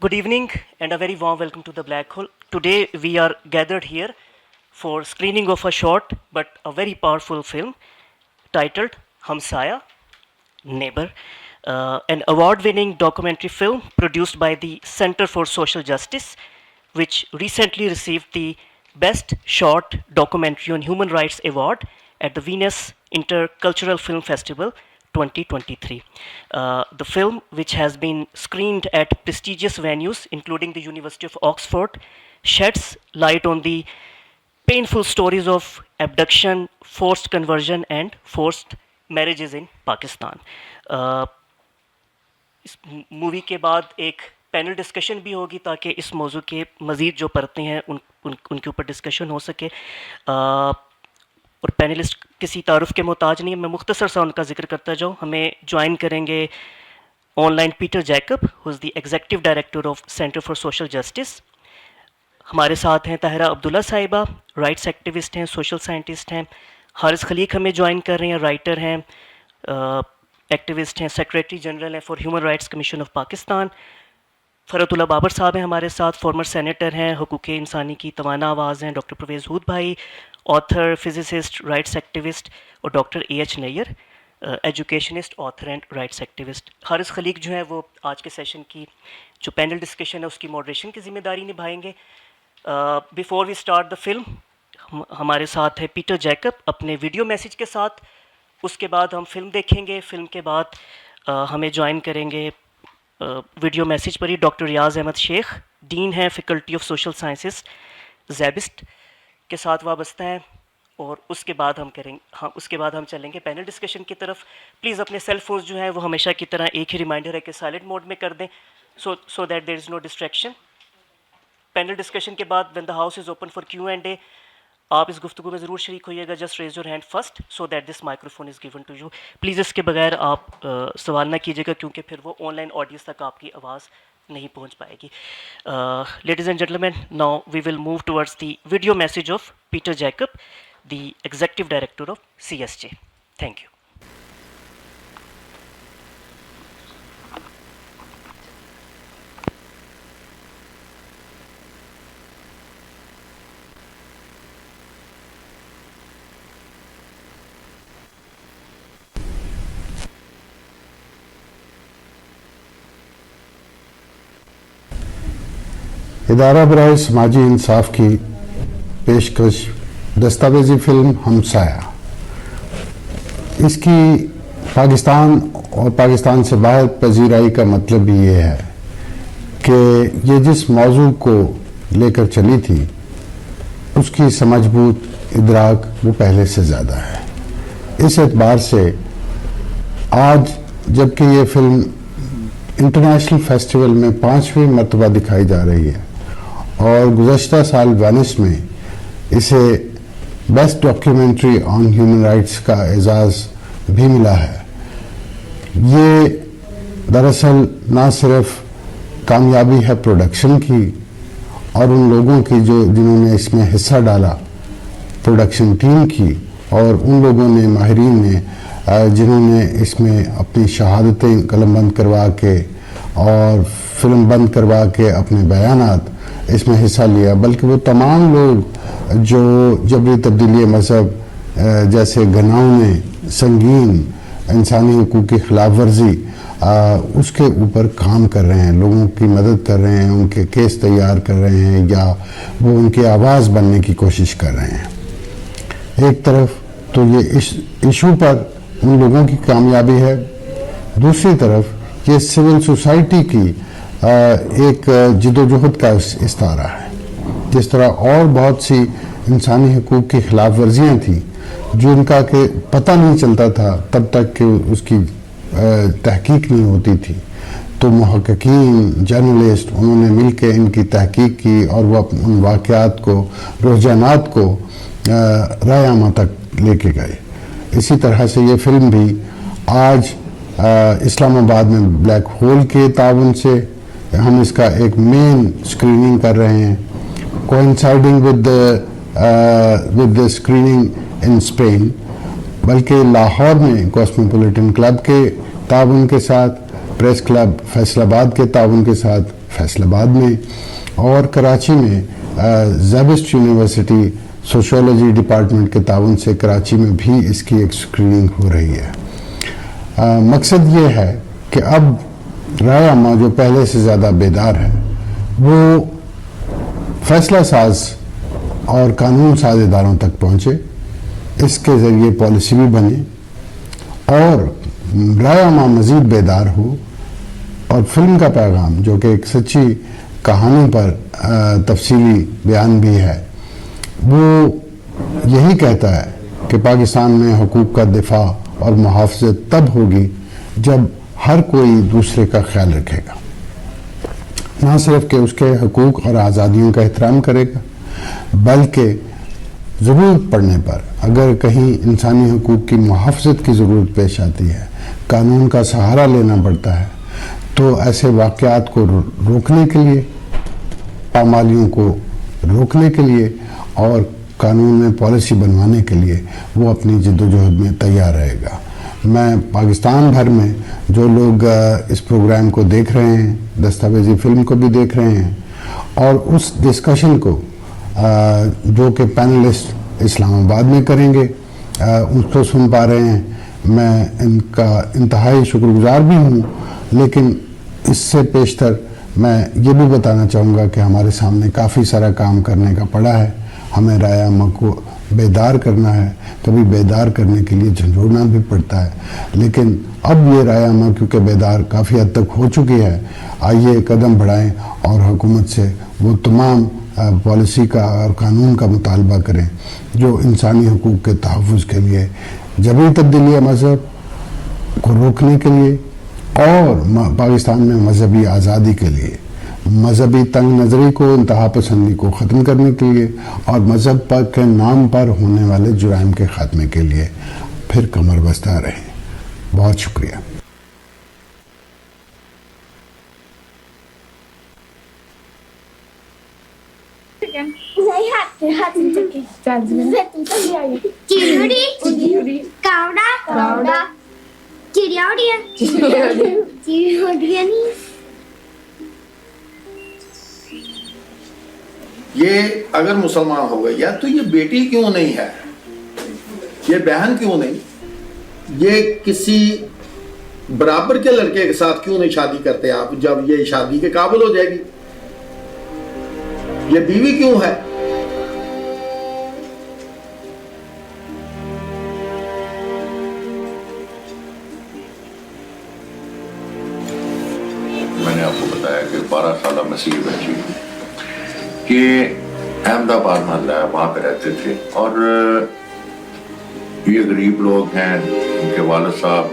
Good evening and a very warm welcome to the Black Hole. Today we are gathered here for screening of a short but a very powerful film titled Hamsaya, Neighbor, an award-winning documentary film produced by the Center for Social Justice, which recently received the Best Short Documentary on Human Rights Award at the Venus Intercultural Film Festival 2023. The film, which has been screened at prestigious venues, including the University of Oxford, sheds light on the painful stories of abduction, forced conversion, and forced marriages in Pakistan. इस movie के बाद एक panel discussion भी होगी ताकि इस मौजू के मज़ीद जो परतें हैं उनके ऊपर डिस्कशन हो सके और पैनलिस्ट किसी तारुफ के मोहताज नहीं है, मैं मुख्तसर सा उनका जिक्र करता जाऊँ. हमें ज्वाइन करेंगे online Peter Jacob, who is the executive director of centre for social justice. हमारे साथ हैं ताहिरा अब्दुल्ला साहिबा, राइट्स एक्टिविस्ट हैं, सोशल साइंटिस्ट हैं. हारिस खलीक हमें ज्वाइन कर रहे हैं, राइटर हैं, एक्टिविस्ट हैं, सेक्रेटरी जनरल हैं for human rights commission of Pakistan. Farhatullah Babar साहब हैं हमारे साथ, फॉर्मर सेनेटर हैं, हुकूक़ इंसानी की तवाना आवाज़ हैं. Doctor Pervez Hoodbhoy, author, physicist, rights activist. और doctor H Nayyar, educationist, author and rights activist. Haris Khaliq जो है वो आज के सेशन की जो पैनल डिस्कशन है उसकी मॉडरेशन की ज़िम्मेदारी निभाएंगे. Before we start the film हमारे साथ है पीटर जैकब अपने वीडियो मैसेज के साथ. उसके बाद हम फिल्म देखेंगे. फिल्म के बाद हमें ज्वाइन करेंगे वीडियो मैसेज पर ही डॉक्टर रियाज़ अहमद शेख, डीन है फैकल्टी ऑफ सोशल साइंसेस जैबिस्ट के साथ वाबस्ता है. और उसके बाद हम चलेंगे पैनल डिस्कशन की तरफ. प्लीज़ अपने सेल फोन्स जो हैं वो हमेशा की तरह एक ही रिमाइंडर है कि साइलेंट मोड में कर दें so that there is no distraction. Panel discussion के बाद when the house is open for Q&A आप इस गुफ्तगू में ज़रूर शरीक होइएगा. Just raise your hand first so that this microphone is given to you. Please इसके बगैर आप सवाल ना कीजिएगा क्योंकि फिर वो ऑनलाइन ऑडियंस तक आपकी आवाज़ नहीं पहुंच पाएगी. Ladies and gentleman, now we will move towards the video message of Peter Jacob, the executive director of CSJ. Thank you. इदारा बराए समाजी इंसाफ की पेशकश दस्तावेजी फिल्म हमसाया. इसकी पाकिस्तान और पाकिस्तान से बाहर पजीराई का मतलब भी ये है कि ये जिस मौजू को लेकर चली थी उसकी समझबूत इदराक वो पहले से ज़्यादा है. इस एतबार से आज जबकि ये फिल्म इंटरनेशनल फेस्टिवल में 5वीं मरतबा दिखाई जा रही है और गुज़श्ता साल वेनिस में इसे best documentary on human rights का एजाज़ भी मिला है, ये दरअसल ना सिर्फ कामयाबी है प्रोडक्शन की और उन लोगों की जिन्होंने इसमें हिस्सा डाला, प्रोडक्शन टीम की, और उन लोगों ने, माहिरीन ने जिन्होंने इसमें अपनी शहादतें कलमबंद करवा के और फिल्म बंद करवा के अपने बयानात इसमें हिस्सा लिया, बल्कि वो तमाम लोग जो जबरी तब्दीली मज़हब जैसे गनाहों में संगीन इंसानी हुकूक़ की खिलाफ वर्जी उसके ऊपर काम कर रहे हैं, लोगों की मदद कर रहे हैं, उनके केस तैयार कर रहे हैं या वो उनकी आवाज़ बनने की कोशिश कर रहे हैं. एक तरफ तो ये इस इशू पर उन लोगों की कामयाबी है, दूसरी तरफ ये सिविल सोसाइटी की एक जिदोजहद का इस्तारा है. जिस तरह और बहुत सी इंसानी हुकूक़ की खिलाफ वर्जियाँ थी जो इनका के पता नहीं चलता था तब तक कि उसकी तहकीक नहीं होती थी, तो मुहक्किकीन, जर्नलिस्ट, उन्होंने मिल के इनकी तहकीक की और वह उन वाक़यात को, रुझानात को रायामा तक लेके गए. इसी तरह से ये फिल्म भी आज इस्लामाबाद में ब्लैक होल के ताउन से हम इसका एक मेन स्क्रीनिंग कर रहे हैं, coinciding with the screening in Spain, बल्कि लाहौर में कॉस्मोपॉलिटन क्लब के ताउन के साथ, प्रेस क्लब फैसलाबाद के ताउन के साथ फैसलाबाद में, और कराची में ज़ेबिस्ट यूनिवर्सिटी सोशियोलॉजी डिपार्टमेंट के ताउन से कराची में भी इसकी एक स्क्रीनिंग हो रही है। मकसद ये है कि अब राय अम्मा जो पहले से ज़्यादा बेदार है वो फैसला साज और कानून साज इदारों तक पहुँचे, इसके ज़रिए पॉलिसी भी बने और राय अम्मा मज़ीद बेदार हो और फिल्म का पैगाम जो कि एक सच्ची कहानी पर तफसीली बयान भी है वो यही कहता है कि पाकिस्तान में हुकूक का दिफा और मुहाफ़ज़त तब होगी जब हर कोई दूसरे का ख्याल रखेगा, ना सिर्फ कि उसके हुकूक और आज़ादियों का एहतराम करेगा बल्कि ज़रूरत पड़ने पर अगर कहीं इंसानी हुकूक की मुहाफ़ज़त की ज़रूरत पेश आती है, कानून का सहारा लेना पड़ता है, तो ऐसे वाक़यात को रोकने के लिए, पामालियों को रोकने के लिए और कानून में पॉलिसी बनवाने के लिए वो अपनी जद्दोजहद में तैयार रहेगा। मैं पाकिस्तान भर में जो लोग इस प्रोग्राम को देख रहे हैं, दस्तावेजी फिल्म को भी देख रहे हैं और उस डिस्कशन को जो कि पैनलिस्ट इस्लामाबाद में करेंगे उसको सुन पा रहे हैं, मैं इनका इंतहाई शुक्रगुजार भी हूँ। लेकिन इससे पेशतर मैं ये भी बताना चाहूँगा कि हमारे सामने काफ़ी सारा काम करने का पड़ा है। हमें राय अम्मा को बेदार करना है, कभी बेदार करने के लिए झंझोड़ना भी पड़ता है, लेकिन अब ये राय अम्मा क्योंकि बेदार काफ़ी हद तक हो चुकी है, आइए कदम बढ़ाएं और हुकूमत से वो तमाम पॉलिसी का और कानून का मुतालबा करें जो इंसानी हुकूक के तहफ़्फ़ुज़ के लिए, जबरी तब्दीली मज़हब को रोकने के लिए और पाकिस्तान में मजहबी आज़ादी के लिए, मजहबी तंग नज़री को, इंतहा पसंदी को ख़त्म करने के लिए और मज़हब पर के नाम पर होने वाले जुराइम के ख़ात्मे के लिए फिर कमर बस्ता रहें। बहुत शुक्रिया। ये अगर मुसलमान हो गई तो ये बेटी क्यों नहीं है, ये बहन क्यों नहीं, ये किसी बराबर के लड़के के साथ क्यों नहीं शादी करते आप जब ये शादी के काबिल हो जाएगी, ये बीवी क्यों है। मैंने आपको बताया कि 12 साल मसीह बच्ची कि अहमदाबाद मोहल्ला है, वहाँ पे रहते थे और ये गरीब लोग हैं, उनके वालिद साहब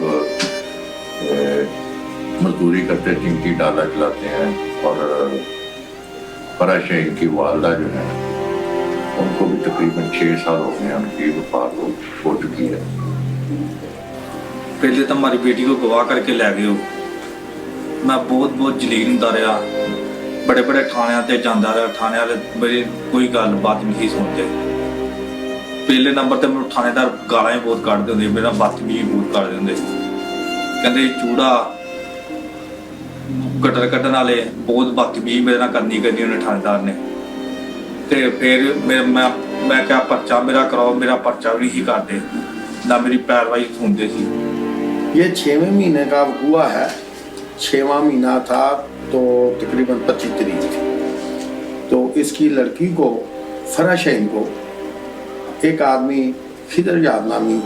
मजदूरी करते, चिंकी डाला चलाते हैं और फराश इनकी वालदा जो है उनको भी तकरीबन 6 साल हो गए, उनकी वफात हो चुकी है। पहले तो हमारी बेटी को गवाह करके ले गए हो, मैं बहुत जलील होंदा रहा, बड़े थाणियां ते जांदा रहा, थाने वाले मेरी कोई गल बात नहीं सुनते। पहले नंबर ते मैं थानेदार गालां ही बहुत कढ़दे होंदे, मेरा बदतमीजी बहुत करदे होंदे, कहंदे चूड़ा गटर कड्ढण वाले बहुत बदतमीजी मेरे नाल करनी उन्हें थानेदार ने। ते फिर मैं क्या पर्चा मेरा कराओ, मेरा पर्चा भी नहीं करते, ना मेरी पैरवाई सुनते सी। ये 6वें महीने का हुआ है, 6वां महीना था तो तकरीबन 25 तारीख थी, तो इसकी लड़की को फराशैन को एक आदमी खिदर याद नामी,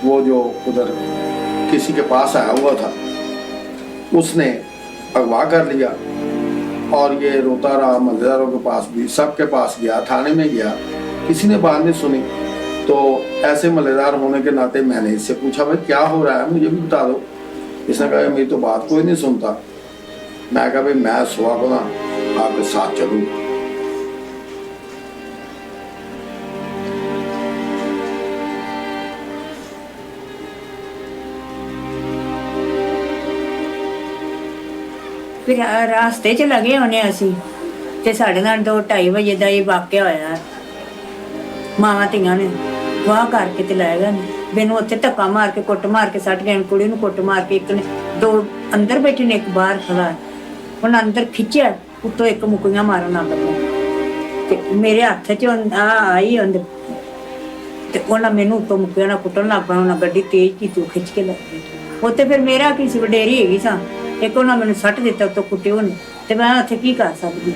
वो जो उधर किसी के पास आया हुआ था, उसने अगवा कर लिया और ये रोता रहा, मल्लेदारों के पास भी, सबके पास गया, थाने में गया, किसी ने बात नहीं सुनी। तो ऐसे मल्लेदार होने के नाते मैंने इससे पूछा भाई क्या हो रहा है, मुझे भी बता दो। इसने कहा मेरी तो बात कोई नहीं सुनता। मैं कहा भाई मैं सुबह को ना आपके साथ चलूँगा। फिर रास्ते च लगे होने असी ते साढ़े नाल 2-2:30 बजे का ये वाकया होया। मावां धीआं ने वाह करके ते लै गए ने, मैनू उत्थे धक्का मार के कुट मार के सट गए, कुड़ी नूं कुट मार के, एक ने 2 अंदर बैठे ने, एक बाहर खड़ा। ਉਹਨਾਂ ਅੰਦਰ ਖਿੱਚਿਆ, ਉੱਤੋਂ ਇੱਕ ਮੁੱਕੀਆਂ ਮਾਰਨ ਲੱਗ ਪਿਆ ਤੇ ਮੇਰੇ ਹੱਥ 'ਚ ਆ ਆਈ ਅੰਦਰ ਤੇ ਉਹਨਾਂ ਮੈਨੂੰ ਉੱਤੋਂ ਮੁੱਕੀਆਂ ਨਾਲ ਕੁੱਟਣ ਲੱਗ ਪਿਆ। ਉਹਨਾਂ ਗੱਡੀ ਤੇਜ਼ ਕੀਤੀ, ਉਹ ਖਿੱਚ ਕੇ ਲੈ ਗਈ। ਉੱਥੇ ਫਿਰ ਮੇਰਾ ਕੀ ਸੀ, ਵਡੇਰੀ ਹੈਗੀ ਸਾਂ, ਇੱਕ ਉਹਨਾਂ ਮੈਨੂੰ ਸੱਟ ਦਿੱਤਾ ਉੱਤੋਂ ਕੁੱਟੇ ਉਹਨੇ, ਤੇ ਮੈਂ ਉੱਥੇ ਕੀ ਕਰ ਸਕਦੀ।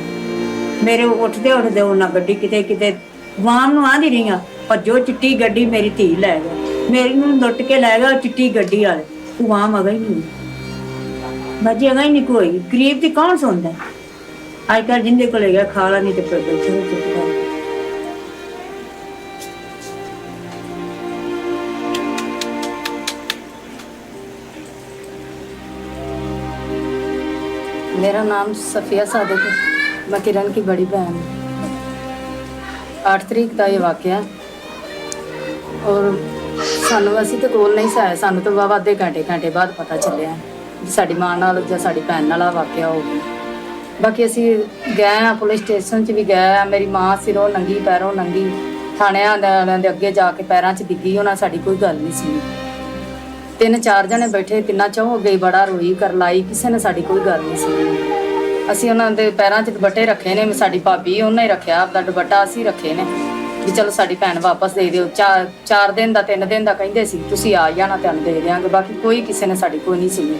ਮੇਰੇ ਉੱਠਦੇ ਉੱਠਦੇ ਉਹਨਾਂ ਗੱਡੀ ਕਿਤੇ ਕਿਤੇ ਵਾਮ ਨੂੰ ਆਂਦੀ ਰਹੀਆਂ, ਭੱਜੋ ਚਿੱਟੀ ਗੱਡੀ ਮੇਰੀ ਧੀ ਲੈ ਗਿਆ, ਮੇਰੀ ਨੂੰ ਲੁੱਟ ਕੇ ਲੈ ਗਿਆ ਚਿੱਟੀ ਗੱਡੀ ਵਾਲੇ। ਉਹ ਵਾਮ ਅਗਾ ਹੀ ਨਹੀਂ, ਬਾਜੀ ਅਗਾ ਹੀ ਨਹੀਂ ਕੋਈ। ਗਰੀਬ ਦੀ ਕੌਣ ਸੁਣਦਾ ਅੱਜ ਕੱਲ੍ਹ? ਜਿੰਦੇ ਕੋਲ ਹੈਗਾ ਖਾ ਲਾ, ਨਹੀਂ ਤੇ ਫਿਰ ਬੈਠੇ ਹੋ ਚੁੱਪ ਕਰ। मेरा नाम सफ़िया सादिक है, मैं किरण की बड़ी बहन हूँ। 8 तरीक का ये वाक़या और सानू असी तो कोल नहीं साया, सानू तो वावा आधे घंटे बाद पता चलिया कि साड़ी मां नाल जां साड़ी भैन नाल वाक़या हो गया। बाकी असी गए हाँ, पुलिस स्टेशन च भी गए हाँ, मेरी मां सिरों नंगी पैरों नंगी, थाने वालियां दे अगे जाके पैरां च डिग्गी, उन्हां साड़ी कोई गल नहीं सुनी। 3-4 जने बैठे, तिन्ना चों अगे बड़ा रोई कर लाई, किसी ने साड़ी कोई गल नहीं सुनी। ਅਸੀਂ ਉਹਨਾਂ ਦੇ ਪੈਰਾਂ 'ਚ ਦੁਪੱਟੇ ਰੱਖੇ ਨੇ, ਸਾਡੀ ਭਾਬੀ ਉਹਨੇ ਹੀ ਰੱਖਿਆ ਆਪਦਾ ਦੁਪੱਟਾ, ਅਸੀਂ ਰੱਖੇ ਨੇ ਵੀ ਚਲੋ ਸਾਡੀ ਭੈਣ ਵਾਪਸ ਦੇ ਦਿਓ। 4 ਦਿਨ ਦਾ 3 ਦਿਨ ਦਾ ਕਹਿੰਦੇ ਸੀ, ਤੁਸੀਂ ਆ ਜਾਣਾ ਤੁਹਾਨੂੰ ਦੇ ਦਿਆਂਗੇ। ਬਾਕੀ ਕੋਈ ਕਿਸੇ ਨੇ ਸਾਡੀ ਕੋਈ ਨਹੀਂ ਸੁਣੀ।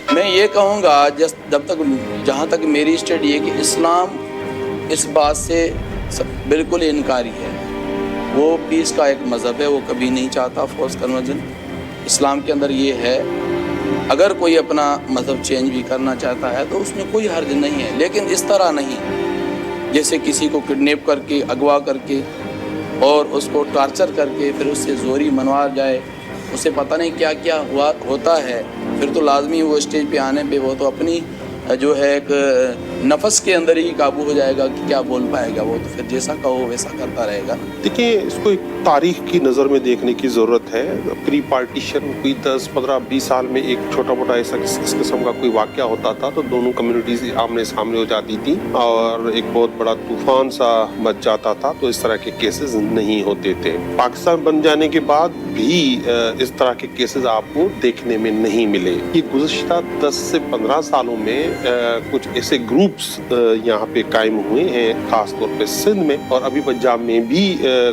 मैं ये कहूँगा जब तक जहाँ तक मेरी स्टडी है कि इस्लाम इस बात से बिल्कुल इनकारी है। वो पीस का एक मज़हब है, वो कभी नहीं चाहता फोर्स कन्वर्जन। इस्लाम के अंदर ये है, अगर कोई अपना मज़हब चेंज भी करना चाहता है तो उसमें कोई हर्ज नहीं है, लेकिन इस तरह नहीं जैसे किसी को किडनैप करके अगवा करके और उसको टॉर्चर करके फिर उससे जोरी मनवा जाए, उसे पता नहीं क्या क्या होता है। फिर तो लाजमी वो स्टेज पे आने पे वो तो अपनी जो है एक नफस के अंदर ही काबू हो जाएगा कि क्या बोल पाएगा, वो तो फिर जैसा कहो वैसा करता रहेगा। देखिए, इसको एक तारीख की नज़र में देखने की ज़रूरत है। प्री पार्टीशन कोई 10, 15, 20 साल में एक छोटा मोटा ऐसा इस किस्म का कोई वाक़या होता था तो दोनों कम्युनिटीज़ आमने सामने हो जाती थी और एक बहुत बड़ा तूफान सा मच जाता था, तो इस तरह के केसेस नहीं होते थे। पाकिस्तान बन जाने के बाद भी इस तरह के केसेस आपको देखने में नहीं मिले। ये गुज़श्ता 10 से 15 सालों में कुछ ऐसे ग्रुप्स यहाँ पे कायम हुए हैं, खास तौर पे सिंध में, और अभी पंजाब में भी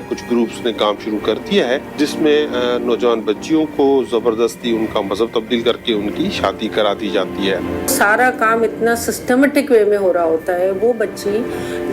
कुछ ग्रुप्स ने काम शुरू कर दिया है, जिसमें नौजवान बच्चियों को ज़बरदस्ती उनका मज़हब तब्दील करके उनकी शादी करा दी जाती है। सारा काम इतना सिस्टमेटिक वे में हो रहा होता है। वो बच्ची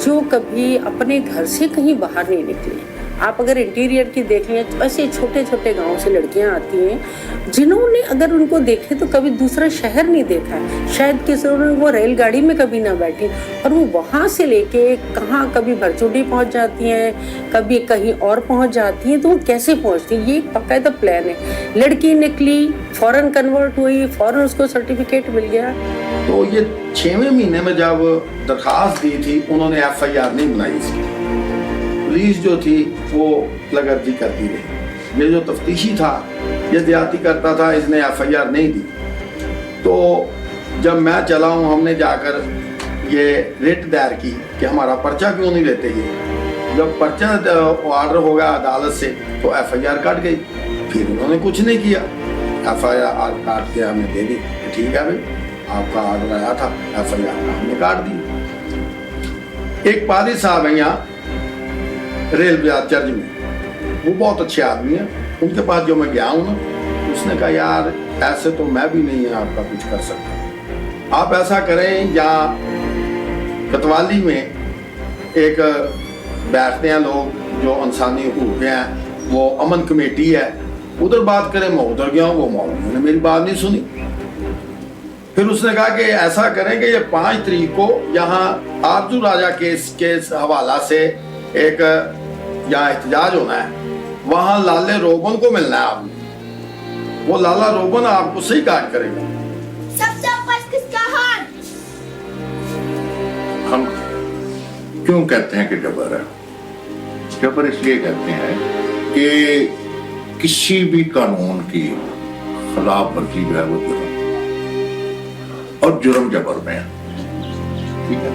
जो कभी अपने घर से कहीं बाहर नहीं निकली, आप अगर इंटीरियर की देख लें तो ऐसे छोटे छोटे गांव से लड़कियां आती हैं जिन्होंने अगर उनको देखे तो कभी दूसरा शहर नहीं देखा है, शायद किसी वो रेलगाड़ी में कभी ना बैठी, और वो वहाँ से लेके कहाँ कभी भरचोटी पहुँच जाती हैं, कभी कहीं और पहुँच जाती हैं। तो वो कैसे पहुँचती हैं, ये एक बाकायदा प्लान है। लड़की निकली, फौरन कन्वर्ट हुई, फौरन उसको सर्टिफिकेट मिल गया। तो ये 6वें महीने में जब दरखास्त दी थी, उन्होंने FIR नहीं बनाई इसकी। पुलिस जो थी वो लगर्जी करती रही। ये जो तफ्तीशी था ये ज्यादती करता था, इसने FIR नहीं दी। तो जब मैं चला हूँ, हमने जाकर ये रिट दायर की कि हमारा पर्चा क्यों नहीं लेते। ये जब पर्चा ऑर्डर हो गया अदालत से तो FIR काट गई। फिर उन्होंने कुछ नहीं किया, FIR काट के हमें दे दी, ठीक है भाई आपका ऑर्डर आया था, FIR हमने काट दी। एक पादी साहब है यहाँ रेल बाजार चर्च में, वो बहुत अच्छे आदमी हैं। उनके पास जो मैं गया हूँ ना, उसने कहा यार ऐसे तो मैं भी नहीं आपका कुछ कर सकता, आप ऐसा करें, यहाँ कतवाली में एक बैठते हैं लोग जो इंसानी हुकूक हैं, वो अमन कमेटी है, उधर बात करें। मैं उधर गया हूँ, वो मौलवी ने मेरी बात नहीं सुनी। फिर उसने कहा कि ऐसा करें कि ये 5 तारीख को यहाँ आरजू राजा केस के हवाला से एक यहाँ एहतजाज होना है, वहाँ लाले रोबन को मिलना है आपने, वो लाला रोबन आपको सही गाइड करेगा। सबसे ऊपर किसका हाथ? हम क्यों कहते हैं कि जबर है? जबर इसलिए कहते हैं कि किसी भी कानून की खिलाफ वर्जी जो है वो जुर्म, और जुर्म जबर में है, ठीक है।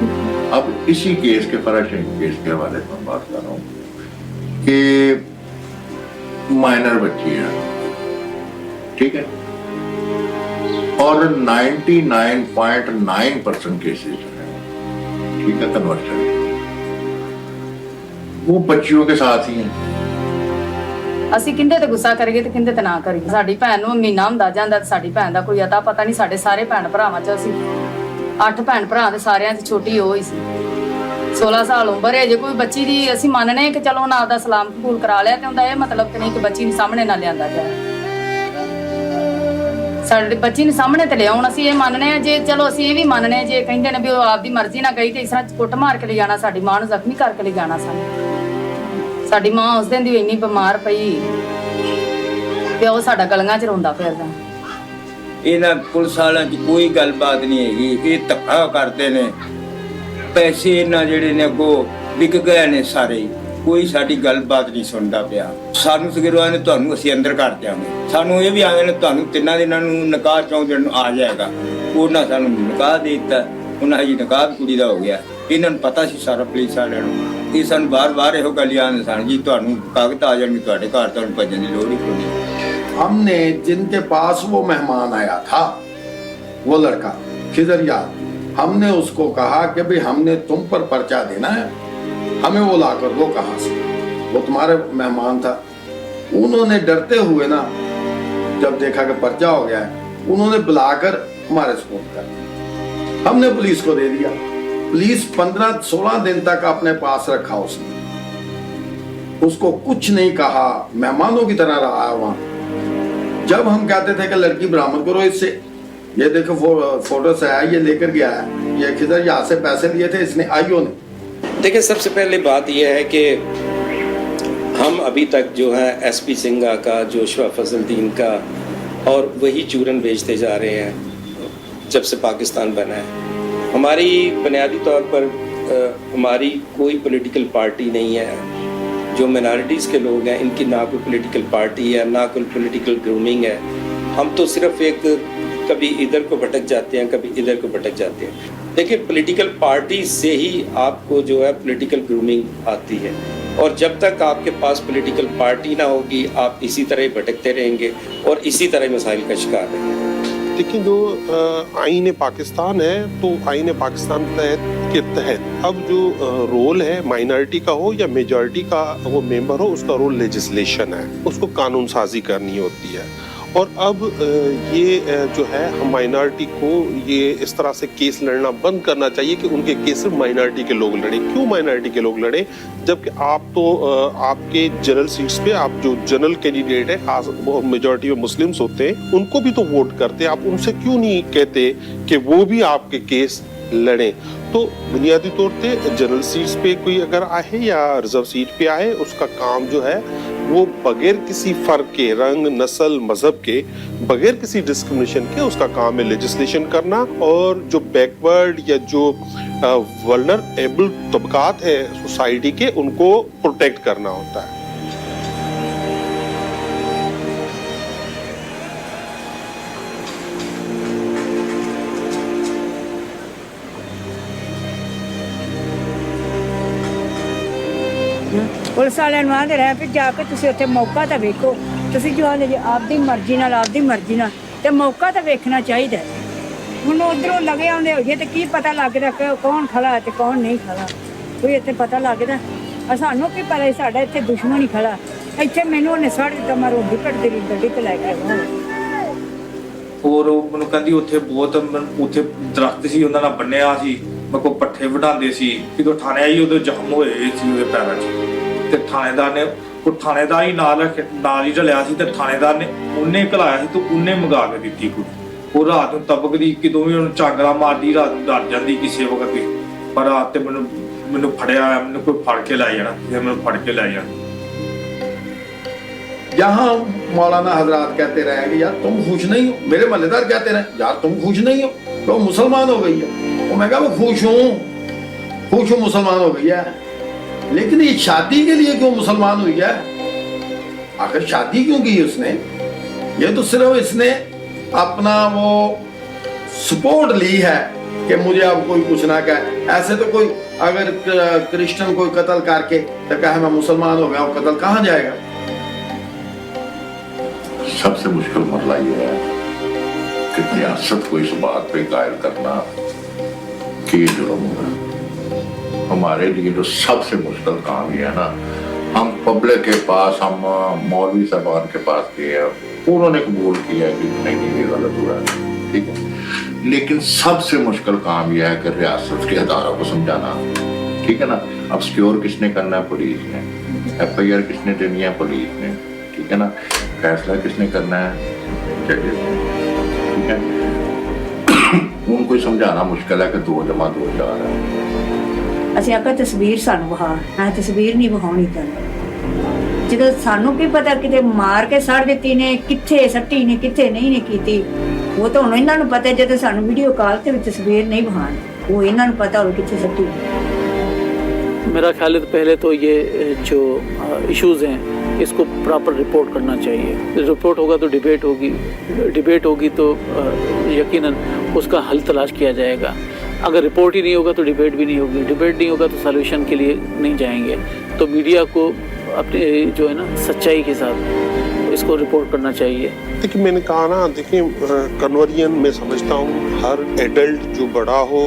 अब इसी केस के फराशें केस के हवाले से मैं बात कर रहा हूँ कि माइनर बच्ची है, ठीक है, और 99.9% केसेस हैं, ठीक है, कन्वर्जन वो बच्चियों के साथ ही हैं। ਅਸੀਂ ਕਿੰਦੇ ਤੇ ਗੁੱਸਾ ਕਰੀਏ ਤੇ ਕਿੰਦੇ ਤੇ ਨਾ ਕਰੀਏ। ਸਾਡੀ ਭੈਣ ਨੂੰ ਮਹੀਨਾ ਹੁੰਦਾ ਜਾਂਦਾ ਤੇ ਸਾਡੀ ਭੈਣ ਦਾ ਕੋਈ ਅਤਾ ਪਤਾ ਨਹੀਂ। ਸਾਡੇ ਸਾਰੇ ਭੈਣ ਭਰਾਵਾਂ ਚ ਅਸੀਂ 8 ਭੈਣ ਭਰਾ ਦੇ ਸਾਰਿਆਂ ਚ ਛੋਟੀ ਉਹ ਹੀ ਸੀ। 16 ਸਾਲ ਉਮਰ ਹੈ। ਜੇ ਕੋਈ ਬੱਚੀ ਦੀ ਅਸੀਂ ਮੰਨਨੇ ਕਿ ਚਲੋ ਨਾ ਆਪਦਾ ਸਲਾਮ ਕਬੂਲ ਕਰਾ ਲਿਆ ਤੇ ਹੁੰਦਾ ਇਹ ਮਤਲਬ ਤੇ ਨਹੀਂ ਕਿ ਬੱਚੀ ਨੂੰ ਸਾਹਮਣੇ ਨਾ ਲਿਆਂਦਾ ਜਾਏ। ਸਾਡੇ ਬੱਚੀ ਨੂੰ ਸਾਹਮਣੇ ਤੇ ਲਿਆਉਣ ਅਸੀਂ ਇਹ ਮੰਨਨੇ ਆ। ਜੇ ਚਲੋ ਅਸੀਂ ਇਹ ਵੀ ਮੰਨਨੇ ਜੇ ਕਹਿੰਦੇ ਨੇ ਵੀ ਉਹ ਆਪਦੀ ਮਰਜ਼ੀ ਨਾਲ ਗਈ ਤੇ ਇਸ ਤਰ੍ਹਾਂ ਕੁੱਟ ਮਾਰ ਕੇ ਲੈ ਜਾਣਾ, ਸਾਡੀ ਮਾਂ ਨੂੰ ਜ਼ਖਮੀ ਕਰਕੇ ਲੈ ਜਾਣਾ ਸਾਨੂੰ। ਸਾਡੀ ਮਾਂ ਉਸ ਦਿਨ ਦੀ ਇੰਨੀ ਬਿਮਾਰ ਪਈ ਤੇ ਉਹ ਸਾਡਾ ਗਲੀਆਂ 'ਚ ਰੋਂਦਾ ਫਿਰਦਾ। ਇਹਨਾਂ ਪੁਲਿਸ ਵਾਲਿਆਂ 'ਚ ਕੋਈ ਗੱਲਬਾਤ ਨਹੀਂ ਹੈਗੀ। ਇਹ ਧੱਕਾ ਕਰਦੇ ਨੇ, ਪੈਸੇ ਇਹਨਾਂ ਜਿਹੜੇ ਨੇ ਅੱਗੋਂ ਵਿਕ ਗਏ ਨੇ ਸਾਰੇ। ਕੋਈ ਸਾਡੀ ਗੱਲਬਾਤ ਨਹੀਂ ਸੁਣਦਾ ਪਿਆ। ਸਾਨੂੰ ਸਗਰਵਾਂ ਨੇ ਤੁਹਾਨੂੰ ਅਸੀਂ ਅੰਦਰ ਕਰ ਦਿਆਂਗੇ। ਸਾਨੂੰ ਇਹ ਵੀ ਆਂਦੇ ਨੇ ਤੁਹਾਨੂੰ 3 ਦਿਨਾਂ ਨੂੰ ਨਿਕਾਹ 4 ਦਿਨ ਨੂੰ ਆ ਜਾਏਗਾ। ਉਹਨਾਂ ਸਾਨੂੰ ਨਿਕਾਹ ਦੇ ਦਿੱਤਾ। ਉਹਨਾਂ ਅਜੀ ਨਿਕਾਹ ਵੀ ਕੁੜੀ ਦਾ ਹੋ ਗਿਆ। ਇਹਨਾਂ ਨੂੰ ਪਤਾ ਸੀ ਸਾਰਾ ਪੁਲਿਸ ਵਾਲਿਆਂ ਨੂੰ। ਇਹ ਸਾਨੂੰ ਬਾਰ-ਬਾਰ ਇਹੋ ਗੱਲ ਆਂਦੇ ਸਨ ਜੀ ਤੁਹਾਨੂੰ ਕਾਗਜ਼ ਆ ਜਾਣਗੇ ਤੁਹਾਡੇ ਘਰ, ਤੁਹਾਨੂੰ ਭੱਜਣ ਦੀ ਲੋੜ ਹੀ ਕੋਈ ਨਹੀਂ। हमने जिनके पास वो मेहमान आया था, वो लड़का खिदर याद, हमने उसको कहा कि भाई हमने तुम पर पर्चा देना है, हमें वो लाकर दो। कहाँ से? वो तुम्हारे मेहमान था। उन्होंने डरते हुए ना जब देखा कि पर्चा हो गया है, उन्होंने बुलाकर हमारे सपोर्ट कर दिया। हमने पुलिस को दे दिया। पुलिस 15-16 दिन तक अपने पास रखा उसने, उसको कुछ नहीं कहा, मेहमानों की तरह रहा है वहां। जब हम कहते थे कि लड़की बरामद करो इससे, ये देखो फोटो से आया, ये लेकर गया है, ये किधर यहाँ से पैसे लिए थे इसने, आईओ ने। देखिए सबसे पहले बात यह है कि हम अभी तक जो है एसपी सिंघा का, जोशुआ फजलुद्दीन का और वही चूरन बेचते जा रहे हैं जब से पाकिस्तान बना है। हमारी बुनियादी तौर पर हमारी कोई पॉलिटिकल पार्टी नहीं है। जो माइनॉरिटीज़ के लोग हैं इनकी ना कोई पॉलिटिकल पार्टी है, ना कोई पॉलिटिकल ग्रूमिंग है। हम तो सिर्फ एक कभी इधर को भटक जाते हैं, कभी इधर को भटक जाते हैं। देखिए पॉलिटिकल पार्टी से ही आपको जो है पॉलिटिकल ग्रूमिंग आती है, और जब तक आपके पास पॉलिटिकल पार्टी ना होगी आप इसी तरह भटकते रहेंगे और इसी तरह मसाइल का शिकार रहेंगे। लेकिन जो आईन पाकिस्तान है, तो आईन पाकिस्तान के तहत अब जो रोल है माइनॉरिटी का हो या मेजॉरिटी का वो मेंबर हो, उसका रोल लेजिस्लेशन है, उसको कानून साजी करनी होती है। और अब ये जो है हम माइनॉरिटी को ये इस तरह से केस लड़ना बंद करना चाहिए कि उनके केस सिर्फ माइनॉरिटी के लोग लड़े। क्यों माइनॉरिटी के लोग लड़े, जबकि आप तो आपके जनरल सीट्स पे आप जो जनरल कैंडिडेट है, वो मेजॉरिटी में मुस्लिम्स होते हैं, उनको भी तो वोट करते हैं। आप उनसे क्यों नहीं कहते कि वो भी आपके केस लड़ें? तो बुनियादी तौर पे जनरल सीट्स पे कोई अगर आए या रिजर्व सीट पे आए, उसका काम जो है वो बगैर किसी फर्क के, रंग, नस्ल, मजहब के, बगैर किसी डिस्क्रिमिनेशन के उसका काम है लेजिस्लेशन करना। और जो बैकवर्ड या जो वल्नरेबल तबकात है सोसाइटी के, उनको प्रोटेक्ट करना होता है। ਪੁਲਿਸ ਵਾਲਿਆਂ ਨੂੰ ਆਂਦੇ ਰਹੇ ਵੀ ਜਾ ਕੇ ਤੁਸੀਂ ਉੱਥੇ ਮੌਕਾ ਤਾਂ ਵੇਖੋ। ਤੁਸੀਂ ਜੋ ਆਂਦੇ ਜੀ ਆਪਦੀ ਮਰਜ਼ੀ ਨਾਲ ਤੇ ਮੌਕਾ ਤਾਂ ਵੇਖਣਾ ਚਾਹੀਦਾ। ਹੁਣ ਉਧਰੋਂ ਲਗੇ ਆਉਂਦੇ ਹੋਈਏ ਤੇ ਕੀ ਪਤਾ ਲੱਗਦਾ ਕਿ ਕੌਣ ਖੜਾ ਤੇ ਕੌਣ ਨਹੀਂ ਖੜਾ, ਕੋਈ ਇੱਥੇ ਪਤਾ ਲੱਗਦਾ? ਸਾਨੂੰ ਕੀ ਪਤਾ ਸਾਡਾ ਇੱਥੇ ਦੁਸ਼ਮਣ ਹੀ ਖੜਾ। ਇੱਥੇ ਮੈਨੂੰ ਉਹਨੇ ਸੜ ਦਿੱਤਾ, ਮੈਂ ਰੋਂਦੀ ਕੱਢਦੀ ਰਹੀ ਗੱਡੀ ਤੇ ਲੈ ਕੇ ਆਵਾਂ। ਹੋਰ ਉਹ ਮੈਨੂੰ ਕਹਿੰਦੀ ਉੱਥੇ ਬਹੁਤ ਉੱਥੇ ਦਰਖਤ ਸੀ, ਉਹਨਾਂ ਨਾਲ ਬੰਨਿਆ ਸੀ, ਮੈਂ ਕੋ ਪੱਠੇ ਵਢਾਉਂਦੇ ਸੀ। ਜਦੋਂ ਥਾਣੇ ਆਈ ਉਦੋਂ ਜ਼ਖਮ ਹੋਏ ਸੀ ਉਹਦੇ ਪੈਰਾਂ 'ਚ, ਤੇ ਥਾਣੇਦਾਰ ਨੇ ਉਹ ਥਾਣੇਦਾਰ ਹੀ ਨਾਲ ਹੀ ਰਲਿਆ ਸੀ, ਤੇ ਥਾਣੇਦਾਰ ਨੇ ਉਹਨੇ ਘਲਾਇਆ ਸੀ ਤੇ ਉਹਨੇ ਮੰਗਾ ਕੇ ਦਿੱਤੀ ਕੁੜੀ। ਉਹ ਰਾਤ ਨੂੰ ਤਬਕਦੀ, ਕਿਦੋਂ ਵੀ ਉਹਨੂੰ ਚਾਂਗਰਾ ਮਾਰਦੀ, ਰਾਤ ਨੂੰ ਡਰ ਜਾਂਦੀ ਕਿਸੇ ਵਕਤ ਵੀ। ਪਰ ਰਾਤ ਤੇ ਮੈਨੂੰ ਫੜਿਆ, ਮੈਨੂੰ ਕੋਈ ਫੜ ਕੇ ਲੈ ਜਾਣਾ, ਮੈਨੂੰ ਫੜ ਕੇ ਲੈ ਜਾਣਾ। यहाँ मौलाना हजरात कहते रहे कि यार तुम खुश नहीं हो, मेरे मल्लेदार कहते रहे यार तुम खुश नहीं हो, तो मुसलमान हो गई है। तो मैं कहा मैं खुश हूँ मुसलमान हो गई है, लेकिन ये शादी के लिए क्यों मुसलमान हुई है? आखिर शादी क्यों की उसने? ये तो सिर्फ इसने अपना वो सपोर्ट ली है कि मुझे अब कोई कुछ ना कहे। ऐसे तो कोई अगर क्रिश्चियन कोई कत्ल करके तो कहे मैं मुसलमान हो गया, वो कत्ल कहाँ जाएगा? सबसे मुश्किल मसला ये है कि रियासत को इस बात पे कायल करना कि ये जुर्म होगा। हमारे लिए जो सबसे मुश्किल काम ये है ना, हम पब्लिक के पास, हम मौलवी साहबान के पास गए, उन्होंने कबूल किया कि नहीं ये गलत हुआ है, ठीक है। लेकिन सबसे मुश्किल काम यह है कि रियासत के अदारों को समझाना, ठीक है ना। अब सिक्योर किसने करना है? पुलिस ने। FIR किसने देनी है? पुलिस ने, ठीक है ना। फैसला किसने करना है? जजेस ने, ठीक है। उनको समझाना मुश्किल है कि 2 जमा 2 4 है। ਅਸੀਂ ਆਖਿਆ ਤਸਵੀਰ ਸਾਨੂੰ ਵਿਖਾ, ਮੈਂ ਤਸਵੀਰ ਨਹੀਂ ਵਿਖਾਉਣੀ ਤੈਨੂੰ। ਜਦੋਂ ਸਾਨੂੰ ਕੀ ਪਤਾ ਕਿਤੇ ਮਾਰ ਕੇ ਸੜ ਦਿੱਤੀ ਨੇ, ਕਿੱਥੇ ਸੱਟੀ ਨੇ, ਕਿੱਥੇ ਨਹੀਂ ਨੇ ਕੀਤੀ, ਉਹ ਤਾਂ ਹੁਣ ਇਹਨਾਂ ਨੂੰ ਪਤਾ। ਜਦੋਂ ਸਾਨੂੰ ਵੀਡੀਓ ਕਾਲ ਤੇ ਵਿੱਚ ਤਸਵੀਰ ਨਹੀਂ ਵਿਖਾਣੀ, ਉਹ ਇਹਨਾਂ ਨੂੰ ਪਤਾ ਹੋਵੇ ਕਿੱਥੇ ਸੱਟੀ। मेरा ख्याल है तो पहले तो ये जो इश्यूज़ हैं इसको प्रॉपर रिपोर्ट करना चाहिए। रिपोर्ट होगा तो डिबेट होगी तो यकीनन उसका हल तलाश किया जाएगा। अगर रिपोर्ट ही नहीं होगा तो डिबेट भी नहीं होगी, डिबेट नहीं होगा तो सॉल्यूशन के लिए नहीं जाएंगे। तो मीडिया को अपने जो है ना सच्चाई के साथ इसको रिपोर्ट करना चाहिए। देखिए मैंने कहा ना, देखिए कन्वर्जन मैं समझता हूँ हर एडल्ट जो बड़ा हो,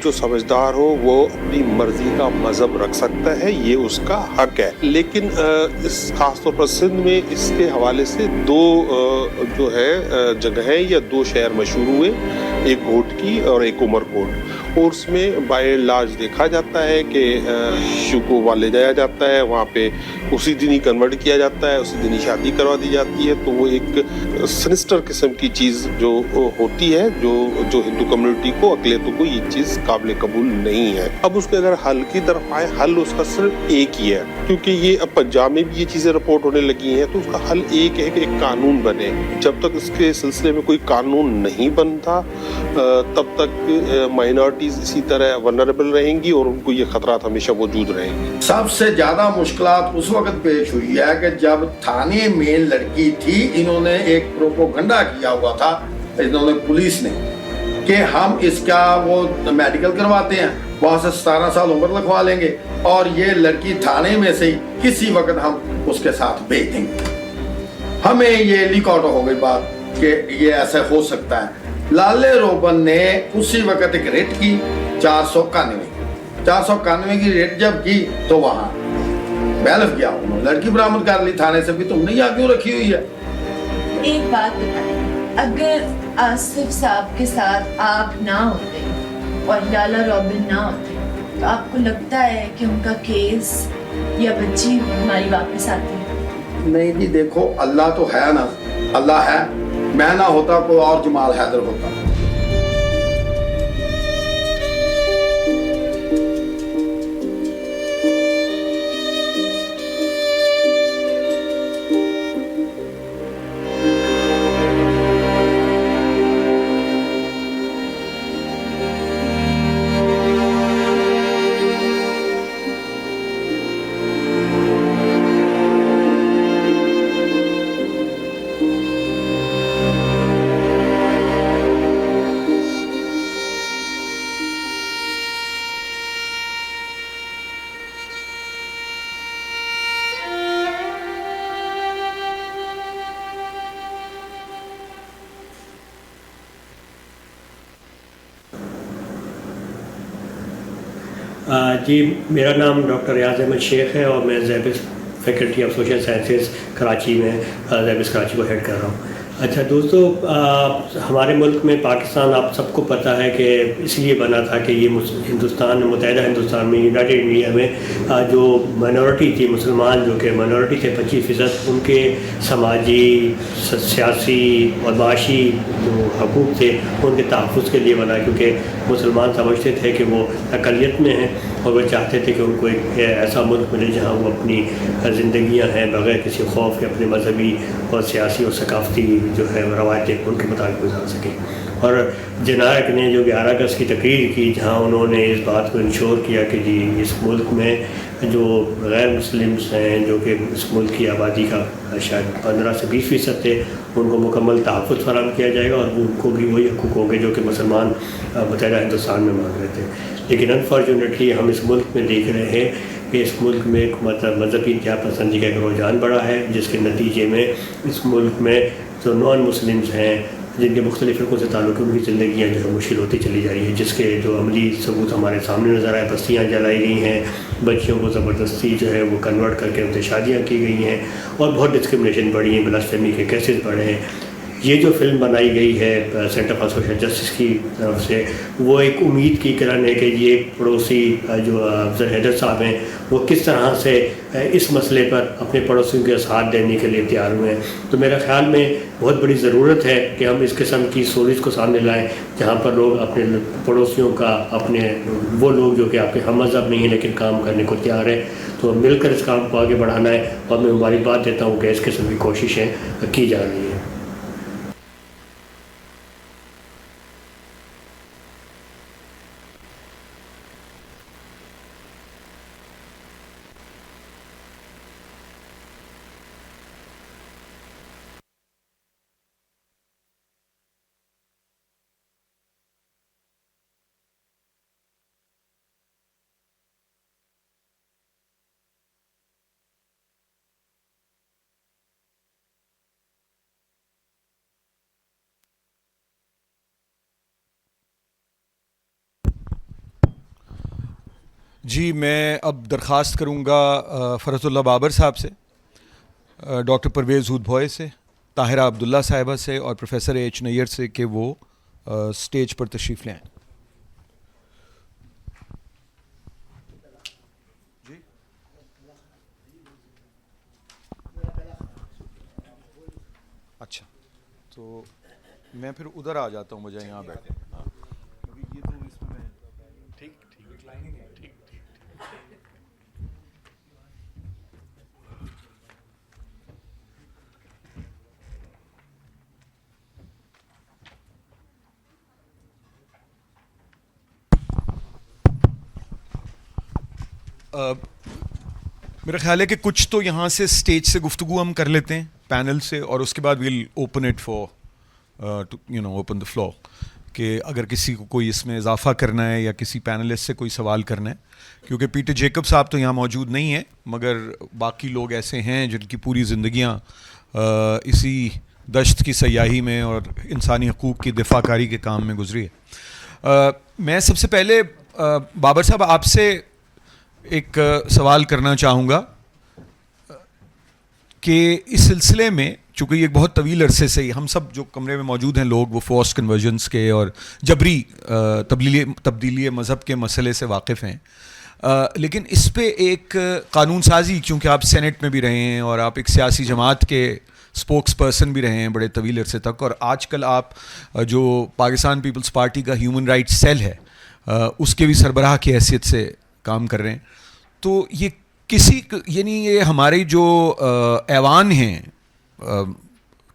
जो समझदार हो, वो अपनी मर्जी का मजहब रख सकता है, ये उसका हक है। लेकिन इस खासतौर पर सिंध में इसके हवाले से 2 जो है जगहें या 2 शहर मशहूर हुए, एक घोटकी और एक उमरकोट। और उसमें बाय लार्ज देखा जाता है कि शिशु को वहाँ ले जाया जाता है, वहाँ पे उसी दिन ही कन्वर्ट किया जाता है, उसी दिन ही शादी करवा दी जाती है। तो वो एक सिनिस्टर किस्म की चीज़ जो होती है, जो हिंदू कम्युनिटी को, अकलियतों को ये चीज़ काबिल कबूल नहीं है। अब उसके अगर हल की तरफ आए, हल उसका सिर्फ एक ही है, क्योंकि ये अब पंजाब में भी ये चीज़ें रिपोर्ट होने लगी हैं। तो उसका हल एक है कि एक कानून बने। जब तक इसके सिलसिले में कोई कानून नहीं बनता तब तक माइनॉरिटीज़ इसी तरह वनरेबल रहेंगी और उनको ये खतरात हमेशा मौजूद रहेंगे। सबसे ज्यादा मुश्किलात उस वक्त पेश हुई है कि जब थाने में लड़की थी, इन्होंने एक प्रोपोगंडा किया हुआ था, इन्होंने पुलिस ने, कि हम इसका वो मेडिकल करवाते हैं, वहाँ से 17 साल उम्र लिखवा लेंगे और ये लड़की थाने में से ही किसी वक्त हम उसके साथ भेज देंगे। हमें ये लीक आउट हो गई बात कि ये ऐसा हो सकता है। लाले रोबन ने उसी वक्त एक रेट की 491 की रेट जब की तो वहाँ बैलफ गया, उन्होंने लड़की बरामद कर ली थाने से। भी तुमने यहाँ क्यों रखी हुई है? एक बात बताएं, अगर आसिफ साहब के साथ आप ना होते और लाला रॉबिन ना होते, तो आपको लगता है कि उनका केस या बच्ची हमारी वापस आती है? नहीं जी, देखो अल्लाह तो है ना, अल्लाह है। मैं ना होता कोई और जमाल हैदर होता। जी, मेरा नाम डॉक्टर रियाज अहमद शेख है और मैं SZABIST faculty of social sciences Karachi में ज़ैबिस कराची को हेड कर रहा हूँ। अच्छा दोस्तों, हमारे मुल्क में पाकिस्तान आप सबको पता है कि इसलिए बना था कि ये हिंदुस्तान, मुत्तहिदा हिंदुस्तान में, यूनाइटेड इंडिया में जो माइनॉरिटी थी, मुसलमान जो कि माइनॉरिटी थे 25%, उनके समाजी, सियासी और माशी जो हकूक़ थे उनके तहफ़्फ़ुज़ के लिए बना, क्योंकि मुसलमान समझते थे कि वो अक़लियत में हैं और वो चाहते थे कि उनको एक ऐसा मुल्क मिले जहाँ वो अपनी ज़िंदगियाँ हैं बग़ैर किसी खौफ के अपने मजहबी और सियासी और सकाफ़ती जो है रवायतें उनके मुताबिक गुजार सकें। और जननायक ने जो 11 अगस्त की तकरीर की, जहाँ उन्होंने इस बात को इंश्योर किया कि जी इस मुल्क में जो गैर मुस्लिम्स हैं, जो कि इस मुल्क की आबादी का शायद 15 से 20% थे, उनको मुकम्मल तहफ़्फ़ुज़ फराहम किया जाएगा और उनको भी वही हक़ूक़ होंगे जो कि मुसलमान मुत्तहिदा हिंदुस्तान में मांग रहे थे। लेकिन अनफॉर्चुनेटली हम इस मुल्क में देख रहे हैं कि इस मुल्क में एक मजहबी इंतहा पसंदी का एक रुझान बढ़ा है, जिसके नतीजे में इस मुल्क में जो नॉन मुस्लिम्स हैं, جن کے مختلف فرقوں سے تعلق ہے ان کی زندگیاں جو ہے مشکل ہوتی چلی جا رہی ہیں، جس کے جو عملی ثبوت ہمارے سامنے نظر آئے. بستیاں جلائی گئی ہیں، بچیوں کو زبردستی جو ہے وہ کنورٹ کر کے ان سے شادیاں کی گئی ہیں، اور بہت ڈسکرمنیشن بڑھی ہیں، بلاسفیمی کے کیسز بڑھے ہیں. یہ جو فلم بنائی گئی ہے سینٹر فار سوشل جسٹس کی طرف سے، وہ ایک امید کی کرن ہے کہ یہ ایک پڑوسی جو افضل حیدر صاحب ہیں وہ کس طرح سے اس مسئلے پر اپنے پڑوسیوں کے ساتھ دینے کے لیے تیار ہوئے ہیں. تو میرے خیال میں بہت بڑی ضرورت ہے کہ ہم اس قسم کی اسٹوریز کو سامنے لائیں جہاں پر لوگ اپنے پڑوسیوں کا، اپنے وہ لوگ جو کہ آپ کے ہم مذہب نہیں ہیں لیکن کام کرنے کو تیار ہیں، تو مل کر اس کام کو آگے بڑھانا ہے. اور میں مبارکباد دیتا ہوں کہ اس قسم کی کوششیں کی جا رہی ہیں. جی میں اب درخواست کروں گا فرحت اللہ بابر صاحب سے، ڈاکٹر پرویز ہود بھوئے سے، طاہرہ عبداللہ صاحبہ سے اور پروفیسر ایچ نیر سے کہ وہ سٹیج پر تشریف لیں. اچھا تو میں پھر ادھر آ جاتا ہوں، مجھے یہاں بیٹھے. میرا خیال ہے کہ کچھ تو یہاں سے سٹیج سے گفتگو ہم کر لیتے ہیں پینل سے، اور اس کے بعد we'll open it for open the floor, کہ اگر کسی کو کوئی اس میں اضافہ کرنا ہے یا کسی پینلسٹ سے کوئی سوال کرنا ہے، کیونکہ پیٹر جیکب صاحب تو یہاں موجود نہیں ہیں، مگر باقی لوگ ایسے ہیں جن کی پوری زندگیاں اسی دشت کی سیاحی میں اور انسانی حقوق کی دفاع کاری کے کام میں گزری ہے. میں سب سے پہلے بابر صاحب آپ سے ایک سوال کرنا چاہوں گا کہ اس سلسلے میں، چونکہ یہ بہت طویل عرصے سے ہم سب جو کمرے میں موجود ہیں لوگ وہ فورس کنورژنس کے اور جبری تبدیلی مذہب کے مسئلے سے واقف ہیں، لیکن اس پہ ایک قانون سازی، کیونکہ آپ سینٹ میں بھی رہے ہیں اور آپ ایک سیاسی جماعت کے اسپوکس پرسن بھی رہے ہیں بڑے طویل عرصے تک، اور آج کل آپ جو پاکستان پیپلز پارٹی کا ہیومن رائٹس سیل ہے اس کے بھی سربراہ کی حیثیت سے کام کر رہے ہیں. تو یہ یعنی یہ ہماری جو ایوان ہیں،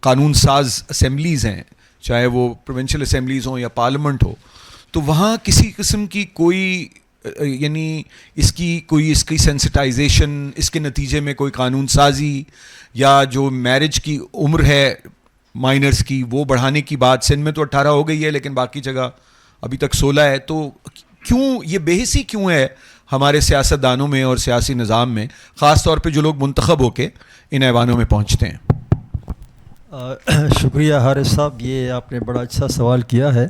قانون ساز اسمبلیز ہیں، چاہے وہ پروونشل اسمبلیز ہوں یا پارلیمنٹ ہو، تو وہاں کسی قسم کی کوئی یعنی اس کی سینسٹائزیشن، اس کے نتیجے میں کوئی قانون سازی یا جو میرج کی عمر ہے مائنرز کی وہ بڑھانے کی بات، سندھ میں تو 18 ہو گئی ہے لیکن باقی جگہ ابھی تک 16 ہے، تو کیوں یہ بے حسی کیوں ہے ہمارے سیاستدانوں میں اور سیاسی نظام میں، خاص طور پہ جو لوگ منتخب ہو کے ان ایوانوں میں پہنچتے ہیں؟ شکریہ حارث صاحب، یہ آپ نے بڑا اچھا سوال کیا ہے.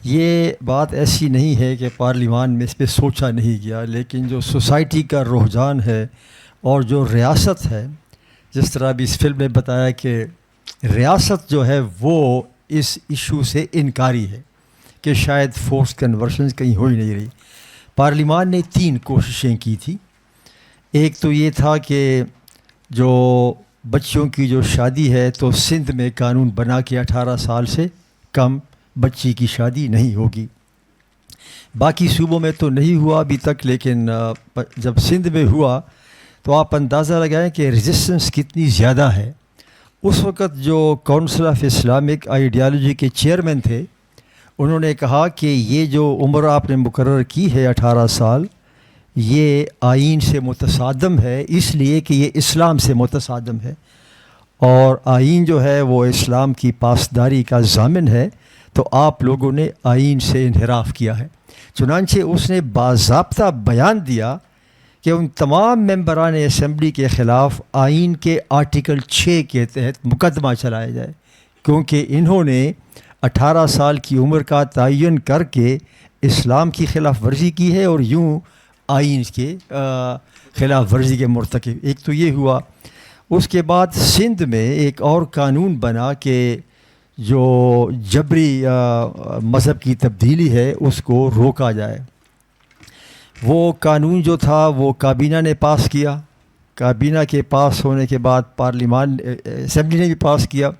یہ بات ایسی نہیں ہے کہ پارلیمان میں اس پہ سوچا نہیں گیا، لیکن جو سوسائٹی کا رجحان ہے اور جو ریاست ہے، جس طرح بھی اس فلم میں بتایا کہ ریاست جو ہے وہ اس ایشو سے انکاری ہے کہ شاید فورس کنورشنز کہیں ہو ہی نہیں رہی. پارلیمان نے 3 کوششیں کی تھی. ایک تو یہ تھا کہ جو بچیوں کی جو شادی ہے تو سندھ میں قانون بنا کے 18 سال سے کم بچی کی شادی نہیں ہوگی. باقی صوبوں میں تو نہیں ہوا ابھی تک، لیکن جب سندھ میں ہوا تو آپ اندازہ لگائیں کہ ریزسٹنس کتنی زیادہ ہے. اس وقت جو کونسل آف اسلامک آئیڈیالوجی کے چیئرمین تھے، انہوں نے کہا کہ یہ جو عمر آپ نے مقرر کی ہے 18 سال، یہ آئین سے متصادم ہے، اس لیے کہ یہ اسلام سے متصادم ہے، اور آئین جو ہے وہ اسلام کی پاسداری کا ضامن ہے، تو آپ لوگوں نے آئین سے انحراف کیا ہے. چنانچہ اس نے باضابطہ بیان دیا کہ ان تمام ممبران اسمبلی کے خلاف آئین کے آرٹیکل 6 کے تحت مقدمہ چلایا جائے. क्योंकि इन्होंने 18 साल की उम्र का तयन करके इस्लाम की खिलाफ वर्जी की है और यूँ आइन के खिलाफ वर्जी के मुर्तकिब। एक तो ये हुआ। उसके बाद सिंध में एक और कानून बना कि जो जबरी मज़हब की तब्दीली है उसको रोका जाए। वो कानून जो था वो काबीना ने पास किया। काबीना के पास होने के बाद पार्लियामान असेंबली ने भी पास किया,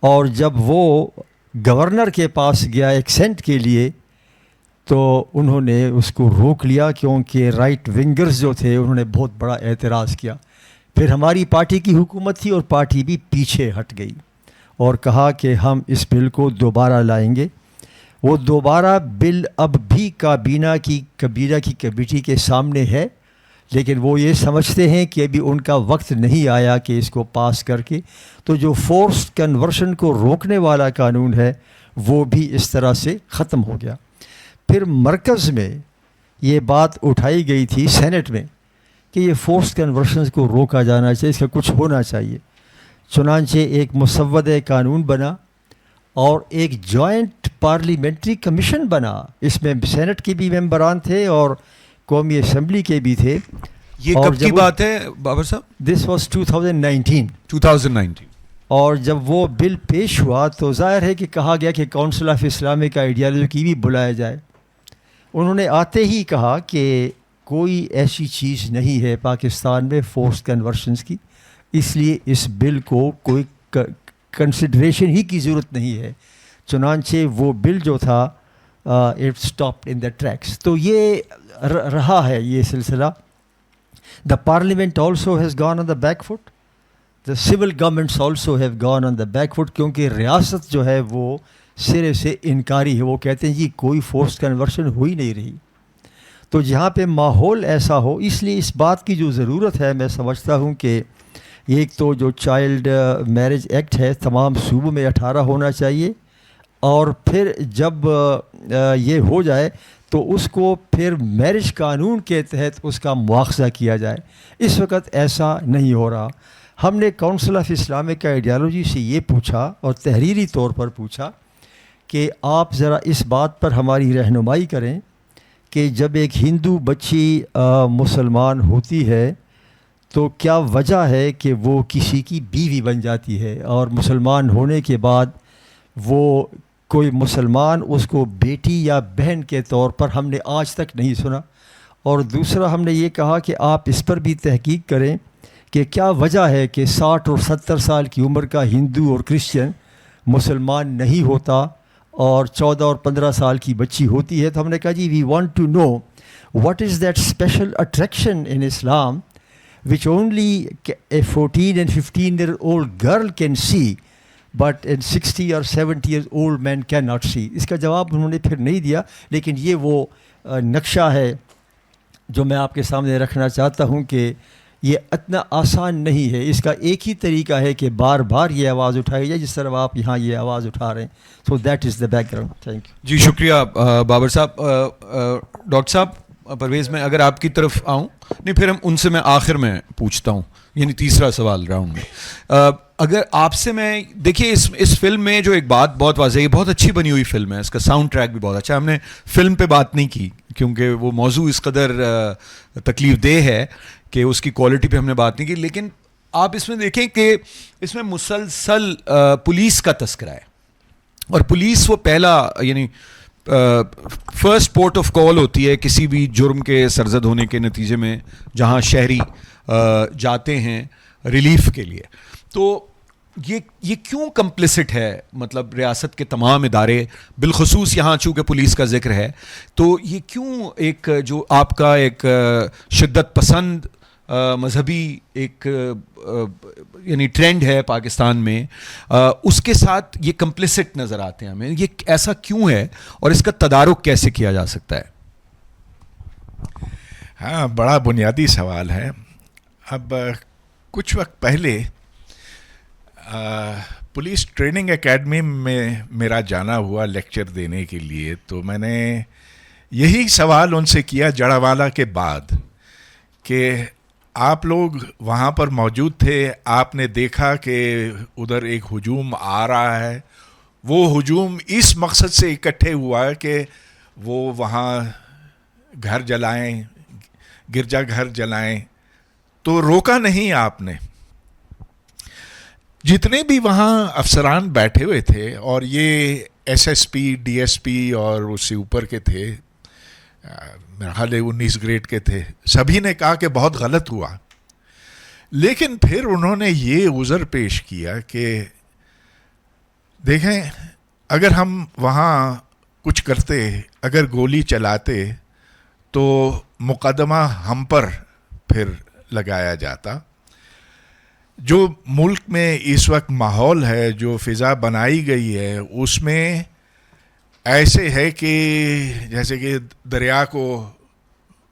और जब वो गवर्नर के पास गया एक्सेंट के लिए तो उन्होंने उसको रोक लिया, क्योंकि राइट विंगर्स जो थे उन्होंने बहुत बड़ा एतराज़ किया। फिर हमारी पार्टी की हुकूमत थी और पार्टी भी पीछे हट गई और कहा कि हम इस बिल को दोबारा लाएंगे। वो दोबारा बिल अब भी काबीना की कमेटी के सामने है, लेकिन वो ये समझते हैं कि अभी उनका वक्त नहीं आया कि इसको पास करके, तो जो फोर्स्ड कन्वर्शन को रोकने वाला कानून है वो भी इस तरह से ख़त्म हो गया। फिर मरकज़ में ये बात उठाई गई थी सेनेट में कि ये फोर्स्ड कन्वर्शन को रोका जाना चाहिए, इसका कुछ होना चाहिए। चुनांचे एक मुसव्वदे कानून बना और एक जॉइंट पार्लियामेंट्री कमीशन बना। इसमें सेनेट के भी मेंबरान थे और कौमी असम्बली के भी थे। ये कब की बात है बाबर साहब? This was 2019। और जब वो बिल पेश हुआ तो जाहिर है कि कहा गया कि काउंसिल ऑफ इस्लामिक आइडियालॉजी की भी बुलाया जाए। उन्होंने आते ही कहा कि कोई ऐसी चीज़ नहीं है पाकिस्तान में फोर्स कन्वर्शंस की, इसलिए इस बिल को कोई कंसिडरेशन ही की ज़रूरत नहीं है। चुनांचे वो बिल जो था it stopped in the tracks. तो ये रहा है ये सिलसिला। The parliament also has gone on the back foot, the civil governments also have gone on the back foot, क्योंकि रियासत जो है वो सिरे से इनकारी है। वो कहते हैं जी कोई फोर्स कन्वर्शन हो ही नहीं रही। तो जहाँ पे माहौल ऐसा हो, इसलिए इस बात की जो ज़रूरत है, मैं समझता हूँ कि एक तो जो चाइल्ड मैरिज एक्ट है तमाम सूबों में 18 होना चाहिए, और फिर जब ये हो जाए तो उसको फिर मैरिज कानून के तहत उसका मुआवजा किया जाए। इस वक्त ऐसा नहीं हो रहा। हमने काउंसिल ऑफ इस्लामिक आइडियालॉजी से ये पूछा और तहरीरी तौर पर पूछा कि आप ज़रा इस बात पर हमारी रहनुमाई करें कि जब एक हिंदू बच्ची मुसलमान होती है तो क्या वजह है कि वो किसी की बीवी बन जाती है, और मुसलमान होने के बाद वो कोई मुसलमान उसको बेटी या बहन के तौर पर हमने आज तक नहीं सुना। और दूसरा हमने ये कहा कि आप इस पर भी तहकीक करें कि क्या वजह है कि 60 और 70 साल की उम्र का हिंदू और क्रिश्चियन मुसलमान नहीं होता और 14 और 15 साल की बच्ची होती है। तो हमने कहा जी we want to know what is that special attraction in Islam which only a 14 and 15-year-old girl can see, but a 60 or 70-year-old man cannot see. इसका जवाब उन्होंने फिर नहीं दिया, लेकिन ये वो नक्शा है जो मैं आपके सामने रखना चाहता हूँ कि ये इतना आसान नहीं है। इसका एक ही तरीका है कि बार बार ये आवाज़ उठाई जाए जिस तरह आप यहाँ ये आवाज़ उठा रहे हैं। So that is the background. Thank you ji, शुक्रिया बाबर साहब। डॉक्टर साहब, परवेज़ में अगर आपकी तरफ आऊँ, नहीं फिर हम उनसे मैं आखिर में पूछता हूँ, यानी तीसरा सवाल राउंड में। अगर आपसे मैं देखिए इस फिल्म में जो एक बात बहुत वाज़ेह है, बहुत अच्छी बनी हुई फिल्म है, इसका साउंड ट्रैक भी बहुत अच्छा है। हमने फिल्म पे बात नहीं की क्योंकि वो मौजू इस कदर तकलीफ देह है कि उसकी क्वालिटी पे हमने बात नहीं की, लेकिन आप इसमें देखें कि इसमें मुसलसल पुलिस का तस्करा है, और पुलिस वो पहला यानी फर्स्ट पोर्ट ऑफ कॉल होती है किसी भी जुर्म के सरजद होने के नतीजे में, जहां शहरी जाते हैं रिलीफ के लिए। तो ये क्यों कंप्लिसिट है, मतलब रियासत के तमाम इदारे, बिलखसूस यहाँ चूँकि पुलिस का जिक्र है, तो ये क्यों एक जो आपका एक शिद्दत पसंद मजहबी एक यानी ट्रेंड है पाकिस्तान में, उसके साथ ये कंप्लिसिट नज़र आते हैं हमें, ये ऐसा क्यों है और इसका तदारुक कैसे किया जा सकता है? हाँ, बड़ा बुनियादी सवाल है। अब कुछ वक्त पहले पुलिस ट्रेनिंग एकेडमी में मेरा जाना हुआ लेक्चर देने के लिए, तो मैंने यही सवाल उनसे किया जड़ावाला के बाद कि आप लोग वहाँ पर मौजूद थे, आपने देखा कि उधर एक हुजूम आ रहा है। वो हुजूम इस मकसद से इकट्ठे हुआ है कि वो वहाँ घर जलाएं, गिरजा घर जलाएं, तो रोका नहीं आपने। जितने भी वहाँ अफसरान बैठे हुए थे, और ये एसएसपी, डीएसपी और उससे ऊपर के थे, मेरा ख्याल है 19 ग्रेड के थे, सभी ने कहा कि बहुत गलत हुआ। लेकिन फिर उन्होंने ये उज़र पेश किया कि देखें, अगर हम वहाँ कुछ करते, अगर गोली चलाते, तो मुकदमा हम पर फिर लगाया जाता। जो मुल्क में इस वक्त माहौल है, जो फ़िज़ा बनाई गई है, उसमें ऐसे है कि जैसे कि दरिया को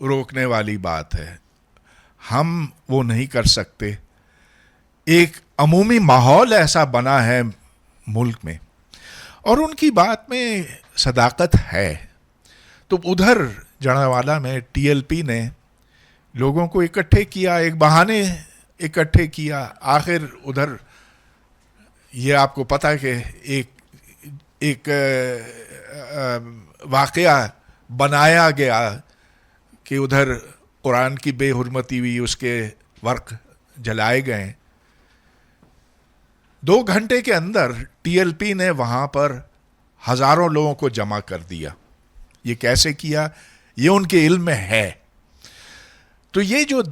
रोकने वाली बात है, हम वो नहीं कर सकते। एक अमूमी माहौल ऐसा बना है मुल्क में, और उनकी बात में सदाकत है। तो उधर जड़ावाला में टीएलपी ने लोगों को इकट्ठे किया, एक बहाने इकट्ठे किया। आखिर उधर ये आपको पता है कि एक वाक़या बनाया गया कि उधर कुरान की बेहुरमती हुई, उसके वर्क जलाए गए। 2 घंटे के अंदर टीएलपी ने वहाँ पर हज़ारों लोगों को जमा कर दिया। ये कैसे किया, ये उनके इल्म में है। तो ये जो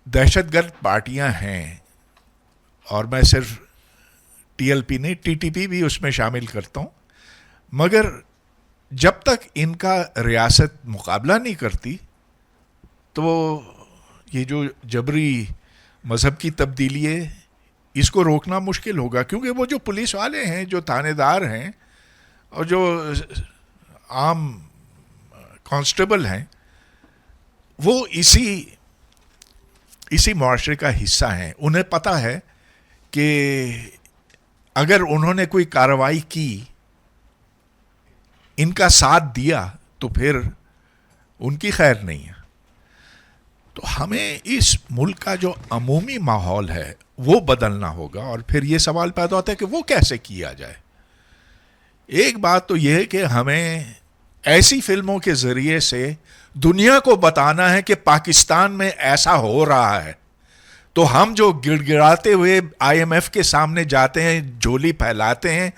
दहशतगर्द पार्टियां हैं, और मैं सिर्फ टीएलपी नहीं, टीटीपी भी उसमें शामिल करता हूँ, मगर जब तक इनका रियासत मुकाबला नहीं करती, तो ये जो जबरी मज़हब की तब्दीली है, इसको रोकना मुश्किल होगा। क्योंकि वो जो पुलिस वाले हैं, जो थानेदार हैं, और जो आम कांस्टेबल हैं, वो इसी मुआशरे का हिस्सा हैं। उन्हें पता है कि अगर उन्होंने कोई कार्रवाई की, इनका साथ दिया, तो फिर उनकी खैर नहीं है। तो हमें इस मुल्क का जो अमूमी माहौल है वो बदलना होगा। और फिर ये सवाल पैदा होता है कि वो कैसे किया जाए। एक बात तो यह है कि हमें ऐसी फिल्मों के ज़रिए से दुनिया को बताना है कि पाकिस्तान में ऐसा हो रहा है। तो हम जो गिड़गिड़ाते हुए आईएमएफ के सामने जाते हैं, झोली फैलाते हैं,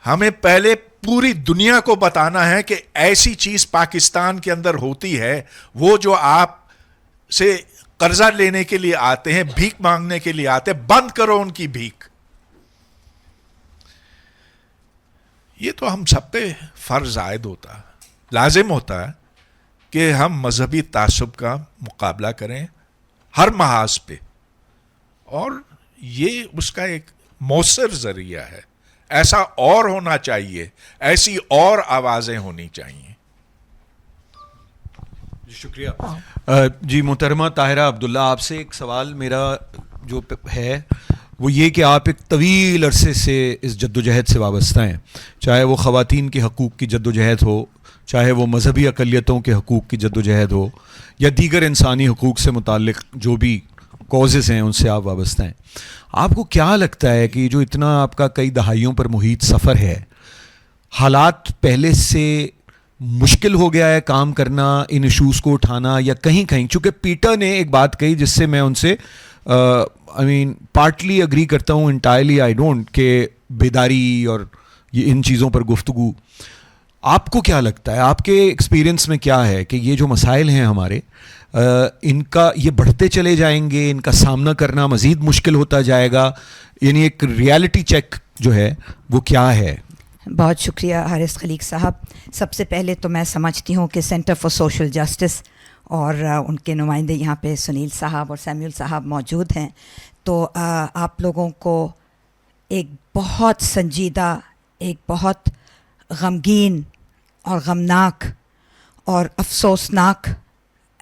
हमें पहले पूरी दुनिया को बताना है कि ऐसी चीज़ पाकिस्तान के अंदर होती है। वो जो आप से कर्जा लेने के लिए आते हैं, भीख मांगने के लिए आते हैं, बंद करो उनकी भीख। ये तो हम सब पे फर्ज आयद होता, लाजिम होता है कि हम मजहबी तासुब का मुकाबला करें हर महाज पे, और ये उसका एक मौसर जरिया है। ऐसा और होना चाहिए, ऐसी और आवाज़ें होनी चाहिए। जी शुक्रिया। जी मोहतरमा ताहिरा अब्दुल्ला, आपसे एक सवाल मेरा जो है वो ये कि आप एक तवील अरसे से इस जद्दोजहद से वाबस्ता हैं, चाहे वो ख़वातीन के हकूक़ की जद्दोजहद हो, चाहे वो मजहबी अक़लियतों के हकूक़ की जद्दोजहद हो, या दीगर इंसानी हकूक़ से मुताल्लिक़ जो भी कॉजेज़ हैं उनसे आप वाबस्ता हैं। आपको क्या लगता है कि जो इतना आपका कई दहाइयों पर मुहित सफ़र है, हालात पहले से मुश्किल हो गया है काम करना, इन इशूज़ को उठाना, या कहीं कहीं, चूँकि पीटर ने एक बात कही जिससे मैं उनसे पार्टली अग्री करता हूँ, इंटायरली आई डोंट, कि बेदारी और ये इन चीज़ों पर गुफ्तगू, आपको क्या लगता है, आपके एक्सपीरियंस में क्या है कि ये जो मसाइल हैं हमारे, इनका ये बढ़ते चले जाएंगे, इनका सामना करना मज़ीद मुश्किल होता जाएगा, यानी एक रियलिटी चेक जो है वो क्या है? बहुत शुक्रिया हारिस खलीक साहब। सबसे पहले तो मैं समझती हूँ कि सेंटर फॉर सोशल जस्टिस और उनके नुमाइंदे यहाँ पे सुनील साहब और सैमुअल साहब मौजूद हैं, तो आप लोगों को एक बहुत संजीदा, एक बहुत गमगीन और गमनाक और अफसोसनाक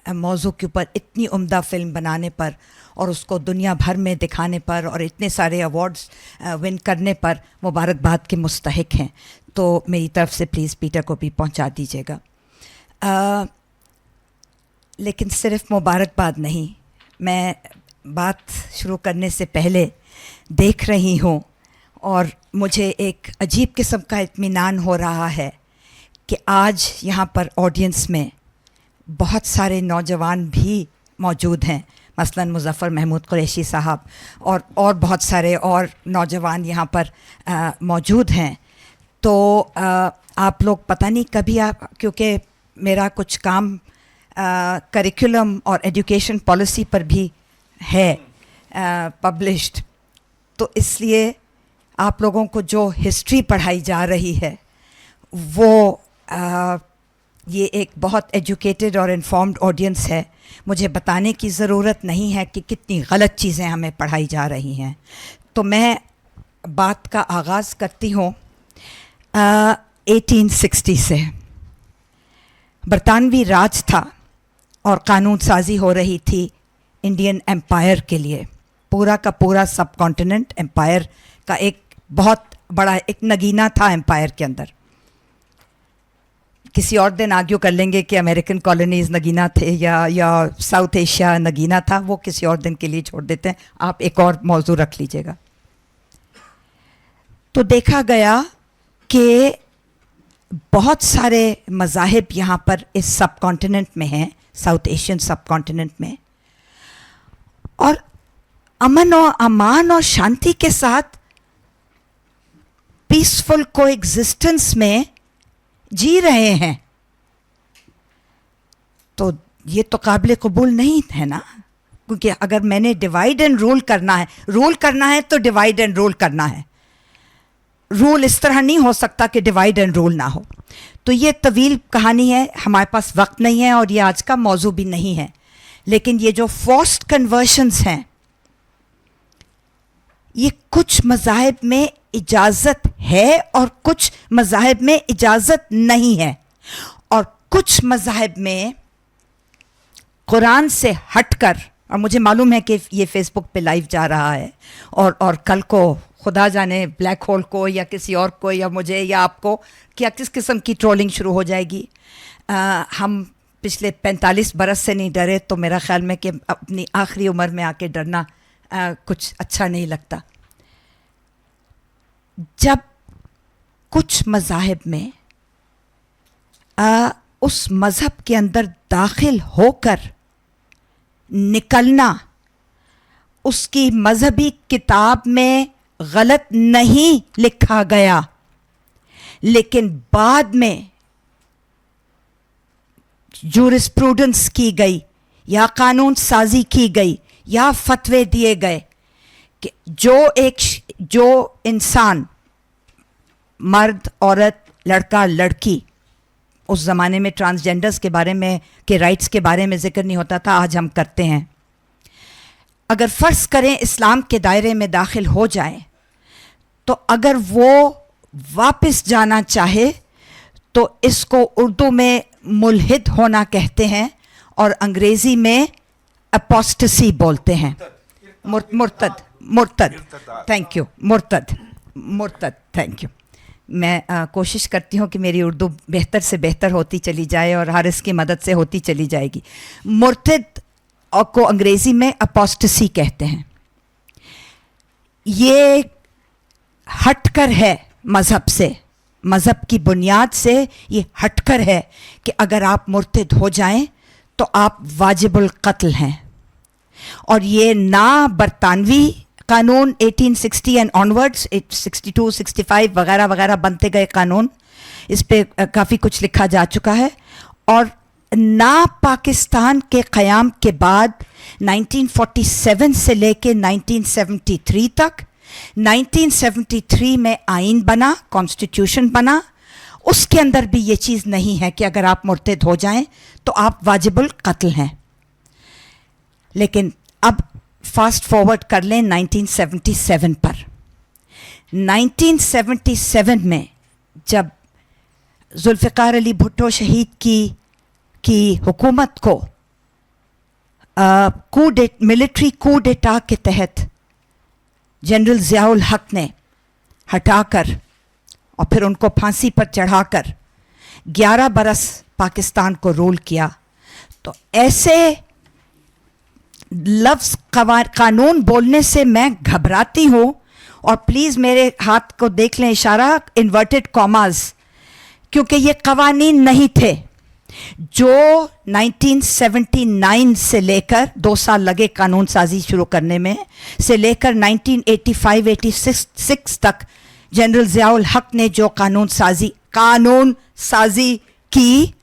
मौजू के ऊपर इतनी उम्दा फ़िल्म बनाने पर और उसको दुनिया भर में दिखाने पर और इतने सारे अवार्ड्स विन करने पर मुबारकबाद के मुस्तहिक हैं। तो मेरी तरफ से प्लीज़ पीटर को भी पहुंचा दीजिएगा। लेकिन सिर्फ मुबारकबाद नहीं, मैं बात शुरू करने से पहले देख रही हूँ और मुझे एक अजीब किस्म का इत्मीनान हो रहा है कि आज यहाँ पर ऑडियंस में बहुत सारे नौजवान भी मौजूद हैं, मसलन मुज़फ़्फ़र महमूद कुरैशी साहब और बहुत सारे और नौजवान यहाँ पर मौजूद हैं। तो आप लोग पता नहीं कभी आप, क्योंकि मेरा कुछ काम करिकुलम और एजुकेशन पॉलिसी पर भी है पब्लिश्ड, तो इसलिए आप लोगों को जो हिस्ट्री पढ़ाई जा रही है वो ये एक बहुत एजुकेटेड और इन्फॉर्म्ड ऑडियंस है। मुझे बताने की ज़रूरत नहीं है कि कितनी गलत चीज़ें हमें पढ़ाई जा रही हैं। तो मैं बात का आगाज़ करती हूँ 1860 से। बरतानवी राज था और कानून साजी हो रही थी इंडियन एम्पायर के लिए। पूरा का पूरा सब कॉन्टिनेंट एम्पायर का एक बहुत बड़ा एक नगीना था एम्पायर के अंदर। किसी और दिन आर्ग्यू कर लेंगे कि अमेरिकन कॉलोनीज़ नगीना थे या साउथ एशिया नगीना था, वो किसी और दिन के लिए छोड़ देते हैं। आप एक और मौजू रख लीजिएगा। तो देखा गया कि बहुत सारे मज़ाहिब यहाँ पर इस सब कॉन्टिनेंट में हैं, साउथ एशियन सब कॉन्टिनेंट में, और अमन और अमान और शांति के साथ पीसफुल कोएग्जिस्टेंस में जी रहे हैं। तो ये तो काबिल कबूल नहीं है ना, क्योंकि अगर मैंने डिवाइड एंड रूल करना है तो डिवाइड एंड रूल करना है। रूल इस तरह नहीं हो सकता कि डिवाइड एंड रूल ना हो। तो ये तवील कहानी है, हमारे पास वक्त नहीं है और ये आज का मौजू भी नहीं है। लेकिन ये जो फोर्स्ड कन्वर्शंस हैं, ये कुछ मज़ाहिब में इजाज़त है और कुछ मज़ाहिब में इजाज़त नहीं है, और कुछ मज़ाहिब में कुरान से हटकर, और मुझे मालूम है कि ये फेसबुक पे लाइव जा रहा है और कल को खुदा जाने ब्लैक होल को या किसी और को या मुझे या आपको क्या किस किस्म की ट्रोलिंग शुरू हो जाएगी। हम पिछले 45 बरस से नहीं डरे, तो मेरा ख्याल में कि अपनी आखिरी उम्र में आके डरना कुछ अच्छा नहीं लगता। जब कुछ मज़ाहिब में उस मज़हब के अंदर दाखिल होकर निकलना उसकी मजहबी किताब में गलत नहीं लिखा गया, लेकिन बाद में जूरिस्प्रूडेंस की गई या कानून साजी की गई या फतवे दिए गए कि जो इंसान, मर्द औरत, लड़का लड़की, उस ज़माने में ट्रांसजेंडर्स के बारे में के राइट्स के बारे में ज़िक्र नहीं होता था, आज हम करते हैं। अगर फ़र्ज़ करें इस्लाम के दायरे में दाखिल हो जाए, तो अगर वो वापस जाना चाहे तो इसको उर्दू में मुल्हिद होना कहते हैं और अंग्रेज़ी में अपोस्टेसी बोलते हैं। मुर्तद, थैंक यू, मुर्तद, थैंक यू। मैं कोशिश करती हूँ कि मेरी उर्दू बेहतर से बेहतर होती चली जाए और हारिस की मदद से होती चली जाएगी। मुर्तद को अंग्रेज़ी में अपोस्टेसी कहते हैं। ये हटकर है मज़हब से, मज़हब की बुनियाद से ये हटकर है कि अगर आप मुर्तद हो जाएं तो आप वाजिबुल कत्ल हैं। और ये ना बरतानवी कानून 1860 एंड ऑनवर्ड्स, 62, 65 वगैरह वगैरह बनते गए कानून, इस पे काफ़ी कुछ लिखा जा चुका है, और ना पाकिस्तान के क़याम के बाद 1947 से लेके 1973 तक, 1973 में आइन बना, कॉन्स्टिट्यूशन बना, उसके अंदर भी ये चीज़ नहीं है कि अगर आप मुर्तद हो जाएं तो आप वाजिबुल कत्ल हैं। लेकिन अब फास्ट फॉरवर्ड कर लें 1977 पर। 1977 में जब जुल्फ़िकार अली भुट्टो शहीद की हुकूमत को मिलिट्री कू डेटा के तहत जनरल ज़ियाउल हक ने हटाकर और फिर उनको फांसी पर चढ़ाकर 11 बरस पाकिस्तान को रूल किया, तो ऐसे लफ्ज़ कानून बोलने से मैं घबराती हूँ, और प्लीज़ मेरे हाथ को देख लें इशारा, इन्वर्टेड कॉमास, क्योंकि ये कवानीन नहीं थे जो 1979 से लेकर 2 साल लगे कानून साजी शुरू करने में, से लेकर 1985-86 तक जनरल ज़ियाउल हक ने जो कानून साजी की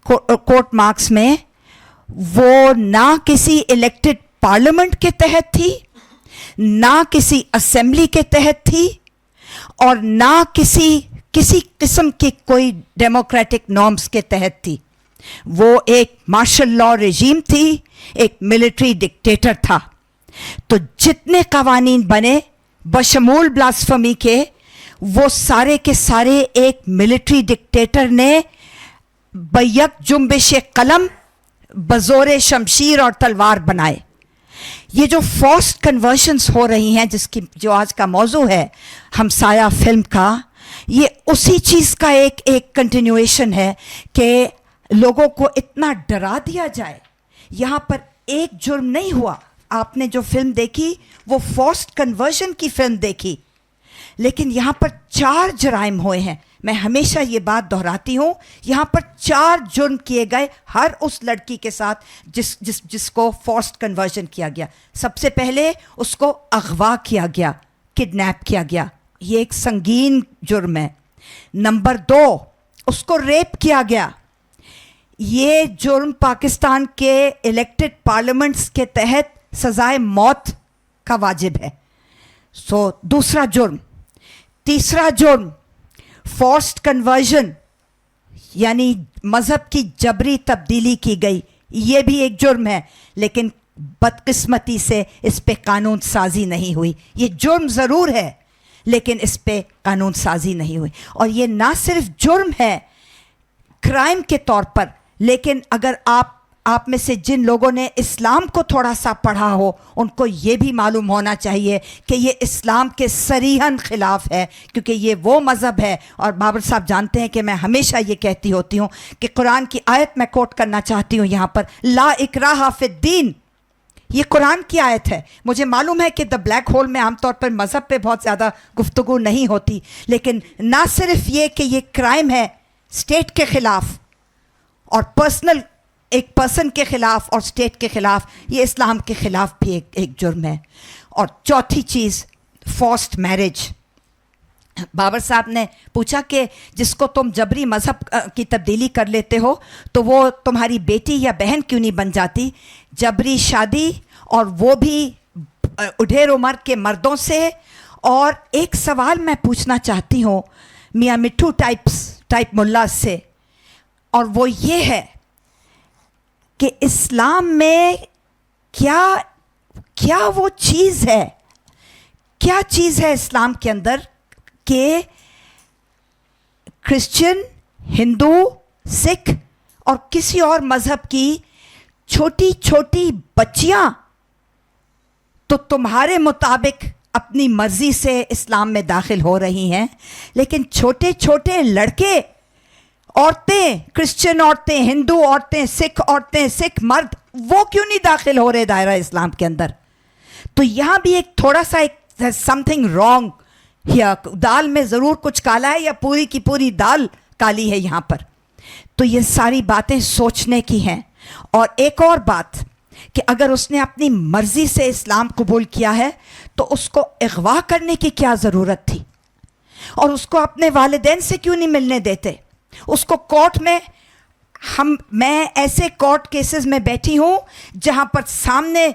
कोर्ट मार्क्स में, वो ना किसी इलेक्टेड पार्लियामेंट के तहत थी, ना किसी असेंबली के तहत थी, और ना किसी किस्म की कोई डेमोक्रेटिक नॉर्म्स के तहत थी। वो एक मार्शल लॉ रेजीम थी, एक मिलिट्री डिक्टेटर था। तो जितने कवानीन बने बशमूल ब्लास्फेमी के, वो सारे के सारे एक मिलिट्री डिक्टेटर ने बैक जुम्बिश कलम बज़ोर शमशीर और तलवार बनाए। ये जो फोर्स्ड कन्वर्शंस हो रही हैं, जो आज का मौजू है हमसाया फिल्म का, ये उसी चीज़ का एक कंटिन्यूएशन है कि लोगों को इतना डरा दिया जाए। यहाँ पर एक जुर्म नहीं हुआ। आपने जो फिल्म देखी वो फोर्स्ड कन्वर्शन की फिल्म देखी, लेकिन यहाँ पर 4 जराइम हुए हैं। मैं हमेशा ये बात दोहराती हूँ, यहाँ पर 4 जुर्म किए गए हर उस लड़की के साथ जिसको फोर्स्ड कन्वर्जन किया गया। सबसे पहले उसको अगवा किया गया, किडनैप किया गया, ये एक संगीन जुर्म है। नंबर 2, उसको रेप किया गया। ये जुर्म पाकिस्तान के इलेक्टेड पार्लियामेंट्स के तहत सजाए मौत का वाजिब है। दूसरा जुर्म। तीसरा जुर्म फोर्स्ड कन्वर्जन, यानी मज़हब की जबरी तब्दीली की गई, ये भी एक जुर्म है, लेकिन बदकिस्मती से इस पे कानून साजी नहीं हुई। ये जुर्म ज़रूर है, लेकिन इस पे कानून साजी नहीं हुई। और ये ना सिर्फ जुर्म है क्राइम के तौर पर, लेकिन अगर आप में से जिन लोगों ने इस्लाम को थोड़ा सा पढ़ा हो, उनको ये भी मालूम होना चाहिए कि ये इस्लाम के सरीहन ख़िलाफ़ है, क्योंकि ये वो मज़हब है। और बाबर साहब जानते हैं कि मैं हमेशा ये कहती होती हूँ कि कुरान की आयत मैं कोट करना चाहती हूँ यहाँ पर, ला इकराहा फिद्दीन, ये कुरान की आयत है। मुझे मालूम है कि द ब्लैक होल में आमतौर पर मज़हब पे बहुत ज़्यादा गुफ्तगू नहीं होती, लेकिन ना सिर्फ ये कि ये क्राइम है स्टेट के ख़िलाफ़ और पर्सनल, एक पर्सन के ख़िलाफ़ और स्टेट के ख़िलाफ़, ये इस्लाम के ख़िलाफ़ भी एक जुर्म है। और चौथी चीज़ फोर्स्ड मैरिज। बाबर साहब ने पूछा कि जिसको तुम जबरी मज़हब की तब्दीली कर लेते हो तो वो तुम्हारी बेटी या बहन क्यों नहीं बन जाती। जबरी शादी, और वो भी उढेर उम्र के मर्दों से। और एक सवाल मैं पूछना चाहती हूँ मियाँ मिट्ठू टाइप मुल्ला से, और वो ये है कि इस्लाम में क्या वो चीज़ है, क्या चीज़ है इस्लाम के अंदर कि क्रिश्चियन, हिंदू, सिख और किसी और मज़हब की छोटी छोटी बच्चियां तो तुम्हारे मुताबिक अपनी मर्जी से इस्लाम में दाखिल हो रही हैं, लेकिन छोटे छोटे लड़के, औरतें, क्रिश्चियन औरतें, हिंदू औरतें, सिख मर्द, वो क्यों नहीं दाखिल हो रहे दायरा इस्लाम के अंदर। तो यहाँ भी एक थोड़ा सा एक समथिंग रॉन्ग, या दाल में ज़रूर कुछ काला है या पूरी की पूरी दाल काली है यहाँ पर। तो ये सारी बातें सोचने की हैं। और एक और बात कि अगर उसने अपनी मर्ज़ी से इस्लाम कबूल किया है तो उसको अगवा करने की क्या ज़रूरत थी, और उसको अपने वालिदैन से क्यों नहीं मिलने देते। उसको कोर्ट में, मैं ऐसे कोर्ट केसेस में बैठी हूँ जहाँ पर सामने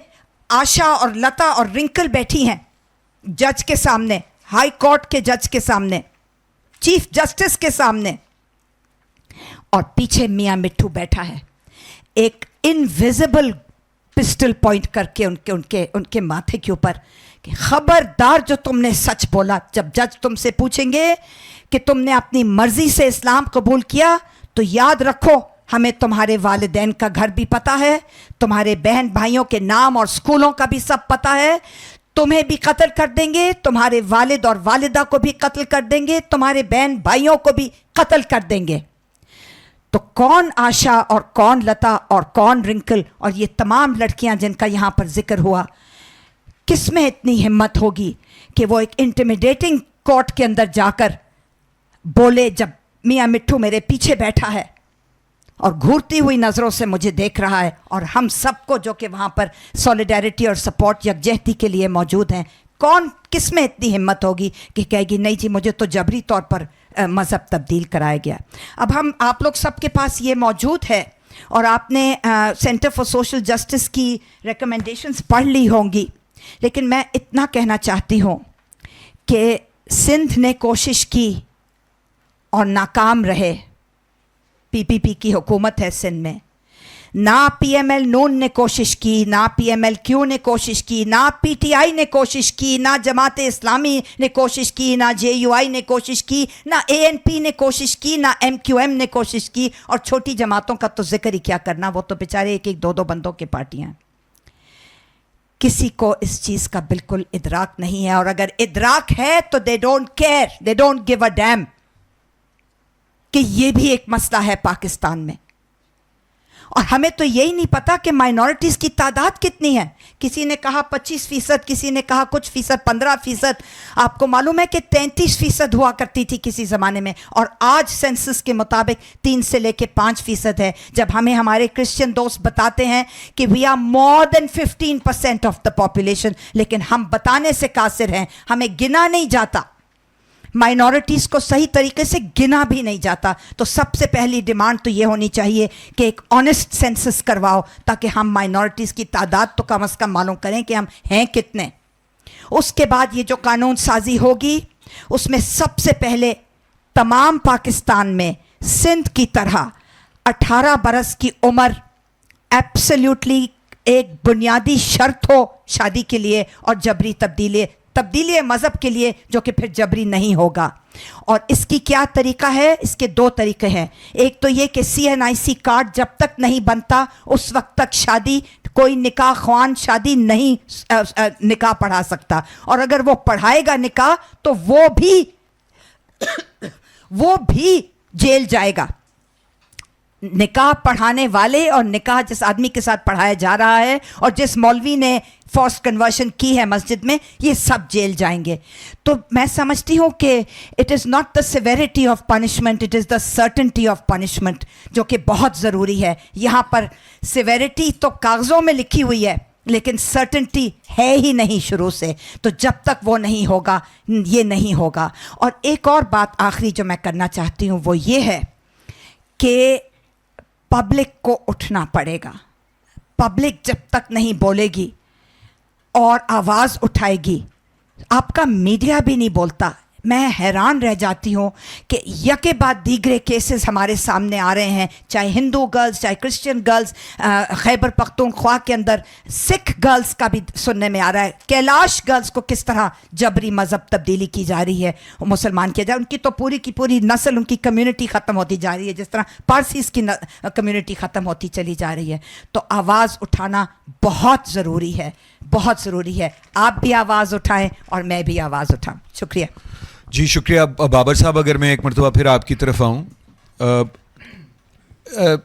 आशा और लता और रिंकल बैठी हैं जज के सामने, हाई कोर्ट के जज के सामने, चीफ जस्टिस के सामने, और पीछे मियाँ मिट्ठू बैठा है एक इनविजिबल पिस्टल पॉइंट करके उनके माथे के ऊपर कि खबरदार जो तुमने सच बोला। जब जज तुमसे पूछेंगे कि तुमने अपनी मर्जी से इस्लाम कबूल किया तो याद रखो हमें तुम्हारे वालिदैन का घर भी पता है, तुम्हारे बहन भाइयों के नाम और स्कूलों का भी सब पता है, तुम्हें भी कत्ल कर देंगे, तुम्हारे वालिद और वालिदा को भी कत्ल कर देंगे, तुम्हारे बहन भाइयों को भी कत्ल कर देंगे। तो कौन आशा और कौन लता और कौन रिंकल और ये तमाम लड़कियां जिनका यहाँ पर जिक्र हुआ, किस में इतनी हिम्मत होगी कि वो एक इंटिमिडेटिंग कोर्ट के अंदर जाकर बोले, जब मियाँ मिट्ठू मेरे पीछे बैठा है और घूरती हुई नज़रों से मुझे देख रहा है, और हम सबको जो कि वहाँ पर सॉलिडारिटी और सपोर्ट यकजहती के लिए मौजूद हैं, कौन किस में इतनी हिम्मत होगी कि कहेगी नहीं जी मुझे तो जबरी तौर पर मज़हब तब्दील कराया गया। अब हम आप लोग सबके पास ये मौजूद है और आपने सेंटर फॉर सोशल जस्टिस की रिकमेंडेशंस पढ़ ली होंगी, लेकिन मैं इतना कहना चाहती हूँ कि सिंध ने कोशिश की और नाकाम रहे। पीपीपी की हुकूमत है सिंध में, ना पीएमएल नून ने कोशिश की, ना पीएमएल-क्यू ने कोशिश की, ना पीटीआई ने कोशिश की, ना जमात इस्लामी ने कोशिश की, ना जेयूआई ने कोशिश की, ना एएनपी ने कोशिश की, ना एमक्यूएम ने कोशिश की, और छोटी जमातों का तो जिक्र ही क्या करना, वो तो बेचारे एक एक दो दो बंदों की पार्टियां। किसी को इस चीज़ का बिल्कुल इदराक नहीं है, और अगर इदराक है तो they don't care, they don't give a dam कि ये भी एक मसला है पाकिस्तान में। और हमें तो यही नहीं पता कि माइनॉरिटीज़ की तादाद कितनी है। किसी ने कहा 25%, किसी ने कहा कुछ फीसद 15%। आपको मालूम है कि 33% हुआ करती थी किसी ज़माने में, और आज सेंसस के मुताबिक 3 से लेके 5% है। जब हमें हमारे क्रिश्चियन दोस्त बताते हैं कि we are more than 15% of the population, लेकिन हम बताने से कासिर हैं, हमें गिना नहीं जाता, माइनॉरिटीज़ को सही तरीके से गिना भी नहीं जाता। तो सबसे पहली डिमांड तो ये होनी चाहिए कि एक ऑनेस्ट सेंसस करवाओ, ताकि हम माइनॉरिटीज़ की तादाद तो कम से कम मालूम करें कि हम हैं कितने। उसके बाद ये जो कानून साजी होगी, उसमें सबसे पहले तमाम पाकिस्तान में सिंध की तरह 18 बरस की उम्र एब्सोल्युटली एक बुनियादी शर्त हो शादी के लिए, और जबरी तब्दीली मज़हब के लिए, जो कि फिर जबरी नहीं होगा। और इसकी क्या तरीका है? इसके 2 तरीके हैं। एक तो ये कि CNIC कार्ड जब तक नहीं बनता उस वक्त तक शादी, कोई निकाह ख्वान शादी नहीं निकाह पढ़ा सकता, और अगर वो पढ़ाएगा निकाह तो वो भी जेल जाएगा। निकाह पढ़ाने वाले और निकाह जिस आदमी के साथ पढ़ाया जा रहा है और जिस मौलवी ने फोर्स्ड कन्वर्शन की है मस्जिद में, ये सब जेल जाएंगे। तो मैं समझती हूँ कि it is not the severity of punishment, it is the certainty of punishment, जो कि बहुत ज़रूरी है। यहाँ पर सिवेरिटी तो कागज़ों में लिखी हुई है, लेकिन सर्टेनिटी है ही नहीं शुरू से। तो जब तक वो नहीं होगा ये नहीं होगा। और एक और बात आखिरी जो मैं करना चाहती हूँ वो ये है कि पब्लिक को उठना पड़ेगा। पब्लिक जब तक नहीं बोलेगी और आवाज़ उठाएगी, आपका मीडिया भी नहीं बोलता। मैं हैरान रह जाती हूँ कि यके बाद दीगरे केसेस हमारे सामने आ रहे हैं, चाहे हिंदू गर्ल्स, चाहे क्रिश्चियन गर्ल्स। खैबर पख्तूनख्वा के अंदर सिख गर्ल्स का भी सुनने में आ रहा है। कैलाश गर्ल्स को किस तरह जबरी मज़हब तब्दीली की जा रही है, मुसलमान किया जा रहा है। उनकी तो पूरी की पूरी नस्ल, उनकी कम्युनिटी ख़त्म होती जा रही है, जिस तरह पारसीज़ की कम्युनिटी ख़त्म होती चली जा रही है। तो आवाज़ उठाना बहुत ज़रूरी है, बहुत ज़रूरी है। आप भी आवाज़ उठाएं और मैं भी आवाज़ उठाऊँ। शुक्रिया जी, शुक्रिया बाबर साहब। अगर मैं एक मरतबा फिर आपकी तरफ आऊँ,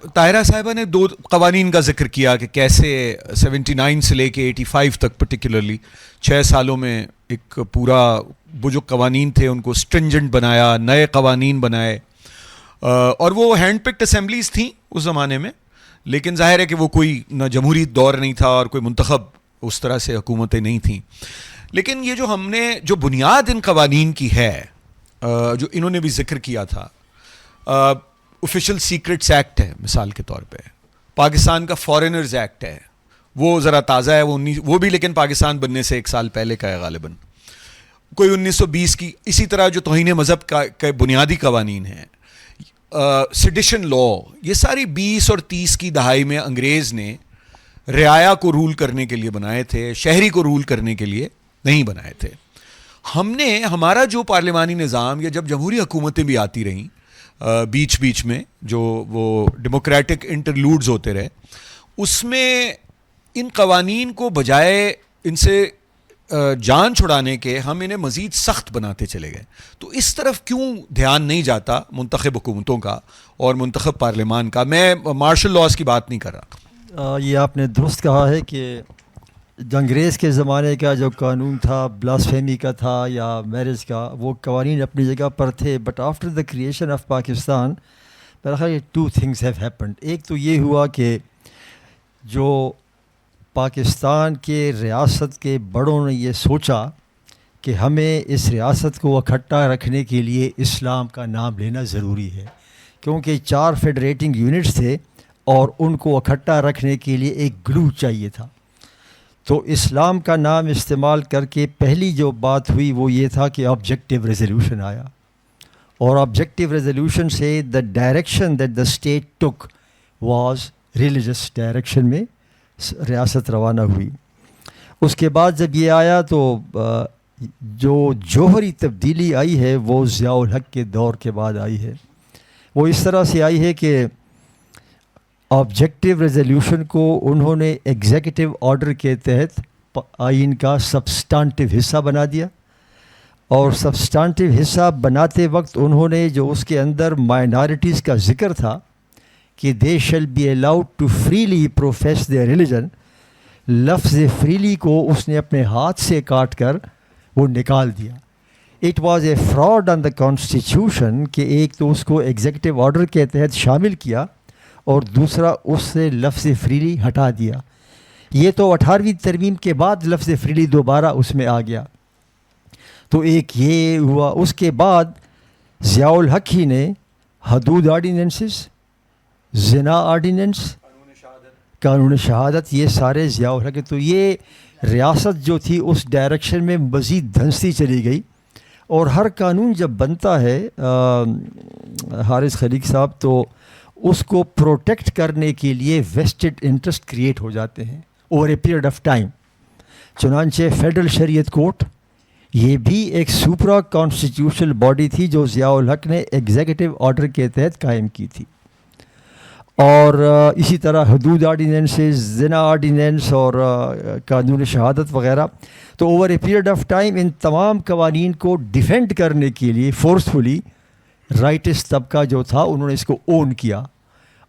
ताहिरा साहिबा ने 2 कवानीन का जिक्र किया कि कैसे 79 से लेके 85 तक पर्टिकुलरली 6 सालों में एक पूरा वो जो कवानीन थे उनको स्ट्रिंजेंट बनाया, नए कवानीन बनाए, और वो हैंड पिक्ड असेंबलीज थी उस ज़माने में। लेकिन जाहिर है कि वो कोई न जमहूरी दौर नहीं था और कोई मुंतखब उस तरह से हुकूमतें नहीं थीं। लेकिन ये जो हमने जो बुनियाद इन कवानीन की है, जो इन्होंने भी जिक्र किया था, ऑफिशियल सीक्रेट्स एक्ट है मिसाल के तौर पे, पाकिस्तान का फॉरेनर्स एक्ट है, वो ज़रा ताज़ा है, वो भी लेकिन पाकिस्तान बनने से 1 साल पहले का है गालिबन। कोई 1920 की इसी तरह जो तौहीन मज़हब का बुनियादी कवानीन है, सेडिशन लॉ, ये सारी 20 और 30 की दहाई में अंग्रेज़ ने रियाया को रूल करने के लिए बनाए थे, शहरी को रूल करने के लिए नहीं बनाए थे। हमने हमारा जो पार्लिमानी निज़ाम या जब जमहूरी हुकूमतें भी आती रहीं बीच बीच में, जो वो डेमोक्रेटिक इंटरलूड्स होते रहे, उसमें इन कवानीन को बजाय इनसे جان چھڑانے کے ہم انہیں مزید سخت بناتے چلے گئے. تو اس طرف کیوں دھیان نہیں جاتا منتخب حکومتوں کا اور منتخب پارلیمان کا؟ میں مارشل لاز کی بات نہیں کر رہا. یہ آپ نے درست کہا ہے کہ انگریز کے زمانے کا جو قانون تھا بلاسفیمی کا تھا یا میرج کا، وہ قوانین اپنی جگہ پر تھے. But after the creation of Pakistan میرا خیال یہ 2 things have happened. ایک تو یہ ہوا کہ جو پاکستان کے ریاست کے بڑوں نے یہ سوچا کہ ہمیں اس ریاست کو اکٹھا رکھنے کے لیے اسلام کا نام لینا ضروری ہے، کیونکہ 4 فیڈریٹنگ یونٹس تھے اور ان کو اکٹھا رکھنے کے لیے ایک گلو چاہیے تھا. تو اسلام کا نام استعمال کر کے پہلی جو بات ہوئی وہ یہ تھا کہ آبجیکٹیو ریزولوشن آیا، اور آبجیکٹیو ریزولوشن سے the direction that the state took was religious direction میں ریاست روانہ ہوئی. اس کے بعد جب یہ آیا تو جو جوہری تبدیلی آئی ہے وہ ضیاء الحق کے دور کے بعد آئی ہے. وہ اس طرح سے آئی ہے کہ آبجیکٹیو ریزولوشن کو انہوں نے ایگزیکٹو آرڈر کے تحت آئین کا سبسٹانٹیو حصہ بنا دیا، اور سبسٹانٹیو حصہ بناتے وقت انہوں نے جو اس کے اندر مائنارٹیز کا ذکر تھا کہ they shall be allowed to freely profess their religion, لفظ فریلی کو اس نے اپنے ہاتھ سے کاٹ کر وہ نکال دیا. It was a fraud on the constitution کہ ایک تو اس کو ایگزیکٹو آرڈر کے تحت شامل کیا اور دوسرا اس سے لفظ فریلی ہٹا دیا. یہ تو 18ویں ترمیم کے بعد لفظ فریلی دوبارہ اس میں آ گیا. تو ایک یہ ہوا. اس کے بعد ضیاء الحق ہی نے حدود آرڈیننسز، زنا آرڈیننس، قانون شہادت، یہ سارے ضیاء الحق. تو یہ ریاست جو تھی اس ڈائریکشن میں مزید دھنستی چلی گئی. اور ہر قانون جب بنتا ہے حارث خلیق صاحب تو اس کو پروٹیکٹ کرنے کے لیے ویسٹڈ انٹرسٹ کریٹ ہو جاتے ہیں over a period of time. چنانچہ فیڈرل شریعت کورٹ یہ بھی ایک سپرا کانسٹیٹیوشنل باڈی تھی جو ضیاء الحق نے ایگزیکٹو آرڈر کے تحت قائم کی تھی. اور اسی طرح حدود آرڈیننسز، زنا آرڈیننس اور قانون شہادت وغیرہ. تو over a period of time ان تمام قوانین کو ڈیفینڈ کرنے کے لیے فورسفلی رائٹس طبقہ جو تھا انہوں نے اس کو اون کیا.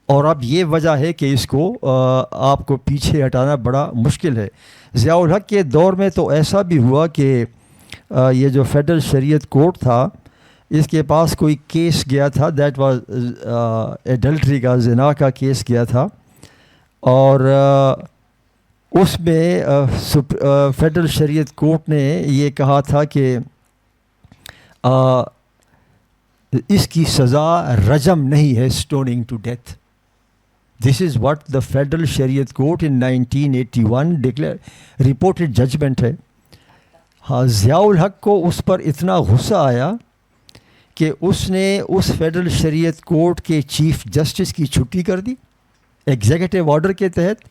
اور اب یہ وجہ ہے کہ اس کو آپ کو پیچھے ہٹانا بڑا مشکل ہے. ضیاء الحق کے دور میں تو ایسا بھی ہوا کہ یہ جو فیڈرل شریعت کورٹ تھا اس کے پاس کوئی کیس گیا تھا، دیٹ واز ایڈلٹری کا، زنا کا کیس گیا تھا. اور اس میں فیڈرل شریعت کورٹ نے یہ کہا تھا کہ اس کی سزا رجم نہیں ہے، stoning to death. This is what the federal Shariat court in 1981 declare reported judgment ہے. ہاں، ضیاء الحق کو اس پر اتنا غصہ آیا کہ اس نے اس فیڈرل شریعت کورٹ کے چیف جسٹس کی چھٹی کر دی ایگزیکٹو آرڈر کے تحت،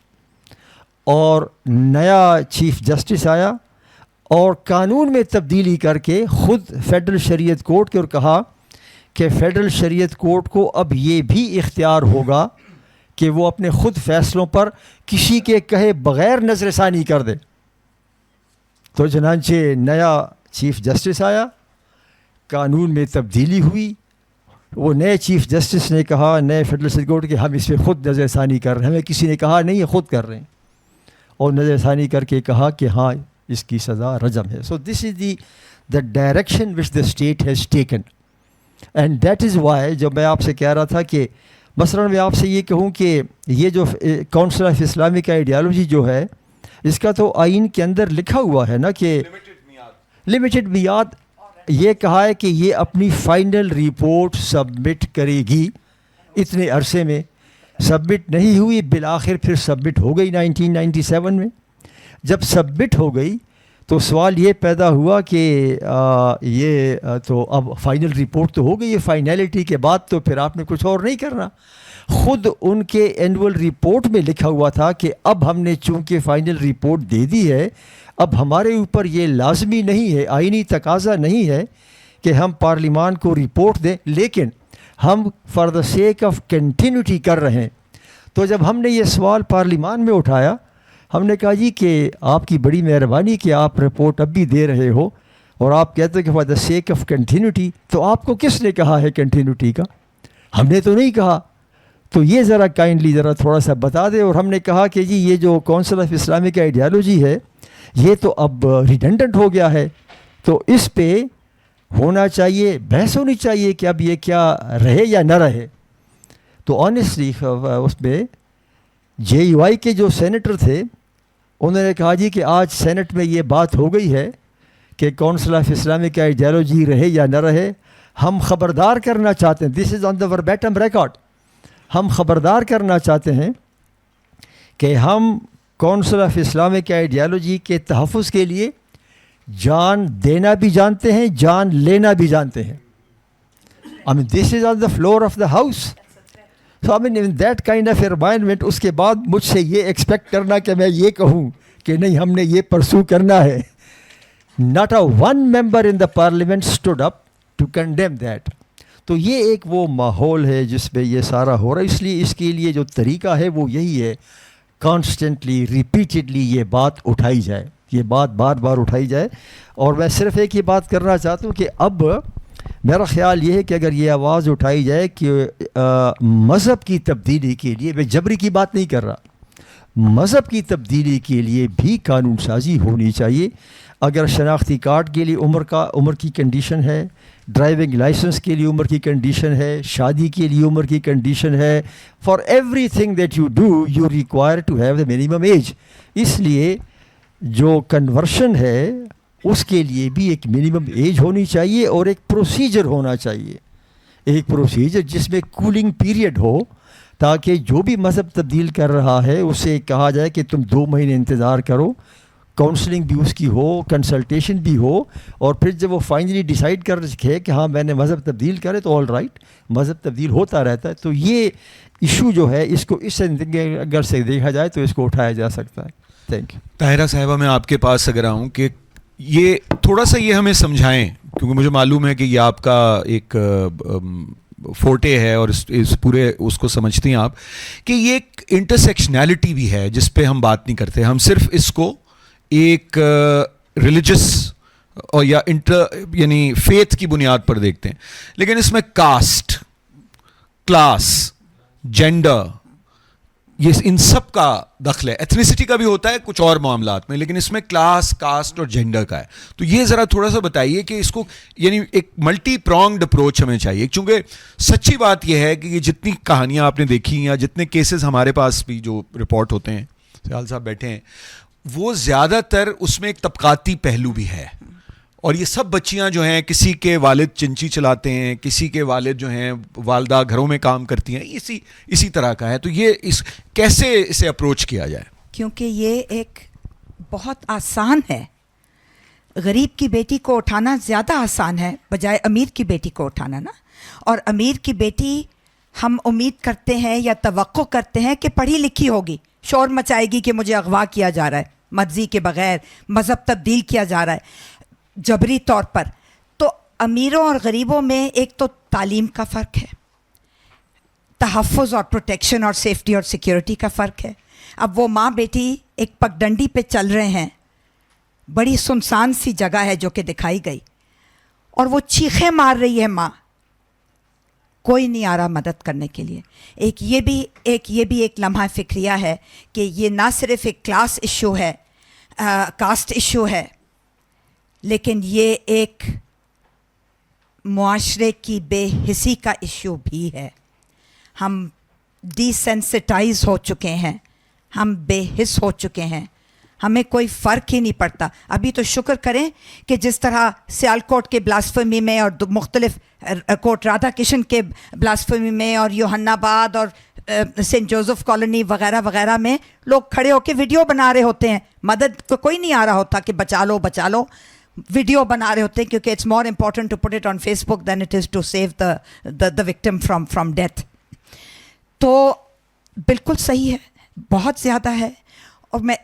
اور نیا چیف جسٹس آیا اور قانون میں تبدیلی کر کے خود فیڈرل شریعت کورٹ کے اور کہا کہ فیڈرل شریعت کورٹ کو اب یہ بھی اختیار ہوگا کہ وہ اپنے خود فیصلوں پر کسی کے کہے بغیر نظر ثانی کر دے. تو چنانچہ نیا چیف جسٹس آیا، قانون میں تبدیلی ہوئی. وہ نئے چیف جسٹس نے کہا نئے فیڈرل شریعت کورٹ کہ ہم اس پہ خود نظر ثانی کر رہے ہیں. ہمیں کسی نے کہا نہیں، یہ خود کر رہے ہیں، اور نظر ثانی کر کے کہا کہ ہاں اس کی سزا رجم ہے. So this is the direction which the state has taken. And that is why جب میں آپ سے کہہ رہا تھا کہ مثلاً میں آپ سے یہ کہوں کہ یہ جو کونسل آف اسلامک آئیڈیالوجی جو ہے اس کا تو آئین کے اندر لکھا ہوا ہے نا کہ لمیٹڈ میعاد، یہ کہا ہے کہ یہ اپنی فائنل رپورٹ سبمٹ کرے گی اتنے عرصے میں. سبمٹ نہیں ہوئی، بالآخر پھر سبمٹ ہو گئی 1997 میں. جب سبمٹ ہو گئی تو سوال یہ پیدا ہوا کہ یہ تو اب فائنل رپورٹ تو ہو گئی ہے، فائنلٹی کے بعد تو پھر آپ نے کچھ اور نہیں کرنا. خود ان کے اینول رپورٹ میں لکھا ہوا تھا کہ اب ہم نے چونکہ فائنل رپورٹ دے دی ہے، اب ہمارے اوپر یہ لازمی نہیں ہے، آئینی تقاضا نہیں ہے کہ ہم پارلیمان کو رپورٹ دیں، لیکن ہم for the sake of continuity کر رہے ہیں. تو جب ہم نے یہ سوال پارلیمان میں اٹھایا، ہم نے کہا جی کہ آپ کی بڑی مہربانی کہ آپ رپورٹ اب بھی دے رہے ہو اور آپ کہتے ہو کہ for the sake of continuity, تو آپ کو کس نے کہا ہے کنٹینیوٹی کا؟ ہم نے تو نہیں کہا. تو یہ ذرا کائنڈلی ذرا تھوڑا سا بتا دیں. اور ہم نے کہا کہ جی یہ جو کونسل آف اسلامک آئیڈیالوجی ہے یہ تو اب ریڈنڈنٹ ہو گیا ہے، تو اس پہ ہونا چاہیے، بحث ہونی چاہیے کہ اب یہ کیا رہے یا نہ رہے. تو آنیسٹلی اس پہ جے یو آئی کے جو سینیٹر تھے انہوں نے کہا جی کہ آج سینٹ میں یہ بات ہو گئی ہے کہ کونسل آف اسلامک آئیڈیالوجی رہے یا نہ رہے، ہم خبردار کرنا چاہتے ہیں، دس از آن دا وربیٹم ریکارڈ، ہم خبردار کرنا چاہتے ہیں کہ ہم کونسل آف اسلامک آئیڈیالوجی کے تحفظ کے لیے جان دینا بھی جانتے ہیں، جان لینا بھی جانتے ہیں. I mean this is on the floor of the house. So I mean in that kind of environment اس کے بعد مجھ سے یہ ایکسپیکٹ کرنا کہ میں یہ کہوں کہ نہیں ہم نے یہ پرسو کرنا ہے. Not a one member in the parliament stood up to condemn that. تو یہ ایک وہ ماحول ہے جس پہ یہ سارا ہو رہا ہے. اس لیے اس کے لیے جو طریقہ ہے وہ یہی ہے، کانسٹنٹلی ریپیٹڈلی یہ بات اٹھائی جائے، یہ بات بار بار اٹھائی جائے. اور میں صرف ایک ہی بات کرنا چاہتا ہوں کہ اب میرا خیال یہ ہے کہ اگر یہ آواز اٹھائی جائے کہ مذہب کی تبدیلی کے لیے، میں جبری کی بات نہیں کر رہا، مذہب کی تبدیلی کے لیے بھی قانون سازی ہونی چاہیے. اگر شناختی کارڈ کے لیے عمر کی کنڈیشن ہے، ڈرائیونگ لائسنس کے لیے عمر کی کنڈیشن ہے، شادی کے لیے عمر کی کنڈیشن ہے، for everything that you do you require to have the minimum age. اس لیے جو کنورشن ہے اس کے لیے بھی ایک منیمم ایج ہونی چاہیے اور ایک پروسیجر ہونا چاہیے، ایک پروسیجر جس میں کولنگ پیریڈ ہو، تاکہ جو بھی مذہب تبدیل کر رہا ہے اسے کہا جائے کہ تم 2 مہینے انتظار کرو، کاؤنسلنگ بھی اس کی ہو، کنسلٹیشن بھی ہو، اور پھر جب وہ فائنلی ڈیسائیڈ کر رکھے کہ ہاں میں نے مذہب تبدیل کرے تو آل رائٹ، مذہب تبدیل ہوتا رہتا ہے. تو یہ ایشو جو ہے اس کو اس اگر سے دیکھا جائے تو اس کو اٹھایا جا سکتا ہے. Thank you. طاہرہ صاحبہ میں آپ کے پاس اگر آؤں کہ یہ تھوڑا سا یہ ہمیں سمجھائیں، کیونکہ مجھے معلوم ہے کہ یہ آپ کا ایک فورٹے ہے اور اس پورے اس کو سمجھتی ہیں آپ، کہ یہ ایک انٹرسیکشنالٹی بھی ہے جس پہ ہم بات نہیں کرتے. ہم صرف اس کو ایک ریلیجس اور یا یعنی فیتھ کی بنیاد پر دیکھتے ہیں، لیکن اس میں کاسٹ، کلاس، جینڈر، یہ ان سب کا دخل ہے. ایتھنیسٹی کا بھی ہوتا ہے کچھ اور معاملات میں، لیکن اس میں کلاس، کاسٹ اور جینڈر کا ہے. تو یہ ذرا تھوڑا سا بتائیے کہ اس کو یعنی ایک ملٹی پرونگڈ اپروچ ہمیں چاہیے، چونکہ سچی بات یہ ہے کہ یہ جتنی کہانیاں آپ نے دیکھی یا جتنے کیسز ہمارے پاس بھی جو رپورٹ ہوتے ہیں، سیال صاحب بیٹھے ہیں، وہ زیادہ تر اس میں ایک طبقاتی پہلو بھی ہے. اور یہ سب بچیاں جو ہیں، کسی کے والد چنچی چلاتے ہیں، کسی کے والد جو ہیں والدہ گھروں میں کام کرتی ہیں، اسی طرح کا ہے. تو یہ کیسے اسے اپروچ کیا جائے؟ کیونکہ یہ ایک بہت آسان ہے، غریب کی بیٹی کو اٹھانا زیادہ آسان ہے بجائے امیر کی بیٹی کو اٹھانا نا. اور امیر کی بیٹی ہم امید کرتے ہیں یا توقع کرتے ہیں کہ پڑھی لکھی ہوگی، شور مچائے گی کہ مجھے اغوا کیا جا رہا ہے مرضی کے بغیر، مذہب تبدیل کیا جا رہا ہے جبری طور پر. تو امیروں اور غریبوں میں ایک تو تعلیم کا فرق ہے، تحفظ اور پروٹیکشن اور سیفٹی اور سیکیورٹی کا فرق ہے. اب وہ ماں بیٹی ایک پگڈنڈی پہ چل رہے ہیں، بڑی سنسان سی جگہ ہے جو کہ دکھائی گئی، اور وہ چیخیں مار رہی ہے ماں، کوئی نہیں آ رہا مدد کرنے کے لیے. ایک یہ بھی ایک لمحہ فکریہ ہے کہ یہ نہ صرف ایک کلاس ایشو ہے، کاسٹ ایشو ہے، لیکن یہ ایک معاشرے کی بے حسی کا ایشو بھی ہے. ہم ڈی سینسٹائز ہو چکے ہیں، ہم بے حس ہو چکے ہیں، ہمیں کوئی فرق ہی نہیں پڑتا. ابھی تو شکر کریں کہ جس طرح سیالکوٹ کے بلاسفمی میں اور مختلف کوٹ رادھا کشن کے بلاسفمی میں اور یوحنا آباد اور سینٹ جوزف کالونی وغیرہ وغیرہ میں لوگ کھڑے ہو کے ویڈیو بنا رہے ہوتے ہیں. مدد کو کوئی نہیں آ رہا ہوتا کہ بچا لو بچا لو، ویڈیو بنا رہے ہوتے ہیں کیونکہ it's more important to put it on Facebook then it is to save the victim from death. تو بالکل صحیح ہے، بہت زیادہ ہے. اور میں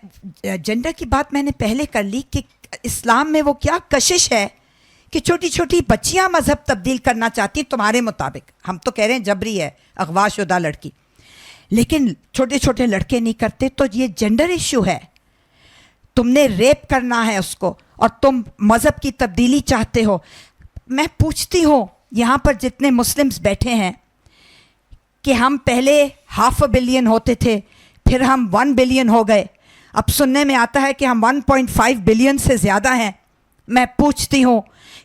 جینڈر کی بات میں نے پہلے کر لی کہ اسلام میں وہ کیا کشش ہے کہ چھوٹی چھوٹی بچیاں مذہب تبدیل کرنا چاہتی ہیں تمہارے مطابق. ہم تو کہہ رہے ہیں جبری ہے، اغوا شدہ لڑکی، لیکن چھوٹے چھوٹے لڑکے نہیں کرتے. تو یہ جینڈر ایشو ہے تم نے ریپ کرنا ہے اس کو اور تم مذہب کی تبدیلی چاہتے ہو. میں پوچھتی ہوں یہاں پر جتنے مسلمز بیٹھے ہیں کہ ہم پہلے 500 ملین ہوتے تھے, پھر ہم 1 بلین ہو گئے, اب سننے میں آتا ہے کہ ہم 1.5 بلین سے زیادہ ہیں. میں پوچھتی ہوں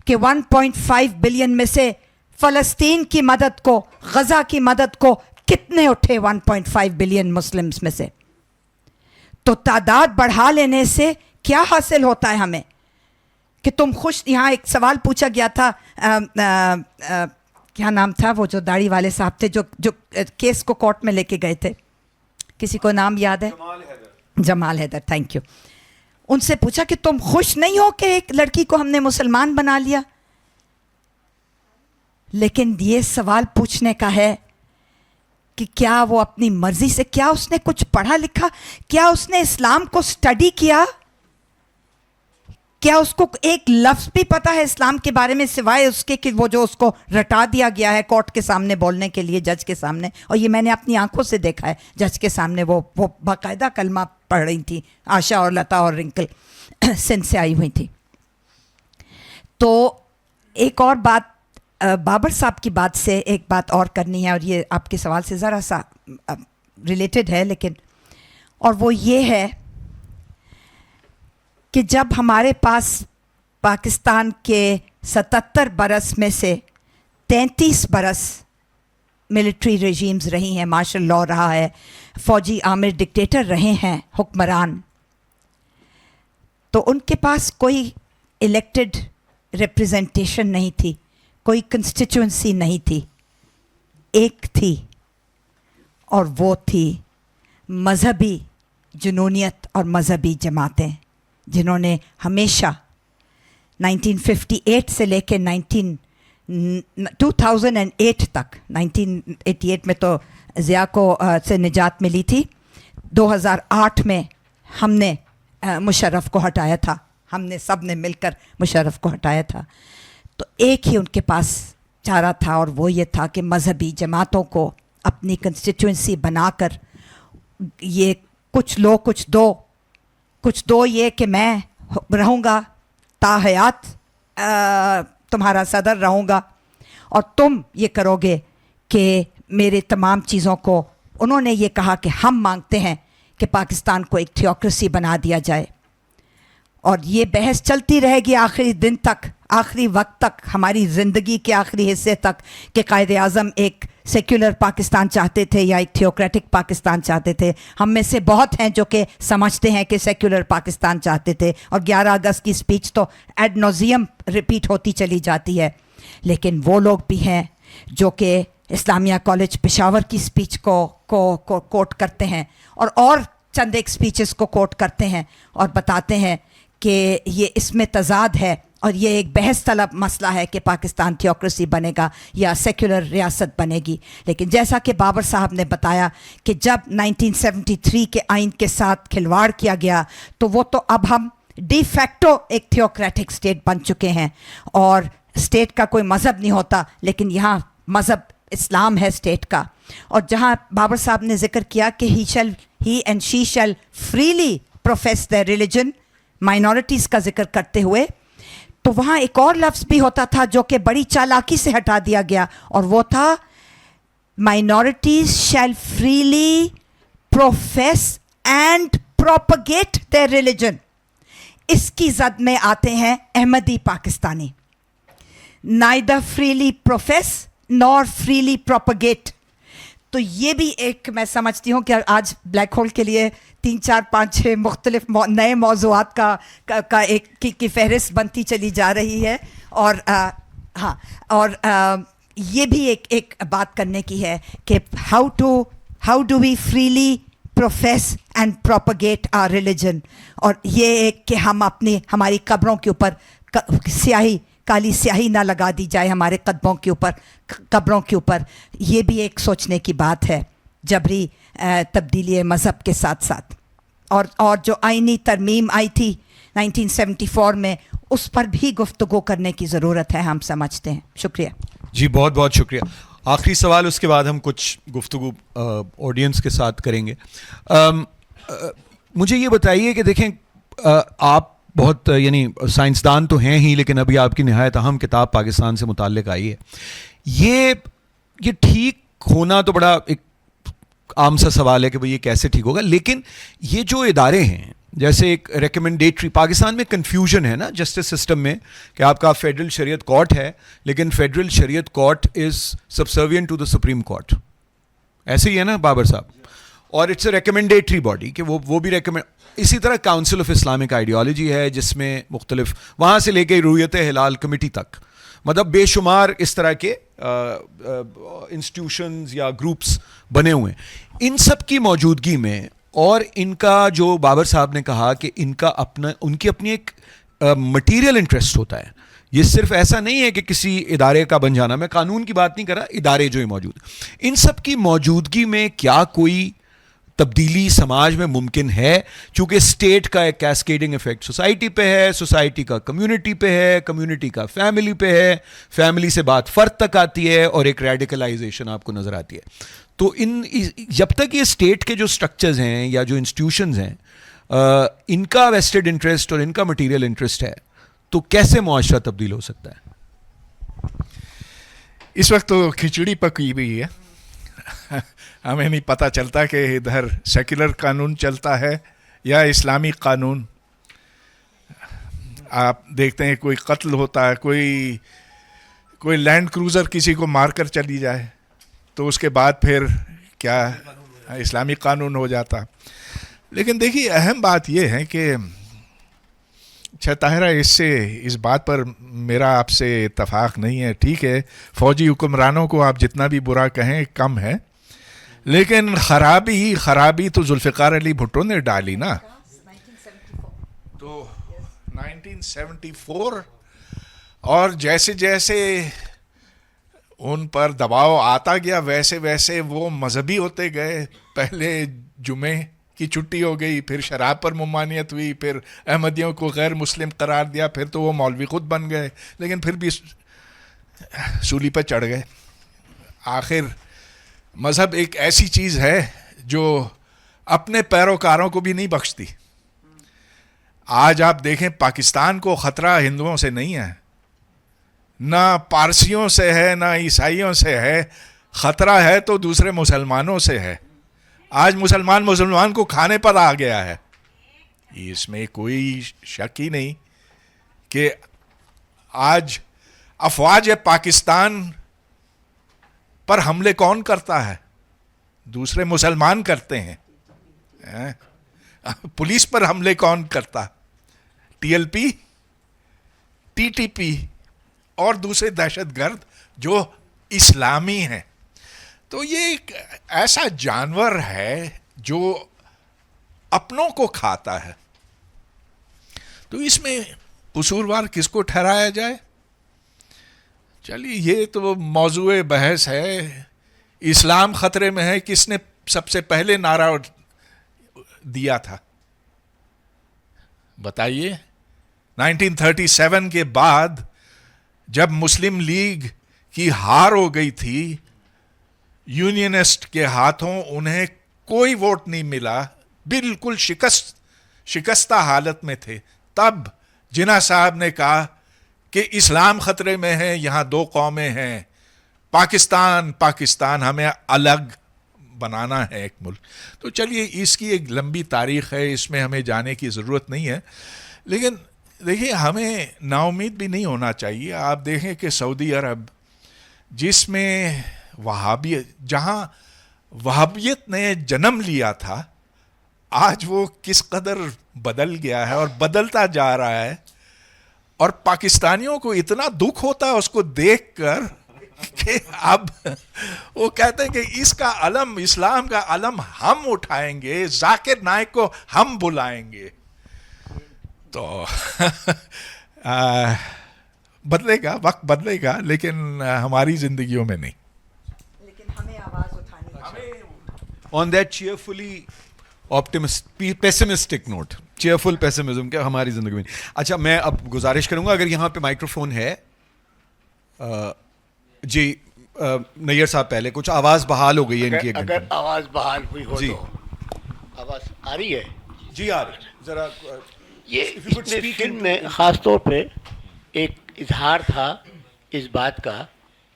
کہ 1.5 بلین میں سے فلسطین کی مدد کو, غزہ کی مدد کو کتنے اٹھے 1.5 بلین مسلمز میں سے؟ تو تعداد بڑھا لینے سے کیا حاصل ہوتا ہے ہمیں کہ تم خوش. یہاں ایک سوال پوچھا گیا تھا, کیا نام تھا وہ جو داڑھی والے صاحب تھے جو کیس کو کورٹ میں لے کے گئے تھے, کسی کو نام یاد ہے؟ جمال حیدر, تھینک یو. ان سے پوچھا کہ تم خوش نہیں ہو کہ ایک لڑکی کو ہم نے مسلمان بنا لیا؟ لیکن یہ سوال پوچھنے کا ہے کہ کیا وہ اپنی مرضی سے, کیا اس نے کچھ پڑھا لکھا, کیا اس نے اسلام کو سٹڈی کیا, کیا اس کو ایک لفظ بھی پتہ ہے اسلام کے بارے میں سوائے اس کے کہ وہ جو اس کو رٹا دیا گیا ہے کورٹ کے سامنے بولنے کے لیے, جج کے سامنے. اور یہ میں نے اپنی آنکھوں سے دیکھا ہے, جج کے سامنے وہ باقاعدہ کلمہ پڑھ رہی تھی, آشا اور لتا اور رنکل سندھ سے آئی ہوئی تھی. تو ایک اور بات, بابر صاحب کی بات سے ایک بات اور کرنی ہے, اور یہ آپ کے سوال سے ذرا سا ریلیٹڈ ہے لیکن, اور وہ یہ ہے کہ جب ہمارے پاس پاکستان کے 77 برس میں سے 33 برس ملٹری رجیمز رہی ہیں, مارشل لاء رہا ہے, فوجی آمر ڈکٹیٹر رہے ہیں حکمران, تو ان کے پاس کوئی الیکٹڈ ریپرزنٹیشن نہیں تھی, کوئی کنسٹیچوئنسی نہیں تھی. ایک تھی, اور وہ تھی مذہبی جنونیت اور مذہبی جماعتیں, جنہوں نے ہمیشہ 1958 سے لے کے 2008 تک, 1988 میں تو ضیاء کو سے نجات ملی تھی, 2008 میں ہم نے مشرف کو ہٹایا تھا, ہم نے سب نے مل کر مشرف کو ہٹایا تھا. تو ایک ہی ان کے پاس چارہ تھا, اور وہ یہ تھا کہ مذہبی جماعتوں کو اپنی کنسٹیچوئنسی بنا کر, یہ کچھ لو کچھ دو یہ کہ میں رہوں گا تا حیات تمہارا صدر رہوں گا, اور تم یہ کرو گے کہ میرے تمام چیزوں کو. انہوں نے یہ کہا کہ ہم مانگتے ہیں کہ پاکستان کو ایک تھیوکریسی بنا دیا جائے, اور یہ بحث چلتی رہے گی آخری دن تک, آخری وقت تک, ہماری زندگی کے آخری حصے تک, کہ قائد اعظم ایک سیکولر پاکستان چاہتے تھے یا ایک تھیوکریٹک پاکستان چاہتے تھے. ہم میں سے بہت ہیں جو کہ سمجھتے ہیں کہ سیکولر پاکستان چاہتے تھے, اور 11 اگست کی سپیچ تو ایڈ نوزیم ریپیٹ ہوتی چلی جاتی ہے. لیکن وہ لوگ بھی ہیں جو کہ اسلامیہ کالج پشاور کی سپیچ کو کوٹ کرتے ہیں, اور چند ایک سپیچز کو کوٹ کرتے ہیں, اور بتاتے ہیں کہ یہ اس میں تضاد ہے, اور یہ ایک بحث طلب مسئلہ ہے کہ پاکستان تھیوکریسی بنے گا یا سیکولر ریاست بنے گی. لیکن جیسا کہ بابر صاحب نے بتایا کہ جب 1973 کے آئین کے ساتھ کھلواڑ کیا گیا, تو وہ تو اب ہم ڈی فیکٹو ایک تھیوکریٹک اسٹیٹ بن چکے ہیں, اور اسٹیٹ کا کوئی مذہب نہیں ہوتا, لیکن یہاں مذہب اسلام ہے اسٹیٹ کا. اور جہاں بابر صاحب نے ذکر کیا کہ he and she shall freely profess their religion, minorities کا ذکر کرتے ہوئے, تو وہاں ایک اور لفظ بھی ہوتا تھا جو کہ بڑی چالاکی سے ہٹا دیا گیا, اور وہ تھا minorities shall freely profess and propagate their religion. اس کی زد میں آتے ہیں Ahmadi Pakistani, neither freely profess nor freely propagate. تو یہ بھی ایک میں سمجھتی ہوں کہ آج بلیک ہول کے لیے 3 4 5 6 مختلف نئے موضوعات کا ایک کی فہرست بنتی چلی جا رہی ہے. اور ہاں, اور یہ بھی ایک بات کرنے کی ہے کہ how do we freely profess and propagate our religion. اور یہ ایک کہ ہم ہماری قبروں کے اوپر کالی سیاہی نہ لگا دی جائے, ہمارے قبروں کے اوپر. یہ بھی ایک سوچنے کی بات ہے جبری تبدیلی مذہب کے ساتھ ساتھ. اور جو آئینی ترمیم آئی تھی 1974 میں, اس پر بھی گفتگو کرنے کی ضرورت ہے, ہم سمجھتے ہیں. شکریہ جی, بہت بہت شکریہ. آخری سوال, اس کے بعد ہم کچھ گفتگو آڈینس کے ساتھ کریں گے. مجھے یہ بتائیے کہ دیکھیں آپ بہت یعنی سائنسدان تو ہیں ہی، لیکن ابھی آپ کی نہایت اہم کتاب پاکستان سے متعلق آئی ہے. یہ ٹھیک ہونا تو بڑا ایک عام سا سوال ہے کہ بھئی یہ کیسے ٹھیک ہوگا، لیکن یہ جو ادارے ہیں جیسے ایک ریکمنڈیٹری، پاکستان میں کنفیوژن ہے نا جسٹس سسٹم میں کہ آپ کا فیڈرل شریعت کورٹ ہے لیکن federal Shariat court is subservient to the supreme court, ایسے ہی ہے نا بابر صاحب، اور اٹس اے ریکمنڈیٹری باڈی کہ وہ بھی ریکمینڈ. اسی طرح کاؤنسل آف اسلامک آئیڈیالوجی ہے جس میں مختلف وہاں سے لے کے رویت ہلال کمیٹی تک، مطلب بے شمار اس طرح کے انسٹیٹیوشنز یا گروپس بنے ہوئے ہیں. ان سب کی موجودگی میں اور ان کا جو بابر صاحب نے کہا کہ ان کی اپنی ایک مٹیریل انٹرسٹ ہوتا ہے. یہ صرف ایسا نہیں ہے کہ کسی ادارے کا بن جانا، میں قانون کی بات نہیں کر رہا، ادارے جو ہیں موجود، ان سب کی موجودگی میں کیا کوئی تبدیلی سماج میں ممکن ہے؟ چونکہ اسٹیٹ کا ایک کیسکیڈنگ ایفیکٹ سوسائٹی پہ ہے، سوسائٹی کا کمیونٹی پہ ہے، کمیونٹی کا فیملی پہ ہے، فیملی سے بات فرد تک آتی ہے اور ایک ریڈیکلائزیشن آپ کو نظر آتی ہے. تو جب تک یہ اسٹیٹ کے جو اسٹرکچرز ہیں یا جو انسٹیٹیوشنز ہیں ان کا ویسٹڈ انٹرسٹ اور ان کا مٹیریل انٹرسٹ ہے تو کیسے معاشرہ تبدیل ہو سکتا ہے؟ اس وقت تو کھچڑی پکی ہوئی ہے، ہمیں نہیں پتہ چلتا کہ ادھر سیکولر قانون چلتا ہے یا اسلامی قانون. آپ دیکھتے ہیں کوئی قتل ہوتا ہے، کوئی لینڈ کروزر کسی کو مار کر چلی جائے تو اس کے بعد پھر کیا اسلامی قانون ہو جاتا. لیکن دیکھیے اہم بات یہ ہے کہ اچھا طاہرہ اس بات پر میرا آپ سے اتفاق نہیں ہے. ٹھیک ہے فوجی حکمرانوں کو آپ جتنا بھی برا کہیں کم ہے، لیکن خرابی تو ذوالفقار علی بھٹو نے ڈالی نا. تو 1974 اور جیسے جیسے ان پر دباؤ آتا گیا ویسے ویسے وہ مذہبی ہوتے گئے. پہلے جمعے کی چھٹی ہو گئی، پھر شراب پر ممانعت ہوئی، پھر احمدیوں کو غیر مسلم قرار دیا، پھر تو وہ مولوی خود بن گئے، لیکن پھر بھی سولی پہ چڑھ گئے. آخر مذہب ایک ایسی چیز ہے جو اپنے پیروکاروں کو بھی نہیں بخشتی. آج آپ دیکھیں پاکستان کو خطرہ ہندوؤں سے نہیں ہے، نہ پارسیوں سے ہے، نہ عیسائیوں سے ہے. خطرہ ہے تو دوسرے مسلمانوں سے ہے. آج مسلمان کو کھانے پر آ گیا ہے. اس میں کوئی شک ہی نہیں کہ آج افواج پاکستان پر حملے کون کرتا ہے؟ دوسرے مسلمان کرتے ہیں. پولیس پر حملے کون کرتا؟ TLP، TTP اور دوسرے دہشت گرد جو اسلامی ہیں. تو یہ ایک ایسا جانور ہے جو اپنوں کو کھاتا ہے. تو اس میں قصوروار کس کو ٹھہرایا جائے؟ چلیے یہ تو موضوع بحث ہے. اسلام خطرے میں ہے، کس نے سب سے پہلے نعرہ دیا تھا بتائیے؟ 1937 کے بعد جب مسلم لیگ کی ہار ہو گئی تھی، یونینسٹ کے ہاتھوں انہیں کوئی ووٹ نہیں ملا، بالکل شکستہ حالت میں تھے، تب جناح صاحب نے کہا کہ اسلام خطرے میں ہے، یہاں دو قومیں ہیں، پاکستان ہمیں الگ بنانا ہے ایک ملک. تو چلیے اس کی ایک لمبی تاریخ ہے، اس میں ہمیں جانے کی ضرورت نہیں ہے. لیکن دیکھیے ہمیں نا امید بھی نہیں ہونا چاہیے. آپ دیکھیں کہ سعودی عرب جس میں جہاں وہابیت نے جنم لیا تھا، آج وہ کس قدر بدل گیا ہے اور بدلتا جا رہا ہے. اور پاکستانیوں کو اتنا دکھ ہوتا ہے اس کو دیکھ کر کہ اب وہ کہتے ہیں کہ اس کا علم، اسلام کا علم ہم اٹھائیں گے، ذاکر نائک کو ہم بلائیں گے. تو بدلے گا، وقت بدلے گا، لیکن ہماری زندگیوں میں نہیں. لیکن ہمیں آواز اٹھانی چاہیے. On that cheerfully pessimistic note, cheerful pessimism کہ ہماری زندگی میں. اچھا میں اب گزارش کروں گا اگر یہاں پہ مائکرو فون ہے. جی نیئر صاحب پہلے کچھ آواز بحال ہو گئی ہے ان کی. اگر آواز بحال ہوئی ہو جی تو آواز آ رہی ہے؟ جی آ رہی. ذرا یہ فلم میں خاص طور پہ ایک اظہار تھا اس بات کا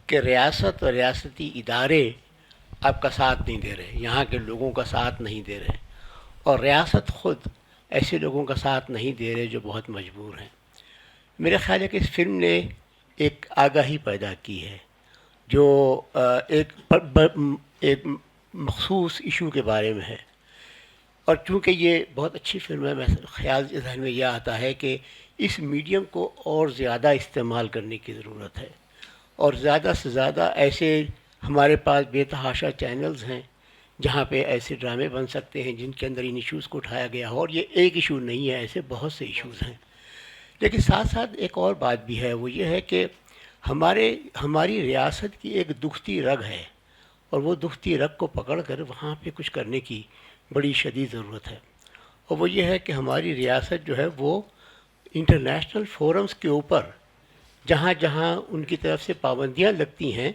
کہ ریاست اور ریاستی ادارے آپ کا ساتھ نہیں دے رہے، یہاں کے لوگوں کا ساتھ نہیں دے رہے، اور ریاست خود ایسے لوگوں کا ساتھ نہیں دے رہے جو بہت مجبور ہیں۔ میرا خیال ہے کہ اس فلم نے ایک آگاہی پیدا کی ہے جو ایک مخصوص ایشو کے بارے میں ہے، اور چونکہ یہ بہت اچھی فلم ہے، میرے خیال ذہن میں یہ آتا ہے کہ اس میڈیم کو اور زیادہ استعمال کرنے کی ضرورت ہے، اور زیادہ سے زیادہ ایسے ہمارے پاس بے تحاشا چینلز ہیں جہاں پہ ایسے ڈرامے بن سکتے ہیں جن کے اندر ان ایشوز کو اٹھایا گیا ہو، اور یہ ایک ایشو نہیں ہے، ایسے بہت سے ایشوز ہیں۔ لیکن ساتھ ساتھ ایک اور بات بھی ہے، وہ یہ ہے کہ ہماری ریاست کی ایک دکھتی رگ ہے، اور وہ دکھتی رگ کو پکڑ کر وہاں پہ کچھ کرنے کی بڑی شدید ضرورت ہے، اور وہ یہ ہے کہ ہماری ریاست جو ہے وہ انٹرنیشنل فورمز کے اوپر جہاں جہاں ان کی طرف سے پابندیاں لگتی ہیں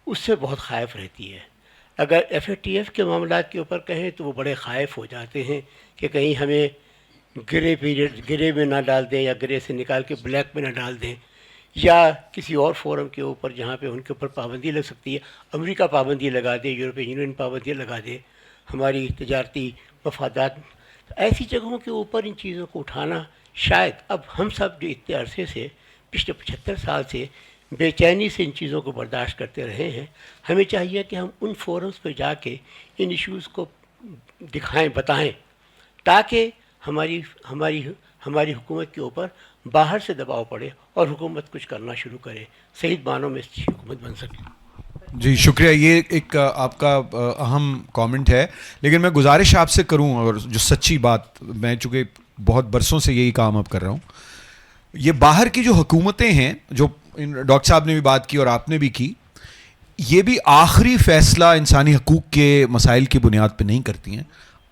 اس سے بہت خائف رہتی ہے۔ اگر FATF کے معاملات کے اوپر کہیں تو وہ بڑے خائف ہو جاتے ہیں کہ کہیں ہمیں گرے میں نہ ڈال دیں، یا گرے سے نکال کے بلیک میں نہ ڈال دیں، یا کسی اور فورم کے اوپر جہاں پہ ان کے اوپر پابندی لگ سکتی ہے، امریکہ پابندی لگا دے، یورپین یونین پابندی لگا دے، ہماری تجارتی مفادات، ایسی جگہوں کے اوپر ان چیزوں کو اٹھانا شاید اب ہم سب جو اتنے عرصے سے پچھلے 75 سال سے بے چینی سے ان چیزوں کو برداشت کرتے رہے ہیں، ہمیں چاہیے کہ ہم ان فورمز پہ جا کے ان ایشوز کو دکھائیں، بتائیں، تاکہ ہماری حکومت کے اوپر باہر سے دباؤ پڑے اور حکومت کچھ کرنا شروع کرے، صحیح معنوں میں اس کی حکومت بن سکے۔ جی شکریہ، یہ ایک آپ کا اہم کامنٹ ہے، لیکن میں گزارش آپ سے کروں، اور جو سچی بات، میں چونکہ بہت برسوں سے یہی کام اب کر رہا ہوں، یہ باہر کی جو حکومتیں ہیں، جو ڈاکٹر صاحب نے بھی بات کی اور آپ نے بھی کی، یہ بھی آخری فیصلہ انسانی حقوق کے مسائل کی بنیاد پہ نہیں کرتی ہیں،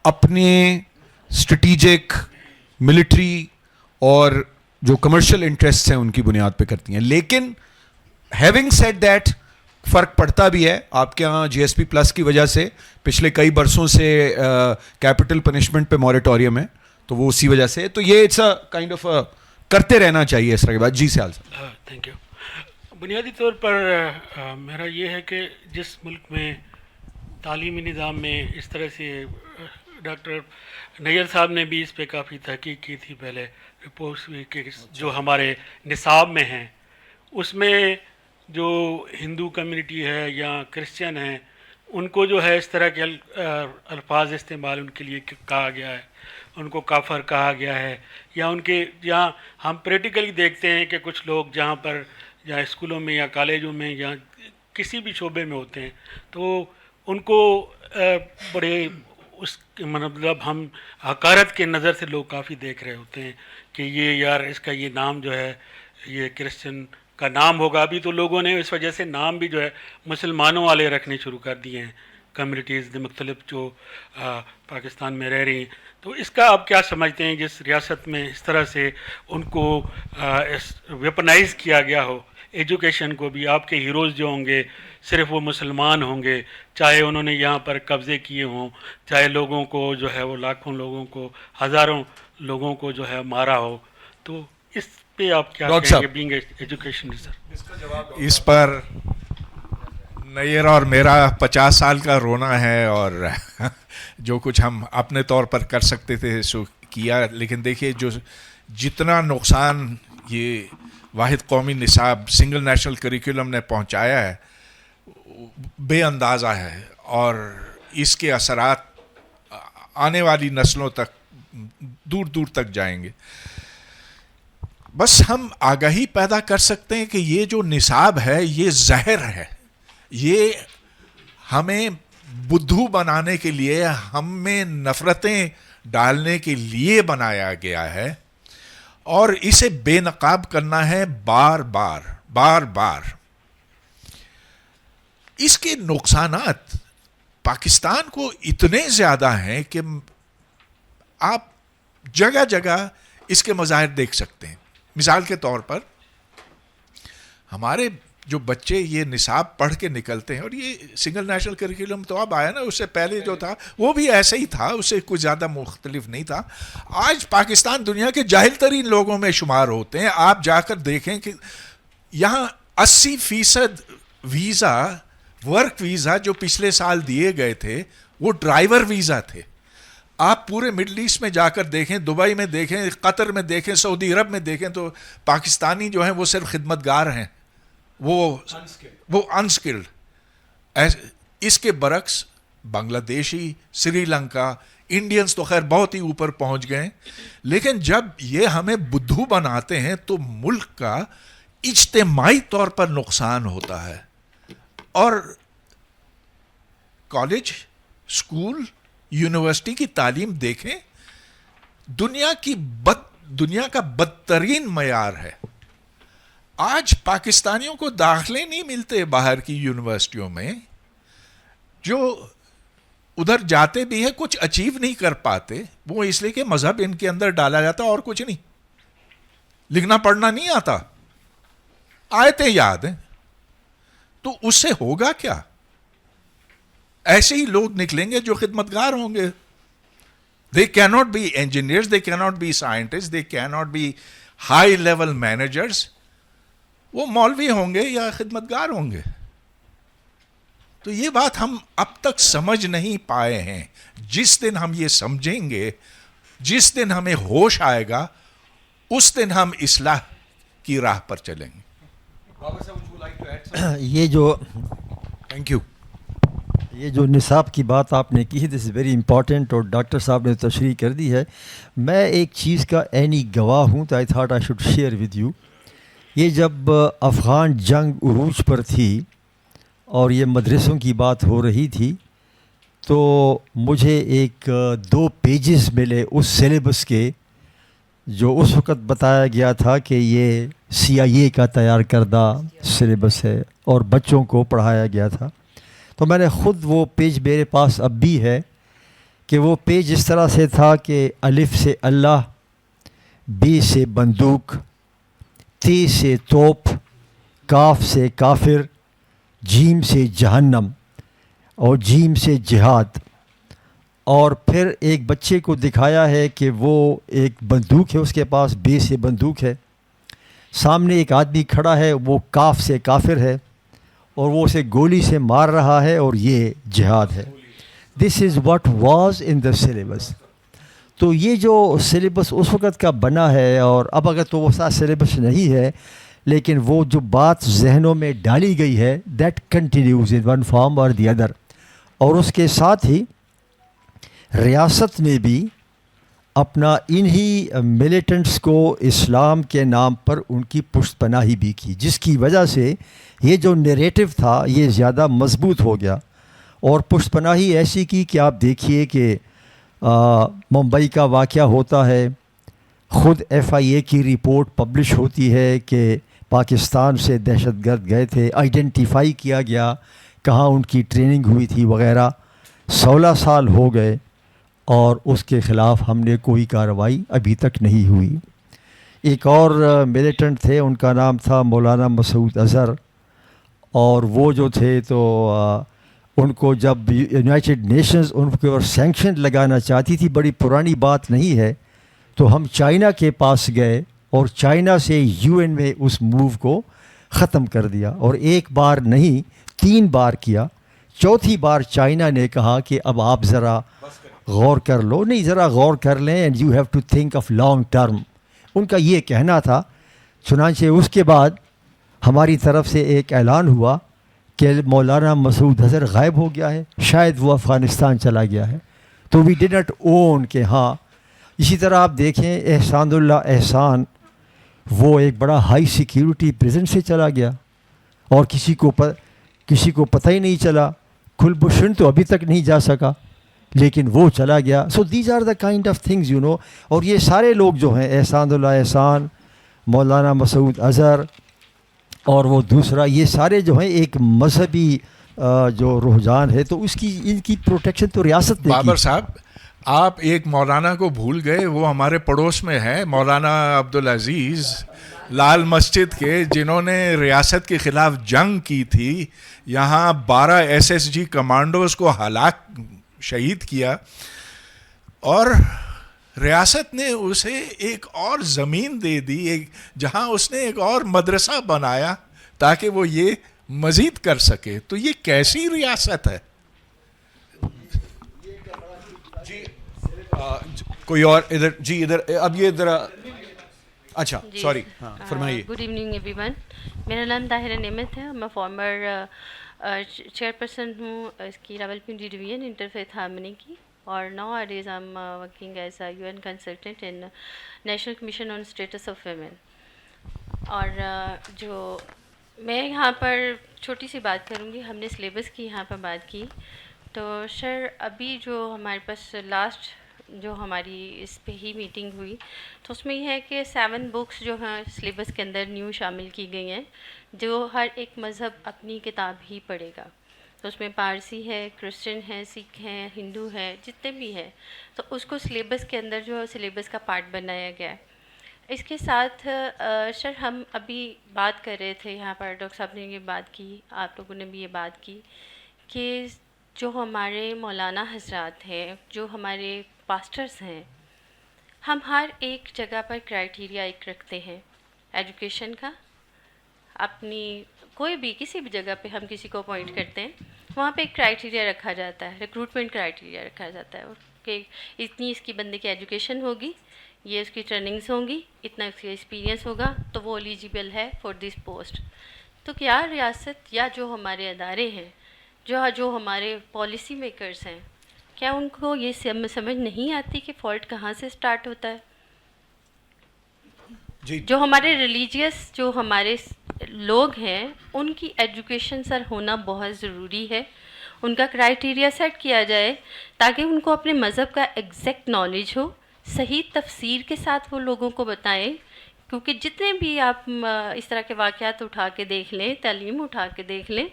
اپنے اسٹریٹجک، ملٹری اور جو کمرشل انٹرسٹ ہیں ان کی بنیاد پہ کرتی ہیں۔ لیکن ہیونگ سیڈ دیٹ، فرق پڑتا بھی ہے۔ آپ کے ہاں GSP+ کی وجہ سے پچھلے کئی برسوں سے کیپٹل پنشمنٹ پہ موریٹوریم ہے، تو وہ اسی وجہ سے، تو یہ اٹس اے کائنڈ آف کرتے رہنا چاہیے اس طرح کی بات۔ جی سیال صاحب۔ Thank you. بنیادی طور پر میرا یہ ہے کہ جس ملک میں تعلیمی نظام میں اس طرح سے ڈاکٹر نیئر صاحب نے بھی اس پہ کافی تحقیق کی تھی پہلے، رپورٹس بھی کہ جو ہمارے نصاب میں ہیں اس میں جو ہندو کمیونٹی ہے یا کرسچن ہیں ان کو جو ہے اس طرح کے الفاظ استعمال ان کے لیے کہا گیا ہے، ان کو کافر کہا گیا ہے، یا ان کے جہاں ہم پریکٹیکلی دیکھتے ہیں کہ کچھ لوگ جہاں پر یا اسکولوں میں یا کالجوں میں یا کسی بھی شعبے میں ہوتے ہیں تو ان کو بڑے اس مطلب ہم حقارت کے نظر سے لوگ کافی دیکھ رہے ہوتے ہیں کہ یہ یار اس کا یہ نام جو ہے یہ کرسچن کا نام ہوگا۔ ابھی تو لوگوں نے اس وجہ سے نام بھی جو ہے مسلمانوں والے رکھنے شروع کر دیے ہیں، کمیونٹیز مختلف جو پاکستان میں رہ رہی ہیں۔ تو اس کا آپ کیا سمجھتے ہیں جس ریاست میں اس طرح سے ان کو ویپنائز کیا گیا ہو، ایجوکیشن کو بھی؟ آپ کے ہیروز جو ہوں گے صرف وہ مسلمان ہوں گے، چاہے انہوں نے یہاں پر قبضے کیے ہوں، چاہے لوگوں کو جو ہے وہ لاکھوں لوگوں کو، ہزاروں لوگوں کو جو ہے مارا ہو، تو اس پہ آپ کیا کہیں گے بینگ ایجوکیشن ریسرچ؟ اس پر نیئر اور میرا 50 سال کا رونا ہے، اور جو کچھ ہم اپنے طور پر کر سکتے تھے سو کیا، لیکن دیکھیے جو جتنا نقصان یہ واحد قومی نصاب سنگل نیشنل کریکولم نے پہنچایا ہے بے اندازہ ہے، اور اس کے اثرات آنے والی نسلوں تک دور دور تک جائیں گے۔ بس ہم آگاہی پیدا کر سکتے ہیں کہ یہ جو نصاب ہے یہ زہر ہے، یہ ہمیں بدھو بنانے کے لیے، ہم میں نفرتیں ڈالنے کے لیے بنایا گیا ہے، اور اسے بے نقاب کرنا ہے بار بار۔ اس کے نقصانات پاکستان کو اتنے زیادہ ہیں کہ آپ جگہ جگہ اس کے مظاہر دیکھ سکتے ہیں۔ مثال کے طور پر ہمارے جو بچے یہ نصاب پڑھ کے نکلتے ہیں، اور یہ سنگل نیشنل کریکولم تو اب آیا نا، اس سے پہلے جو تھا وہ بھی ایسا ہی تھا، اس سے کچھ زیادہ مختلف نہیں تھا. آج پاکستان دنیا کے جاہل ترین لوگوں میں شمار ہوتے ہیں. آپ جا کر دیکھیں کہ یہاں 80% ویزا، ورک ویزا جو پچھلے سال دیے گئے تھے وہ ڈرائیور ویزا تھے. آپ پورے مڈل ایسٹ میں جا کر دیکھیں، دبئی میں دیکھیں، قطر میں دیکھیں، سعودی عرب میں دیکھیں، تو پاکستانی جو ہیں وہ صرف خدمتگار ہیں، وہ انسکلڈ. اس کے برعکس بنگلہ دیشی، سری لنکا، انڈینز تو خیر بہت ہی اوپر پہنچ گئے. لیکن جب یہ ہمیں بدھو بناتے ہیں تو ملک کا اجتماعی طور پر نقصان ہوتا ہے. اور کالج، اسکول، یونیورسٹی کی تعلیم دیکھیں، دنیا کا بدترین معیار ہے. آج پاکستانیوں کو داخلے نہیں ملتے باہر کی یونیورسٹیوں میں. جو ادھر جاتے بھی ہیں کچھ اچیو نہیں کر پاتے، وہ اس لیے کہ مذہب ان کے اندر ڈالا جاتا اور کچھ نہیں. لکھنا پڑھنا نہیں آتا، آیتیں یاد ہیں. تو اس سے ہوگا کیا؟ ایسے ہی لوگ نکلیں گے جو خدمتگار ہوں گے. They cannot be engineers, they cannot be scientists, they cannot be high level managers. وہ مولوی ہوں گے یا خدمتگار ہوں گے. تو یہ بات ہم اب تک سمجھ نہیں پائے ہیں. جس دن ہم یہ سمجھیں گے، جس دن ہمیں ہوش آئے گا، اس دن ہم اصلاح کی راہ پر چلیں گے. یہ جو تھینک یو، یہ جو نصاب کی بات آپ نے کی ہے، دس از ویری امپورٹنٹ، اور ڈاکٹر صاحب نے تشریح کر دی ہے. میں ایک چیز کا عینی گواہ ہوں، تو I thought I should share with you. یہ جب افغان جنگ عروج پر تھی اور یہ مدرسوں کی بات ہو رہی تھی، تو مجھے 2 پیجز ملے اس سلیبس کے، جو اس وقت بتایا گیا تھا کہ یہ CIA کا تیار کردہ سلیبس ہے اور بچوں کو پڑھایا گیا تھا. تو میں نے خود وہ پیج میرے پاس اب بھی ہے کہ وہ پیج اس طرح سے تھا کہ الف سے اللہ، بی سے بندوق، تی سے توپ، کاف سے کافر، جیم سے جہنم اور جیم سے جہاد. اور پھر ایک بچے کو دکھایا ہے کہ وہ ایک بندوق ہے اس کے پاس، بے سے بندوق ہے، سامنے ایک آدمی کھڑا ہے، وہ کاف سے کافر ہے اور وہ اسے گولی سے مار رہا ہے، اور یہ جہاد ہے. This is what was in the syllabus. تو یہ جو سلیبس اس وقت کا بنا ہے، اور اب اگر تو وہ سا سلیبس نہیں ہے، لیکن وہ جو بات ذہنوں میں ڈالی گئی ہے، that continues in one form اور دی ادر. اور اس کے ساتھ ہی ریاست نے بھی اپنا انہی ملیٹنٹس کو اسلام کے نام پر ان کی پشت پناہی بھی کی، جس کی وجہ سے یہ جو نیریٹو تھا یہ زیادہ مضبوط ہو گیا. اور پشت پناہی ایسی کی کہ آپ دیکھیے کہ ممبئی کا واقعہ ہوتا ہے، خود FIA کی رپورٹ پبلش ہوتی ہے کہ پاکستان سے دہشت گرد گئے تھے، آئیڈینٹیفائی کیا گیا کہاں ان کی ٹریننگ ہوئی تھی وغیرہ. 16 سال ہو گئے اور اس کے خلاف ہم نے کوئی کارروائی ابھی تک نہیں ہوئی. ایک اور ملیٹنٹ تھے، ان کا نام تھا مولانا مسعود اظہر، اور وہ جو تھے تو ان کو جب یونائٹڈ نیشنز ان کے اوپر سینکشن لگانا چاہتی تھی، بڑی پرانی بات نہیں ہے، تو ہم چائنا کے پاس گئے اور چائنا سے UN میں اس موو کو ختم کر دیا. اور ایک بار نہیں 3 بار کیا. چوتھی بار چائنا نے کہا کہ اب آپ ذرا غور کر لو، نہیں ذرا غور کر لیں، and you have to think of long term. ان کا یہ کہنا تھا. چنانچہ اس کے بعد ہماری طرف سے ایک اعلان ہوا کہ مولانا مسعود اظہر غائب ہو گیا ہے، شاید وہ افغانستان چلا گیا ہے. تو وی ڈڈ ناٹ اون کہ ہاں. اسی طرح آپ دیکھیں احسان اللہ احسان، وہ ایک بڑا ہائی سیکیورٹی پریزن سے چلا گیا اور کسی کو پتہ ہی نہیں چلا. کلبھوشن تو ابھی تک نہیں جا سکا، لیکن وہ چلا گیا. So these are the kind of things you know. اور یہ سارے لوگ جو ہیں، احسان اللہ احسان، مولانا مسعود اظہر اور وہ دوسرا، یہ سارے جو ہیں ایک مذہبی جو رجحان ہے، تو اس کی ان کی پروٹیکشن تو ریاست نے کی. بابر صاحب، آپ ایک مولانا کو بھول گئے، وہ ہمارے پڑوس میں ہے، مولانا عبدالعزیز लाल मस्जिद के जिन्होंने रियासत के खिलाफ जंग की थी, यहाँ 12 SSG कमांडोज को हलाक शहीद किया और रियासत ने उसे एक और ज़मीन दे दी, एक जहाँ उसने एक और मदरसा बनाया ताकि वो ये मज़ीद कर सके। तो ये कैसी रियासत है? कोई और इधर जी, इधर अब ये इधर, अच्छा सॉरी, हाँ फरमाइए। गुड इवनिंग एवरीवन, मेरा नाम ताहिरा नेमत है, मैं फॉर्मर चेयरपर्सन हूँ इसकी रावलपिंडी डिवीजन इंटरफेथ हार्मनी की, और nowadays I'm working as a UN consultant in national commission on status of women. और जो मैं यहाँ पर छोटी सी बात करूँगी, हमने सिलेबस की यहाँ पर बात की, तो सर अभी जो हमारे पास लास्ट जो हमारी इस पे ही मीटिंग हुई, तो उसमें यह है कि 7 बुक्स जो हैं सिलेबस के अंदर न्यू शामिल की गई हैं, जो हर एक मज़हब अपनी किताब ही पढ़ेगा। तो उसमें पारसी है, क्रिश्चियन है, सिख हैं, हिंदू है, जितने भी हैं, तो उसको सिलेबस के अंदर जो सिलेबस का पार्ट बनाया गया है। इसके साथ सर हम अभी बात कर रहे थे यहाँ पर, डॉक्टर साहब ने ये बात की, आप लोगों ने भी ये बात की कि जो हमारे मौलाना हजरात हैं, जो हमारे पास्टर्स हैं, हम हर एक जगह पर क्राइटेरिया एक रखते हैं एजुकेशन का। अपनी कोई भी किसी भी जगह पे हम किसी को अपॉइंट करते हैं, वहाँ पे एक क्राइटेरिया रखा जाता है, रिक्रूटमेंट क्राइटेरिया रखा जाता है कि इतनी इसकी बंदे की एजुकेशन होगी, ये उसकी ट्रेनिंग्स होंगी, इतना इसका एक्सपीरियंस होगा, तो वो एलिजिबल है फॉर दिस पोस्ट। तो क्या रियासत या जो हमारे अदारे हैं, जो हमारे पॉलिसी मेकर्स हैं, क्या उनको ये समझ नहीं आती कि फ़ॉल्ट कहाँ से स्टार्ट होता है? जो हमारे रिलीजियस जो हमारे लोग हैं, उनकी एजुकेशन सर होना बहुत ज़रूरी है। उनका क्राइटेरिया सेट किया जाए ताकि उनको अपने मज़हब का एग्जैक्ट नॉलेज हो, सही तफसीर के साथ वो लोगों को बताएं। क्योंकि जितने भी आप इस तरह के वाक़यात उठा के देख लें, तालीम उठा के देख लें,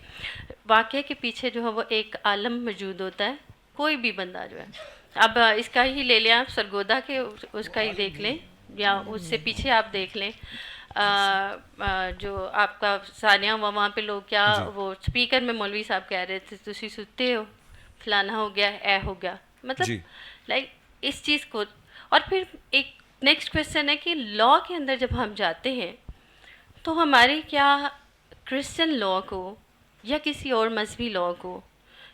वाक़े के पीछे जो है वो एक आलम मौजूद होता है। कोई भी बंदा जो है, अब इसका ही ले लें आप, सरगोदा के उसका ही देख लें, या उससे पीछे आप देख लें, जो आपका सानिया हुआ, वहाँ पे लोग क्या वो स्पीकर में मौलवी साहब कह रहे थे, तुसी सुते हो, फलाना हो गया, ए हो गया, मतलब लाइक इस चीज़ को। और फिर एक नेक्स्ट क्वेश्चन है कि लॉ के अंदर जब हम जाते हैं, तो हमारे क्या क्रिश्चियन लॉ को या किसी और मजहबी लॉ को,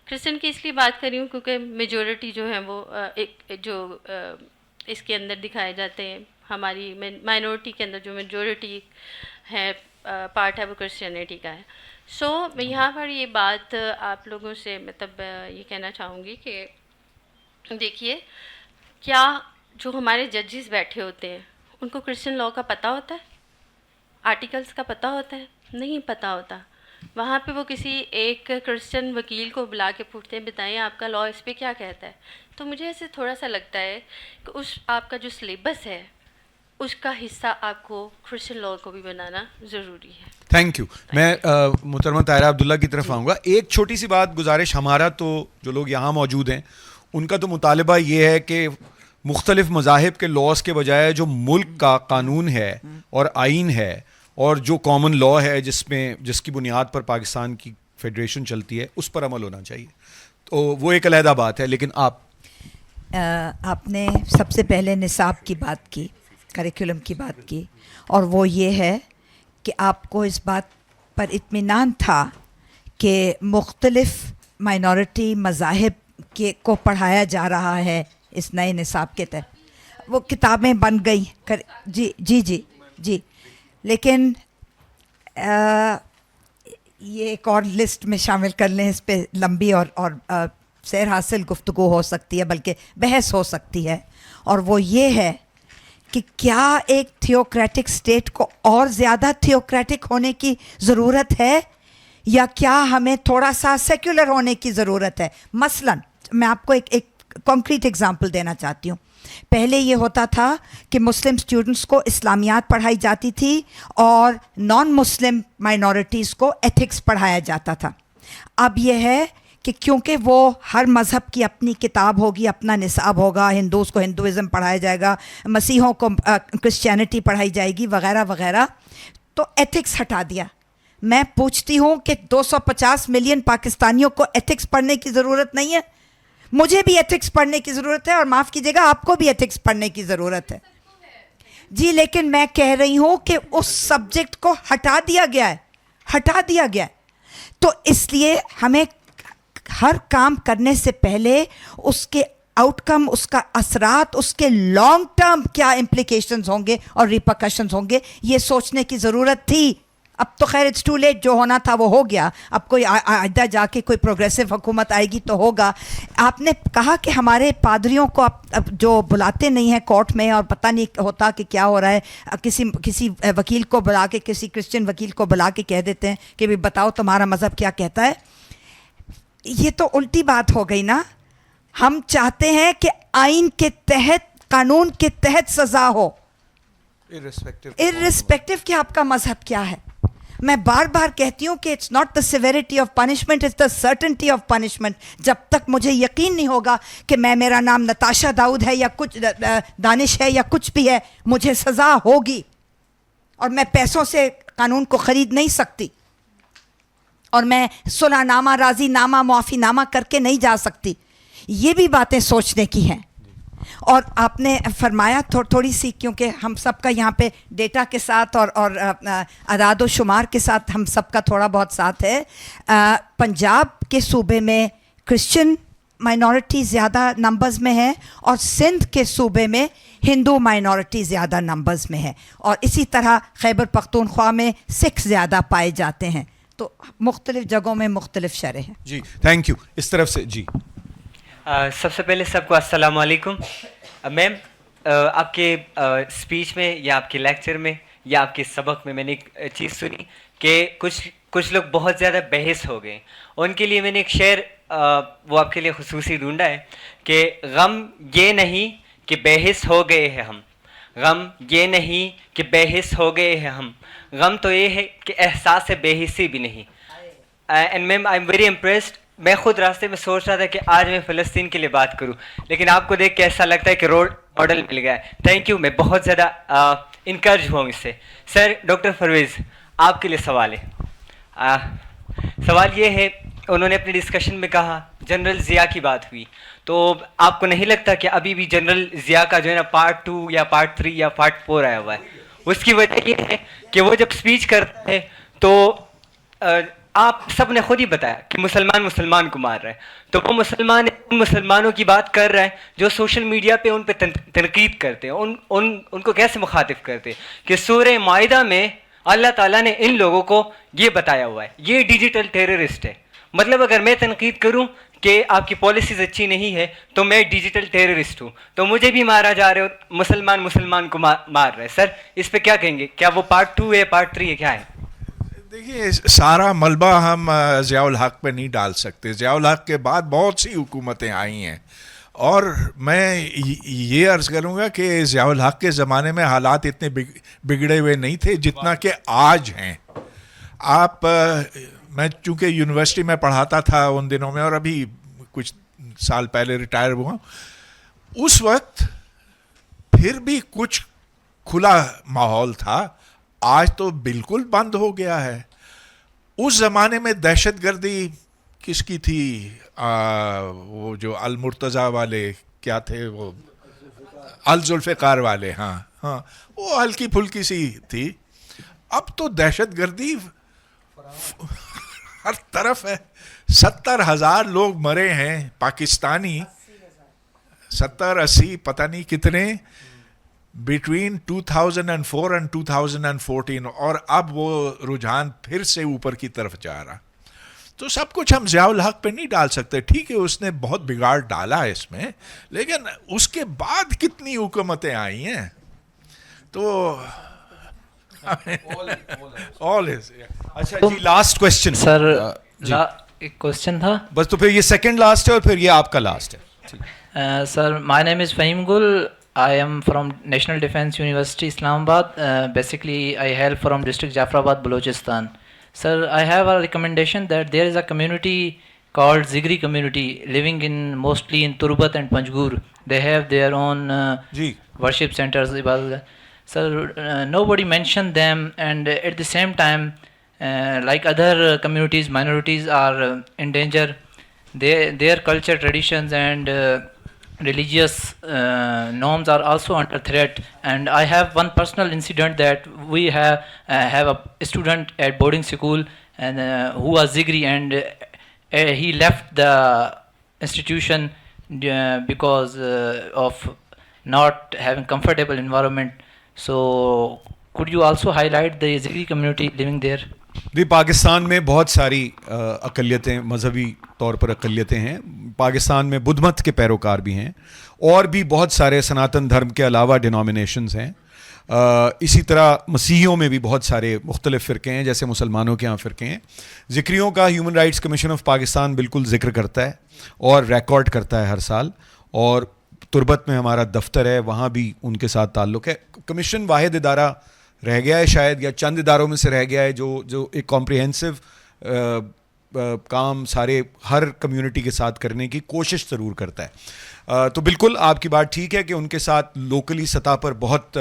क्रिश्चियन की इसलिए बात कर रही हूँ क्योंकि मेजॉरिटी जो है वो इसके अंदर दिखाए जाते हैं, हमारी माइनॉरिटी के अंदर जो मेजॉरिटी है पार्ट है वो क्रिश्चियनिटी का है। सो मैं यहाँ पर ये बात आप लोगों से मतलब ये कहना चाहूँगी कि देखिए, क्या जो हमारे जजेस बैठे होते हैं उनको क्रिश्चियन लॉ का पता होता है, आर्टिकल्स का पता होता है? नहीं पता होता। वहाँ पे वो किसी एक क्रिश्चियन वकील को बुला के पूछते हैं, बताएं आपका लॉ इस पे क्या कहता है। तो मुझे ऐसे थोड़ा सा लगता है कि उस आपका जो सिलेबस है उसका हिस्सा आपको क्रिश्चियन लॉ को भी बनाना ज़रूरी है। Thank you. मैं मोहतरमा ताहिरा अब्दुल्ला की तरफ आऊँगा। एक छोटी सी बात गुजारिश, हमारा तो जो लोग यहाँ मौजूद हैं उनका तो मुतालबा ये है कि मुख्तलिफ मज़ाहिब के लॉज के बजाय जो मुल्क का कानून है और आइन है और जो कॉमन लॉ है जिसकी बुनियाद पर पाकिस्तान की फेडरेशन चलती है, उस पर अमल होना चाहिए। तो वो एक अलहदा बात है। लेकिन आपने सबसे पहले निसाब की बात की, करिकुलम की बात की, और वो ये है कि आपको इस बात पर इत्मीनान था कि मुख्तलिफ माइनॉरिटी मज़ाहिब को पढ़ाया जा रहा है इस नए निसाब के तहत। वो किताबें बन गई जी जी जी जी, लेकिन ये एक और लिस्ट में शामिल कर लें, इस पे लंबी और सैर हासिल गुफ्तगू हो सकती है, बल्कि बहस हो सकती है। और वो ये है कि क्या एक थियोक्रेटिक स्टेट को और ज़्यादा थियोक्रेटिक होने की ज़रूरत है, या क्या हमें थोड़ा सा सेक्युलर होने की ज़रूरत है। मसलन मैं आपको एक कॉन्क्रीट एग्जांपल देना चाहती हूँ। पहले ये होता था कि मुस्लिम स्टूडेंट्स को इस्लामियात पढ़ाई जाती थी और नॉन मुस्लिम माइनॉरिटीज़ को एथिक्स पढ़ाया जाता था। अब यह है कि क्योंकि वो हर मज़हब की अपनी किताब होगी, अपना निसाब होगा, हिंदूज़ को हिंदुज़म पढ़ाया जाएगा, मसीहों को क्रिश्चियनिटी पढ़ाई जाएगी वगैरह वगैरह, तो एथिक्स हटा दिया। मैं पूछती हूँ कि 250 मिलियन पाकिस्तानियों को एथिक्स पढ़ने की ज़रूरत नहीं है? मुझे भी एथिक्स पढ़ने की ज़रूरत है, और माफ़ कीजिएगा आपको भी एथिक्स पढ़ने की ज़रूरत है जी। लेकिन मैं कह रही हूँ कि उस सब्जेक्ट को हटा दिया गया है, हटा दिया गया है। तो इसलिए हमें हर काम करने से पहले उसके आउटकम, उसका असरात, उसके लॉन्ग टर्म क्या इम्प्लिकेशंस होंगे और रिपरकशंस होंगे, ये सोचने की ज़रूरत थी। अब तो खैर इट्स टू लेट, जो होना था वो हो गया। अब कोई आइंदा जाके कोई प्रोग्रेसिव हुकूमत आएगी तो होगा। आपने कहा कि हमारे पादरियों को अब जो बुलाते नहीं हैं कोर्ट में और पता नहीं होता कि क्या हो रहा है, किसी वकील को बुला के, किसी क्रिश्चियन वकील को बुला के कह देते हैं कि भाई बताओ तुम्हारा मज़हब क्या कहता है। ये तो उल्टी बात हो गई ना। हम चाहते हैं कि आइन के तहत, कानून के तहत सज़ा हो, इर्रिस्पेक्टिव कि आपका मज़हब क्या है। मैं बार बार कहती हूँ कि it's not the severity of punishment, it's the certainty of punishment. जब तक मुझे यकीन नहीं होगा कि मेरा नाम नताशा दाऊद है या कुछ दानिश है या कुछ भी है, मुझे सज़ा होगी। और मैं पैसों से कानून को ख़रीद नहीं सकती, और मैं सुलहनामा, राज़ीनामा, मुआफ़ीनामा करके नहीं जा सकती। ये भी बातें सोचने की हैं। और आपने फरमाया थोड़ी सी, क्योंकि हम सब का यहाँ पे डेटा के साथ और अदाद व शुमार के साथ हम सब का थोड़ा बहुत साथ है। पंजाब के सूबे में क्रिश्चियन माइनॉरिटी ज़्यादा नंबर्स में है, और सिंध के सूबे में हिंदू माइनॉरिटी ज़्यादा नंबर्स में है, और इसी तरह खैबर पख्तूनख्वा में सिख ज़्यादा पाए जाते हैं। तो मुख्तलिफ़ जगहों में मुख्तलिफ़ शरह हैं जी। Thank you. इस तरफ से जी। सबसे पहले सबको अस्सलाम वालेकुम। मैम, आपके स्पीच में या आपके लेक्चर में या आपके सबक में मैंने एक चीज़ सुनी कि कुछ लोग बहुत ज़्यादा बहस हो गए। उनके लिए मैंने एक शेर वो आपके लिए खुसूसी ढूंढा है कि गम ये नहीं कि बहस हो गए हैं हम, गम ये नहीं कि बहस हो गए हैं हम, गम तो ये है कि एहसास बेहिसी भी नहीं। And ma'am, I am very impressed. मैं खुद रास्ते में सोच रहा था कि आज मैं फ़लस्तीन के लिए बात करूं, लेकिन आपको देख के ऐसा लगता है कि रोल मॉडल मिल गया है। थैंक यू, मैं बहुत ज़्यादा इनकरेज हुआ इससे। सर, डॉक्टर परवेज़, आपके लिए सवाल है। सवाल ये है, उन्होंने अपने डिस्कशन में कहा जनरल ज़िया की बात हुई, तो आपको नहीं लगता कि अभी भी जनरल ज़िया का जो है ना पार्ट 2 या पार्ट 3 या पार्ट 4 आया हुआ है? उसकी वजह ये है कि वो जब स्पीच करते हैं तो आप सब ने खुद ही बताया कि मुसलमान को मार रहा है, तो वो उन मुसलमानों की बात कर रहा है जो सोशल मीडिया पे उन पे तनकीद करते हैं, उनको कैसे मुखातिब करते हैं कि सूरह माइदा में अल्लाह ताला ने इन लोगों को ये बताया हुआ है, ये डिजिटल टेररिस्ट है। मतलब अगर मैं तनकीद करूं कि आपकी पॉलिसीज अच्छी नहीं है तो मैं डिजिटल टेररिस्ट हूं, तो मुझे भी मारा जा रहा है और मुसलमान को मार रहा है। सर, इस पे क्या कहेंगे? क्या वो पार्ट 2 है, पार्ट 3 है, क्या है? देखिए, सारा मलबा हम ज़ियाउल हक पे नहीं डाल सकते। ज़ियाउल हक के बाद बहुत सी हुकूमतें आई हैं, और मैं ये अर्ज़ करूँगा कि ज़ियाउल हक के ज़माने में हालात इतने बिगड़े हुए नहीं थे जितना कि आज हैं। मैं चूँकि यूनिवर्सिटी में पढ़ाता था उन दिनों में, और अभी कुछ साल पहले रिटायर हुआ, उस वक्त फिर भी कुछ खुला माहौल था। आज तो बिल्कुल बंद हो गया है। उस ज़माने में दहशतगर्दी किसकी थी? वो जो अल मुर्तज़ा वाले क्या थे, वो अल जुल्फ़िकार वाले, हाँ, वो हल्की फुल्की सी थी। अब तो दहशतगर्दी हर तरफ है। 70,000 लोग मरे हैं पाकिस्तानी, 70-80 पता नहीं कितने, बिटवीन 2004 एंड 2014, और अब वो रुझान फिर से ऊपर की तरफ जा रहा। तो सब कुछ हम ज़ियाउल हक पे नहीं डाल सकते। ठीक है, उसने बहुत बिगाड़ डाला है इसमें, लेकिन उसके बाद कितनी हुकूमतें आई हैं, तो ऑल इज। अच्छा जी, लास्ट क्वेश्चन सर। एक क्वेश्चन था बस, तो फिर ये सेकंड लास्ट है और फिर ये आपका लास्ट है। Sir, my name is Faheem Gul. I am from National Defence University, Islamabad. Basically, I hail from district Jafrabad, Balochistan. Sir, I have a recommendation that there is a community called Zigri community living in mostly in Turbat and Panjgur. They have their own worship centers. So nobody mentioned them, and at the same time, like other communities, minorities are in danger. Their culture, traditions, and religious norms are also under threat. And I have one personal incident that we have a student at boarding school and who was Zigri, and he left the institution because of not having comfortable environment. So could you also highlight the Zigri community living there? जी, पाकिस्तान में बहुत सारी अक़लियतें, मजहबी तौर पर अक़लियतें हैं. पाकिस्तान में बुद्ध मत के पैरोकार भी हैं और भी बहुत सारे सनातन धर्म के अलावा डिनोमिनेशंस हैं. इसी तरह मसीहियों में भी बहुत सारे मुख्तलिफ फ़िरक़े हैं, जैसे मुसलमानों के यहाँ फ़िरक़े हैं. ज़िक्रियों का human rights commission of Pakistan बिल्कुल ज़िक्र करता है और रिकॉर्ड करता है हर साल, और तुरबत में हमारा दफ्तर है, वहाँ भी उनके साथ ताल्लुक़ है. कमीशन वाहिद इदारा रह गया है शायद, या चंद इदारों में से रह गया है जो एक कॉम्प्रिहेंसिव काम सारे हर कम्युनिटी के साथ करने की कोशिश ज़रूर करता है. तो बिल्कुल आपकी बात ठीक है कि उनके साथ लोकली सतह पर बहुत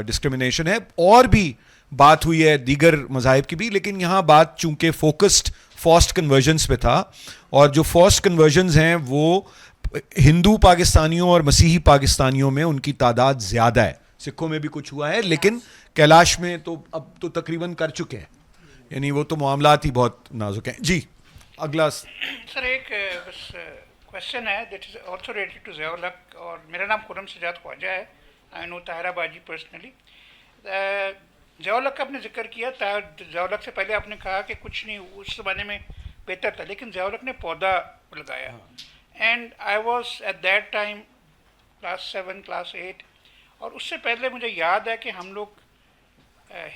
डिस्क्रिमिनेशन है, और भी बात हुई है दीगर मज़ाहिब की भी, लेकिन यहाँ बात चूँकि फोकस्ड फॉर्स्ड कन्वर्जन्स पे था, और जो फॉर्स्ड कन्वर्जन्स हैं वो हिंदू पाकिस्तानियों और मसीही पाकिस्तानियों में उनकी तादाद ज़्यादा है. सिखों में भी कुछ हुआ है, लेकिन कैलाश में तो अब तो तकरीबन कर चुके हैं, यानी वो तो मामलात ही बहुत नाजुक हैं. जी अगला सर, एक बस क्वेश्चन है that is also related to Zia-ul-Haq, और मेरा नाम खुर्रम सजाद ख्वाजा है. आई नो ताहिरा बाजी पर्सनली. ज़िया-उल-हक का आपने जिक्र किया, ज़िया-उल-हक से पहले आपने कहा कि कुछ नहीं उस ज़माने में बेहतर था, लेकिन ज़िया-उल-हक ने पौधा लगाया. And I was at that time class 7 class 8, और उससे पहले मुझे याद है कि हम लोग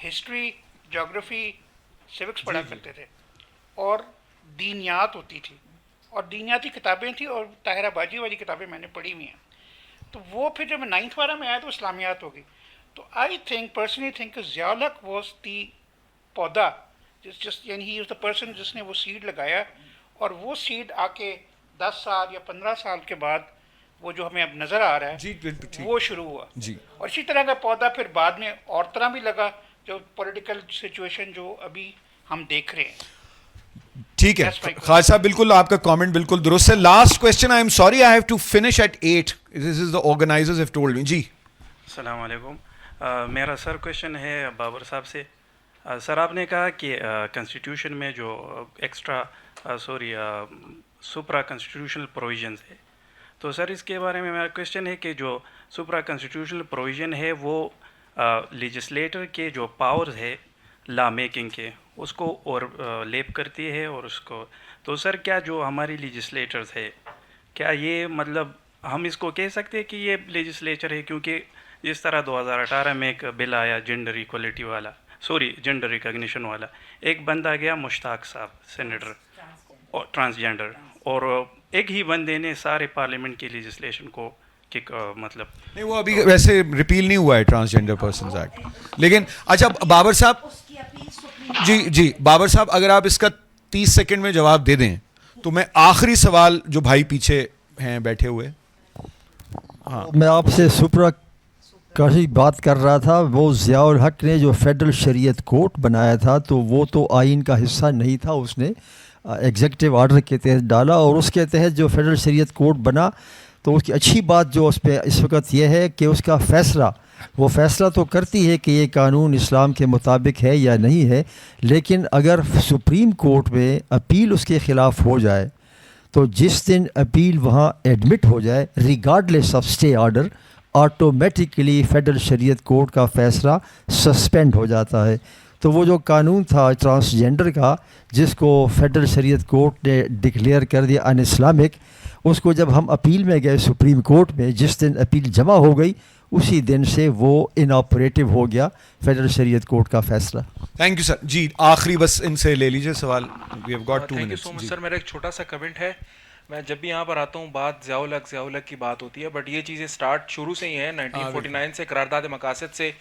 हिस्ट्री, जोग्राफ़ी, सिविक्स पढ़ा करते थे, और दीनियात होती थी, और दीनियाती किताबें थी, और ताहिरा बाजी वाली किताबें मैंने पढ़ी हुई हैं. तो वो फिर जब मैं 9th वाला में आया तो इस्लामियात हो गई. तो I think personally think Zia-ul-Haq was the पौधा, यानी ही इज़ द पर्सन जिसने वो सीड लगाया, और वो सीड आके 10 साल या 15 साल के बाद वो जो हमें अब नज़र आ रहा है वो शुरू हुआ. और इसी तरह का पौधा फिर बाद में और तरह भी लगा, जो पॉलिटिकल सिचुएशन जो अभी हम देख रहे हैं. ठीक है खालिद साहब, बिल्कुल आपका कमेंट बिल्कुल दुरुस्त है. Last question, I am sorry I have to finish at 8, this is the organisers have told me. जी अस्सलाम वालेकुम. मेरा सर क्वेश्चन है बाबर साहब से. सर आपने कहा कि कॉन्स्टिट्यूशन में जो एक्स्ट्रा सुप्रा कॉन्स्टिट्यूशनल प्रोविजंस है, तो सर इसके बारे में मेरा क्वेश्चन है कि जो सुप्रा कॉन्स्टिट्यूशनल प्रोविज़न है वो लेजिस्लेटर के जो पावर्स है लॉ मेकिंग के, उसको और लेप करती है, और उसको तो सर क्या जो हमारी लेजिस्लेटर्स है, क्या ये मतलब हम इसको कह सकते हैं कि ये लेजिस्लेचर है? क्योंकि जिस तरह 2018 में एक बिल आया जेंडर इक्वलिटी वाला, जेंडर रिकग्निशन वाला, एक बंदा गया मुश्ताक साहब सेनेटर और ट्रांसजेंडर, और एक ही बंदे ने सारे पार्लियामेंट की लेजिस्लेशन को मतलब नहीं, वो अभी वैसे रिपील नहीं हुआ है ट्रांसजेंडर पर्सन्स एक्ट. लेकिन अच्छा बाबर साहब, जी बाबर साहब, अगर आप इसका 30 सेकंड में जवाब दे दें तो मैं आखिरी सवाल जो भाई पीछे हैं बैठे हुए, हाँ मैं आपसे सुप्रा का ही बात कर रहा था. वो ज़िया-उल-हक ने जो फेडरल शरीयत कोर्ट बनाया था, तो वो तो आइन का हिस्सा नहीं था, उसने एग्जीक्यूटिव ऑर्डर के तहत डाला, और उसके तहत जो फेडरल शरीयत कोर्ट बना, तो उसकी अच्छी बात जो उस पर इस वक्त यह है कि उसका फ़ैसला, वो फ़ैसला तो करती है कि ये कानून इस्लाम के मुताबिक है या नहीं है, लेकिन अगर सुप्रीम कोर्ट में अपील उसके ख़िलाफ़ हो जाए, तो जिस दिन अपील वहाँ एडमिट हो जाए, regardless of stay order, automatically federal शरीयत कोर्ट का फ़ैसला सस्पेंड हो जाता है. तो वो जो कानून था ट्रांसजेंडर का, जिसको फेडरल शरीयत कोर्ट ने डिक्लेयर कर दिया अन इस्लामिक, उसको जब हम अपील में गए सुप्रीम कोर्ट में, जिस दिन अपील जमा हो गई उसी दिन से वो इनऑपरेटिव हो गया फेडरल शरीयत कोर्ट का फैसला. Thank you sir. जी आखिरी बस इनसे ले लीजिए सवाल, we have got 2 minutes. Sir मेरा एक छोटा सा कमेंट है. میں جب بھی یہاں پر آتا ہوں بات ضیاء الحق کی بات ہوتی ہے, بٹ یہ چیزیں سٹارٹ شروع سے ہی ہیں 1949 سے, قرارداد مقاصد سے.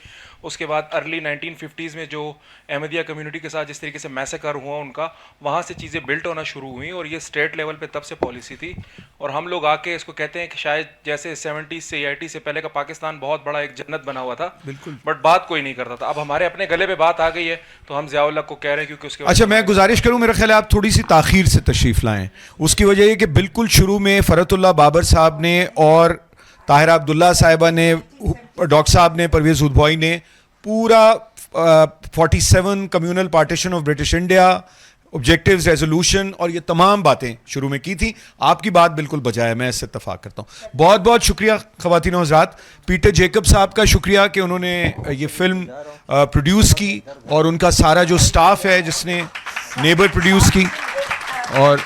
اس کے بعد ارلی 1950s میں جو احمدیہ کمیونٹی کے ساتھ جس طریقے سے میسیکر ہوا ان کا, وہاں سے چیزیں بلٹ ہونا شروع ہوئیں, اور یہ اسٹیٹ لیول پہ تب سے پالیسی تھی. اور ہم لوگ آ کے اس کو کہتے ہیں کہ شاید جیسے 70s سے 80s سے پہلے کا پاکستان بہت بڑا ایک جنت بنا ہوا تھا, بٹ بات کوئی نہیں کرتا تھا. اب ہمارے اپنے گلے پہ بات آ گئی ہے تو ہم ضیاء الحق کو کہہ رہے ہیں کیونکہ اس کے. اچھا میں گزارش کروں, میرا خیال ہے آپ تھوڑی سی تاخیر سے تشریف لائیں. اس کی وجہ یہ کہ بالکل شروع میں فرحت اللہ بابر صاحب نے اور طاہرہ عبداللہ صاحبہ نے, ڈاکٹر صاحب نے, پرویز ہودبوئی نے پورا 47 communal partition of British India, objectives, resolution اور یہ تمام باتیں شروع میں کی تھیں. آپ کی بات بالکل بجائے, میں اس سے اتفاق کرتا ہوں. بہت بہت شکریہ خواتین و حضرات. پیٹر جیکب صاحب کا شکریہ کہ انہوں نے یہ فلم پروڈیوس کی, اور ان کا سارا جو سٹاف ہے جس نے نیبر پروڈیوس کی, اور